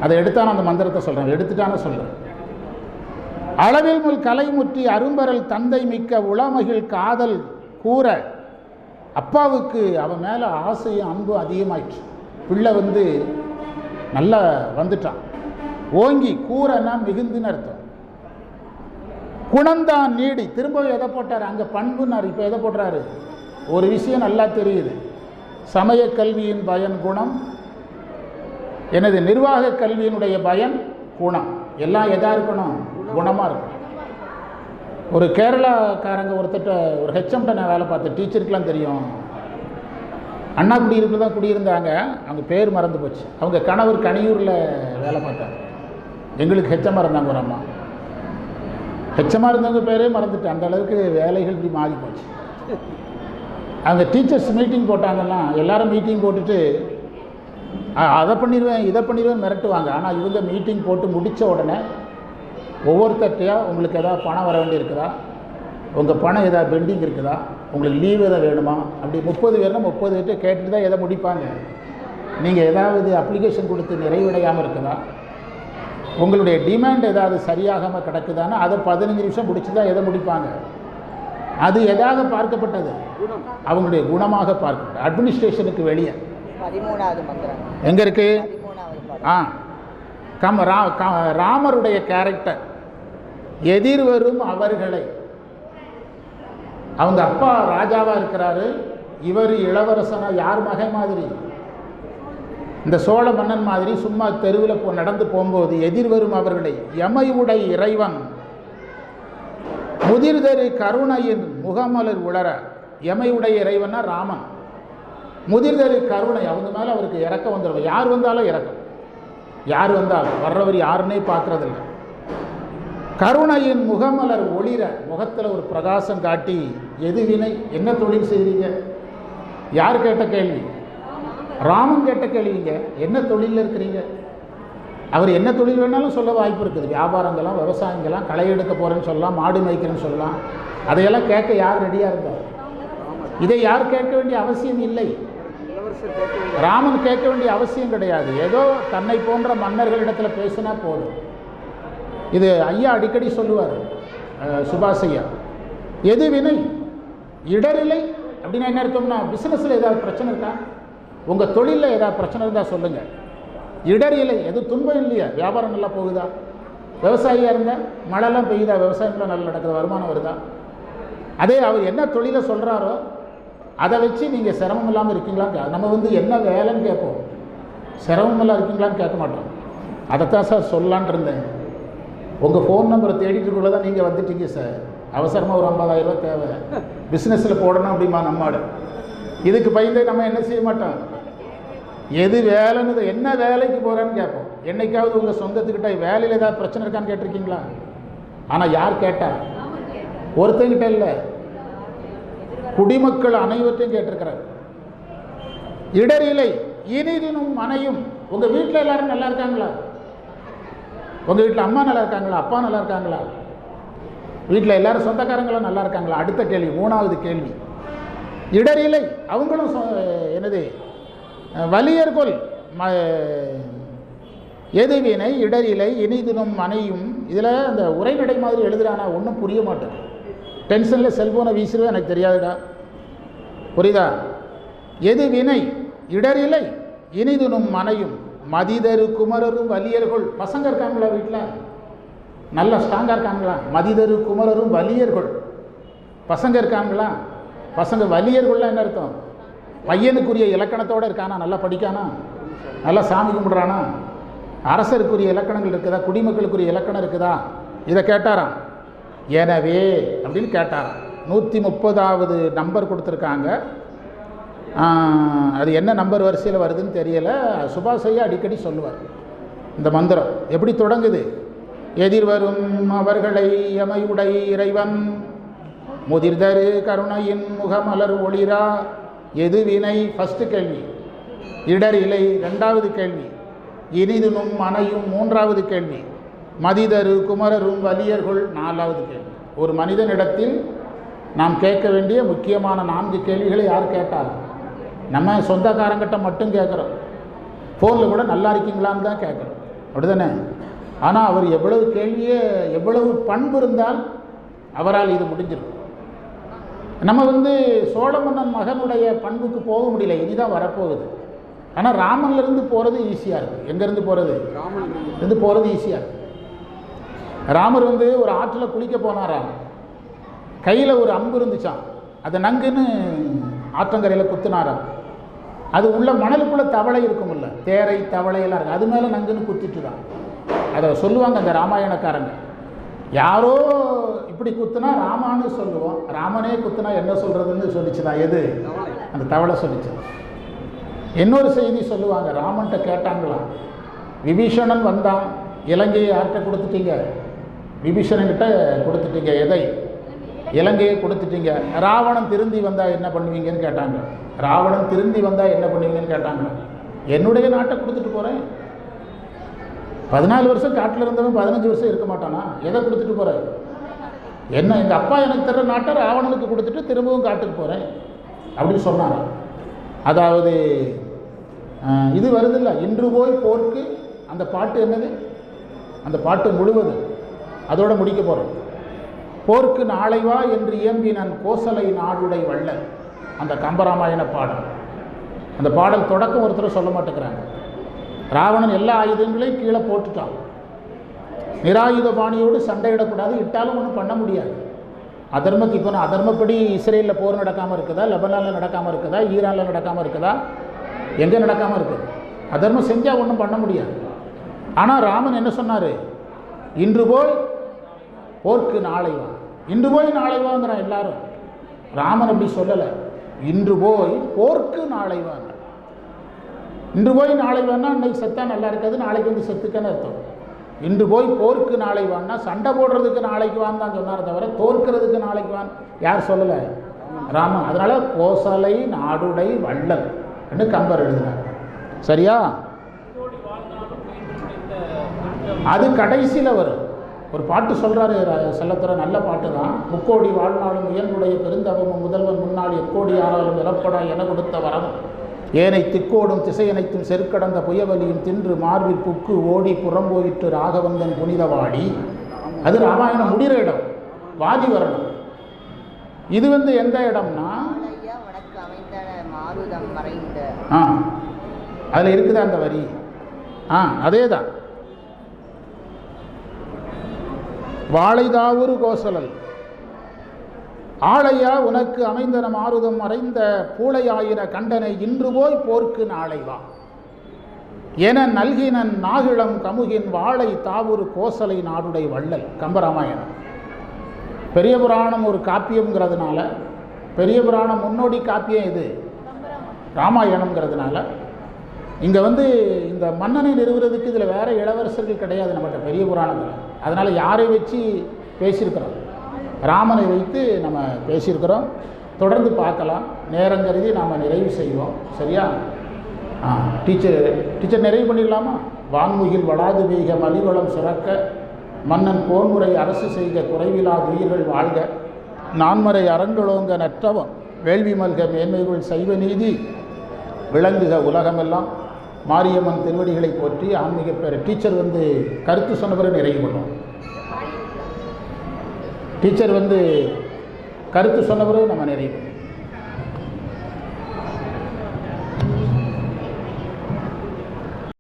அதை எடுத்தான அந்த மந்திரத்தை சொல்கிறேன், எடுத்துட்டான சொல்கிறேன். அளவில் முள் கலை முற்றி அரும்பரல் தந்தை மிக்க உளமகிழ் காதல் கூற. அப்பாவுக்கு அவன் மேலே ஆசையும் அன்பும் அதிகமாயிடுச்சு. பிள்ளை வந்து நல்லா வந்துட்டான். ஓங்கி கூறன்னா மிகுந்துன்னு அர்த்தம். குணம்தான் நீடி. திரும்ப எதை போட்டார்? அங்கே பண்புன்னார். இப்போ எதை போடுறாரு? ஒரு விஷயம் நல்லா தெரியுது. சமய கல்வியின் பயன் குணம், எனது நிர்வாக கல்வியினுடைய பயன் குணம். எல்லாம் எதாக இருக்கணும்? குணமாக இருக்கணும். ஒரு கேரளாக்காரங்க ஒருத்தட்ட ஒரு ஹெச்எம்கிட்ட நான் வேலை பார்த்தேன். டீச்சருக்கெலாம் தெரியும். அண்ணா குடியிருப்பில் தான் குடியிருந்தாங்க. அவங்க பேர் மறந்து போச்சு. அவங்க கணவர் கனியூரில் வேலை பார்த்தாங்க. எங்களுக்கு ஹெச்எம்மாக இருந்தாங்க ஒரு அம்மா. ஹெச்எம்மாக இருந்தவங்க பேரே மறந்துட்டு, அந்த அளவுக்கு வேலைகள் இப்படி மாறி போச்சு. அவங்க டீச்சர்ஸ் மீட்டிங் போட்டாங்கன்னா எல்லோரும் மீட்டிங் போட்டுட்டு அதை பண்ணிடுவேன் இதை பண்ணிடுவேன் மிரட்டுவாங்க. ஆனால் இவங்க மீட்டிங் போட்டு முடித்த உடனே ஒவ்வொருத்தட்டையாக உங்களுக்கு எதாவது பணம் வர வேண்டி இருக்குதா, உங்கள் பணம் எதாவது பெண்டிங் இருக்குதா, உங்களுக்கு லீவ் எதாவது வேணுமா, அப்படி 30 பேர்னா 30 பேர்கிட்ட கேட்டுட்டு தான் எதை முடிப்பாங்க. நீங்கள் ஏதாவது அப்ளிகேஷன் கொடுத்து நிறைவடையாமல் இருக்குதா, உங்களுடைய டிமாண்ட் ஏதாவது சரியாகாமல் கிடக்குதான்னு அதை 15 நிமிஷம் முடிச்சு தான் எதை முடிப்பாங்க. அது எதாக பார்க்கப்பட்டது? அவங்களுடைய குணமாக பார்க்கப்பட்டது. அட்மினிஸ்ட்ரேஷனுக்கு வெளியே 13வது மந்திரம் எங்கே இருக்குது? ராமருடைய கேரக்டர் எதிர்வரும் அவர்களை. அவங்க அப்பா ராஜாவாக இருக்கிறாரு, இவர் இளவரசனா யார் மகன் மாதிரி? இந்த சோழ மன்னன் மாதிரி சும்மா தெருவில் நடந்து போகும்போது எதிர்வரும் அவர்களை எமையுடை இறைவன் முதிர்தரு கருணையின் முகமலர் உளர. எமையுடைய இறைவன்னா ராமன். முதிர்தரு கருணை, அவங்க மேலே அவருக்கு இறக்கம் வந்துடும். யார் வந்தாலும் இறக்கம், யார் வந்தாலும் வர்றவர் யாருன்னே பார்க்கறதில்ல. கருணையின் முகமலர் ஒளிர, முகத்தில் ஒரு பிரகாசம் காட்டி, எது வினை, என்ன தொழில் செய்கிறீங்க? யார் கேட்ட கேள்வி? ராமன் கேட்ட கேள்விங்க. என்ன தொழிலில் இருக்கிறீங்க? அவர் என்ன தொழில் வேணாலும் சொல்ல வாய்ப்பு இருக்குது. வியாபாரங்களாம், விவசாயங்களாம், களை எடுக்க போகிறேன்னு சொல்லலாம், மாடு மேய்க்கிறேன்னு சொல்லலாம். அதையெல்லாம் கேட்க யார் ரெடியாக இருந்தார்? இதை யார் கேட்க வேண்டிய அவசியம் இல்லை. ராமன் கேட்க வேண்டிய அவசியம் கிடையாது. ஏதோ தன்னை போன்ற மன்னர்களிடத்தில் பேசினா போதும். இது ஐயா அடிக்கடி சொல்லுவார், சுபாஷ் ஐயா. எது வினை இடரில்லை அப்படின்னா என்ன அர்த்தம்னா, பிஸ்னஸில் ஏதாவது பிரச்சனை இருக்கா, உங்கள் தொழிலில் ஏதாவது பிரச்சனை இருந்தால் சொல்லுங்கள். இடர் இல்லை, எது துன்பம் இல்லையா? வியாபாரம் நல்லா போகுதா? விவசாயியாக இருந்தால் மழைலாம் பெய்யுதா? விவசாயம்லாம் நல்லா நடக்குது, வருமானம் வருதா? அதே அவர் என்ன தொழிலை சொல்கிறாரோ அதை வச்சு நீங்கள் சிரமம் இல்லாமல் இருக்கீங்களான்னு நம்ம என்ன வேலைன்னு கேட்போம், சிரமமெல்லாம் இருக்கீங்களான்னு கேட்க மாட்டோம். அதைத்தான் சார் சொல்லலான் இருந்தேன். உங்கள் ஃபோன் நம்பரை தேடிட்டுக்குள்ளே தான் நீங்கள் வந்துட்டீங்க சார். அவசரமாக ஒரு 50,000 ரூபா தேவை, பிஸ்னஸில் போடணும் அப்படிமா நம்மாடு. இதுக்கு பயந்தே நம்ம என்ன செய்ய மாட்டோம். எது வேலைன்னு, என்ன வேலைக்கு போகிறேன்னு கேட்போம். என்னைக்காவது உங்கள் சொந்தத்துக்கிட்ட வேலையில் ஏதாவது பிரச்சனை இருக்கான்னு கேட்டிருக்கீங்களா? ஆனால் யார் கேட்டா? ஒருத்தங்கிட்ட இல்லை, குடிமக்கள் அனைவற்றையும் கேட்டிருக்கிறார். இடரிலை இனிதினும் மனையும். உங்கள் வீட்டில் எல்லாரும் நல்லா இருக்காங்களா? உங்கள் வீட்டில் அம்மா நல்லா இருக்காங்களா? அப்பா நல்லா இருக்காங்களா? வீட்டில் எல்லாரும் சொந்தக்காரங்களும் நல்லா இருக்காங்களா? அடுத்த கேள்வி, 3வது கேள்வி. இடரிலை அவங்களும் என்னது வலியர்கொள் எதுவினை இடரிலை இனிதினும் மனையும். இதில் அந்த உரைநடை மாதிரி எழுதுறானா ஒன்றும் புரிய மாட்டேன். டென்ஷனில் செல்ஃபோனை வீசுறது எனக்கு தெரியாதுடா, புரியுதா? எது வினை இடரிலை இனிதினும் மனையும் மதிதரு குமரரும் வலியர்கள். பசங்க இருக்காங்களா வீட்டில்? நல்லா ஸ்ட்ராங்காக இருக்காங்களா? மதிதரு குமரரும் வலியர்கள். பசங்க இருக்காங்களா? பசங்க வலியர்கள்லாம் என்ன அர்த்தம்? பையனுக்குரிய இலக்கணத்தோடு இருக்கானா? நல்லா படிக்கானா? நல்லா சாமி கும்பிட்றானா? அரசருக்குரிய இலக்கணங்கள் இருக்குதா? குடிமக்களுக்குரிய இலக்கணம் இருக்குதா? இதை கேட்டாராம். எனவே அப்படின்னு கேட்டாராம். 130வது நம்பர் கொடுத்துருக்காங்க. அது என்ன நம்பர் வரிசையில் வருதுன்னு தெரியலை. சுபாஷ் ஐயா அடிக்கடி சொல்லுவார். இந்த மந்திரம் எப்படி தொடங்குது? எதிர்வரும் அவர்களை எமையுடை இறைவன் முதிர்தரு கருணையின் முகமலர் ஒளிரா. எது வினை ஃபஸ்ட்டு கேள்வி, இடர் இலை 2வது கேள்வி, இனிதினும் மனையும் 3வது கேள்வி, மதிதரு குமரரும் வலியர்கள் 4வது கேள்வி. ஒரு மனிதனிடத்தில் நாம் கேட்க வேண்டிய முக்கியமான 4 கேள்விகளை யார் கேட்டால்? நம்ம சொந்தக்காரங்கிட்ட மட்டும் கேட்குறோம். ஃபோனில் கூட நல்லா இருக்கீங்களான்னு தான் கேட்குறோம், அப்படி தானே? ஆனால் அவர் எவ்வளவு கேள்வியே, எவ்வளவு பண்பு இருந்தால் அவரால் இது முடிஞ்சிடும். நம்ம சோழ மன்னன் மகனுடைய பண்புக்கு போக முடியல, இனிதான் வரப்போகுது. ஆனால் ராமன்லேருந்து போகிறது ஈஸியாக இருக்குது. எங்கேருந்து போகிறது? ராமன்லேருந்து போகிறது ஈஸியாக இருக்குது. ராமர் ஒரு ஆற்றில் குளிக்க போனாராம். கையில் ஒரு அம்பு இருந்துச்சான். அதை நங்குன்னு ஆற்றங்கரையில் குத்துனாராம். அது உள்ள மணலுக்குள்ளே தவளை இருக்குமில்ல, தேரை தவளையெல்லாம் இருக்குது, அது மேலே நங்குன்னு குத்திட்டு தான். அதை சொல்லுவாங்க அந்த ராமாயணக்காரங்க. யாரோ இப்படி குத்துனா ராமான்னு சொல்லுவோம், ராமனே குத்துனா என்ன சொல்கிறதுன்னு சொல்லிச்சுதான். எது? அந்த தவளை சொல்லிச்சு. இன்னொரு செய்தி சொல்லுவாங்க, ராமன்கிட்ட கேட்டாங்களாம், விபீஷணன் வந்தான், இலங்கையை யார்கிட்ட கொடுத்துட்டீங்க? விபீஷணன்கிட்ட கொடுத்துட்டீங்க. எதை? இலங்கையை கொடுத்துட்டீங்க. ராவணன் திருந்தி வந்தால் என்ன பண்ணுவீங்கன்னு கேட்டாங்க. ராவணன் திருந்தி வந்தால் என்ன பண்ணுவீங்கன்னு கேட்டாங்க. என்னுடைய நாட்டை கொடுத்துட்டு போகிறேன். 14 வருஷம் காட்டில் இருந்தவன் 15 வருஷம் இருக்க மாட்டானா? எதை கொடுத்துட்டு போகிறேன்? என்ன, எங்கள் அப்பா எனக்கு தர்ற நாட்டை ராவணனுக்கு கொடுத்துட்டு திரும்பவும் காட்டுக்கு போகிறேன் அப்படின்னு சொன்னாரா? அதாவது இது வருதில்ல, இன்று போய் போர்க்கு. அந்த பாட்டு என்னது? அந்த பாட்டு முழுவதும் அதோடு முடிக்க போகிறோம். போர்க்கு நாளை வா என்று இயம்பினன் கோசலை நாடுடை வள்ளல். அந்த கம்பராமாயண பாடல். அந்த பாடல் தொடக்கம் ஒருத்தர் சொல்ல மாட்டேங்கிறாங்க. ராவணன் எல்லா ஆயுதங்களையும் கீழே போட்டுட்டான். நிராயுத பாணியோடு சண்டையிடக்கூடாது, இட்டாலும் ஒன்றும் பண்ண முடியாது. அதர்மத்துக்கு இப்போ அதர்மப்படி இஸ்ரேலில் போர் நடக்காமல் இருக்குதா, லெபனானில் நடக்காமல் இருக்குதா, ஈரானில் நடக்காமல் இருக்குதா, எங்கே நடக்காமல் இருக்குது? அதர்மம் செஞ்சால் ஒன்றும் பண்ண முடியாது. ஆனால் ராமன் என்ன சொன்னார்? இன்று போய் போர்க்கு நாளை வா. இன்று போய் நாளை வாங்கிறான் எல்லாரும். ராமன் அப்படி சொல்லலை. இன்று போய் போர்க்கு நாளை வாங்க. இன்று போய் நாளை வான்னா இன்னைக்கு செத்தா நல்லா இருக்காது, நாளைக்கு வந்து செத்துக்கன்னு அர்த்தம். இன்று போய் போருக்கு நாளை வான்னா சண்டை போடுறதுக்கு நாளைக்கு வான்னு தான் சொன்னார் தவிர தோற்கிறதுக்கு நாளைக்கு வான் யார் சொல்லலை? ராமன். அதனால கோசலை நாடுடை வள்ளல் என்று கம்பர் எழுதினார். சரியா? அது கடைசியில் வரும். ஒரு பாட்டு சொல்கிறாரு செல்லத்துறை, நல்ல பாட்டு தான். முக்கோடி வாழ்நாளும் உயர்வுடைய பெருந்தவமும் முதல்வன் முன்னாள் எக்கோடி ஆனாலும் இலப்படா என கொடுத்த வரமும் ஏனை திக்கோடும் திசையனைத்தும் செருக்கடந்த புயவலியும் தின்று மார்பில் புக்கு ஓடி புறம்போயிற்று ராகவந்தன் புனிதவாடி. அது ராமாயணம் முடிகிற இடம், வாதி வரணும். இது எந்த இடம்னா அதில் இருக்குதா அந்த வரி? அதே தான். வாழைதாவூர் கோசலல் ஆளையா உனக்கு அமைந்தன மாருதம் மறைந்த பூளையாயின கண்டனை இன்று போய் போர்க்கு நாளை வா என நல்கினன் நாகிழம் கமுகின் வாழை தாவூர் கோசலை நாடுடை வள்ளல். கம்பராமாயணம். பெரிய புராணம் ஒரு காப்பியம்ங்கிறதுனால, பெரிய புராணம் முன்னோடி காப்பியம் இது ராமாயணம்ங்கிறதுனால, இங்கே இந்த மன்னனை நிறுவுறதுக்கு இதில் வேறு இளவரசர்கள் கிடையாது நம்மகிட்ட பெரிய புராணத்தில். அதனால் யாரை வச்சு பேசியிருக்கிறோம்? ராமனை வைத்து நம்ம பேசியிருக்கிறோம். தொடர்ந்து பார்க்கலாம். நேரம் கருதி நாம் நிறைவு செய்வோம். சரியா? டீச்சர் நிறைவு பண்ணிடலாமா? வான்முகில் வளாது பெய்க மலிவளம் சுரக்க மன்னன் போன்முறை அரசு செய்க குறைவிலாத உயிர்கள் வாழ்க நான்மறை அறங்களோங்க நற்றவம் வேள்வி மல்க மேன்மைகள் சைவ நீதி விளங்குக உலகமெல்லாம். மாரியம்மன் திருவடிகளை போற்றி ஆன்மீக பேர். டீச்சர் கருத்து சொன்னவரை நிறைவு பண்ணுவோம். டீச்சர் கருத்து சொன்னவரை நம்ம நிறைவு பண்ணுவோம்.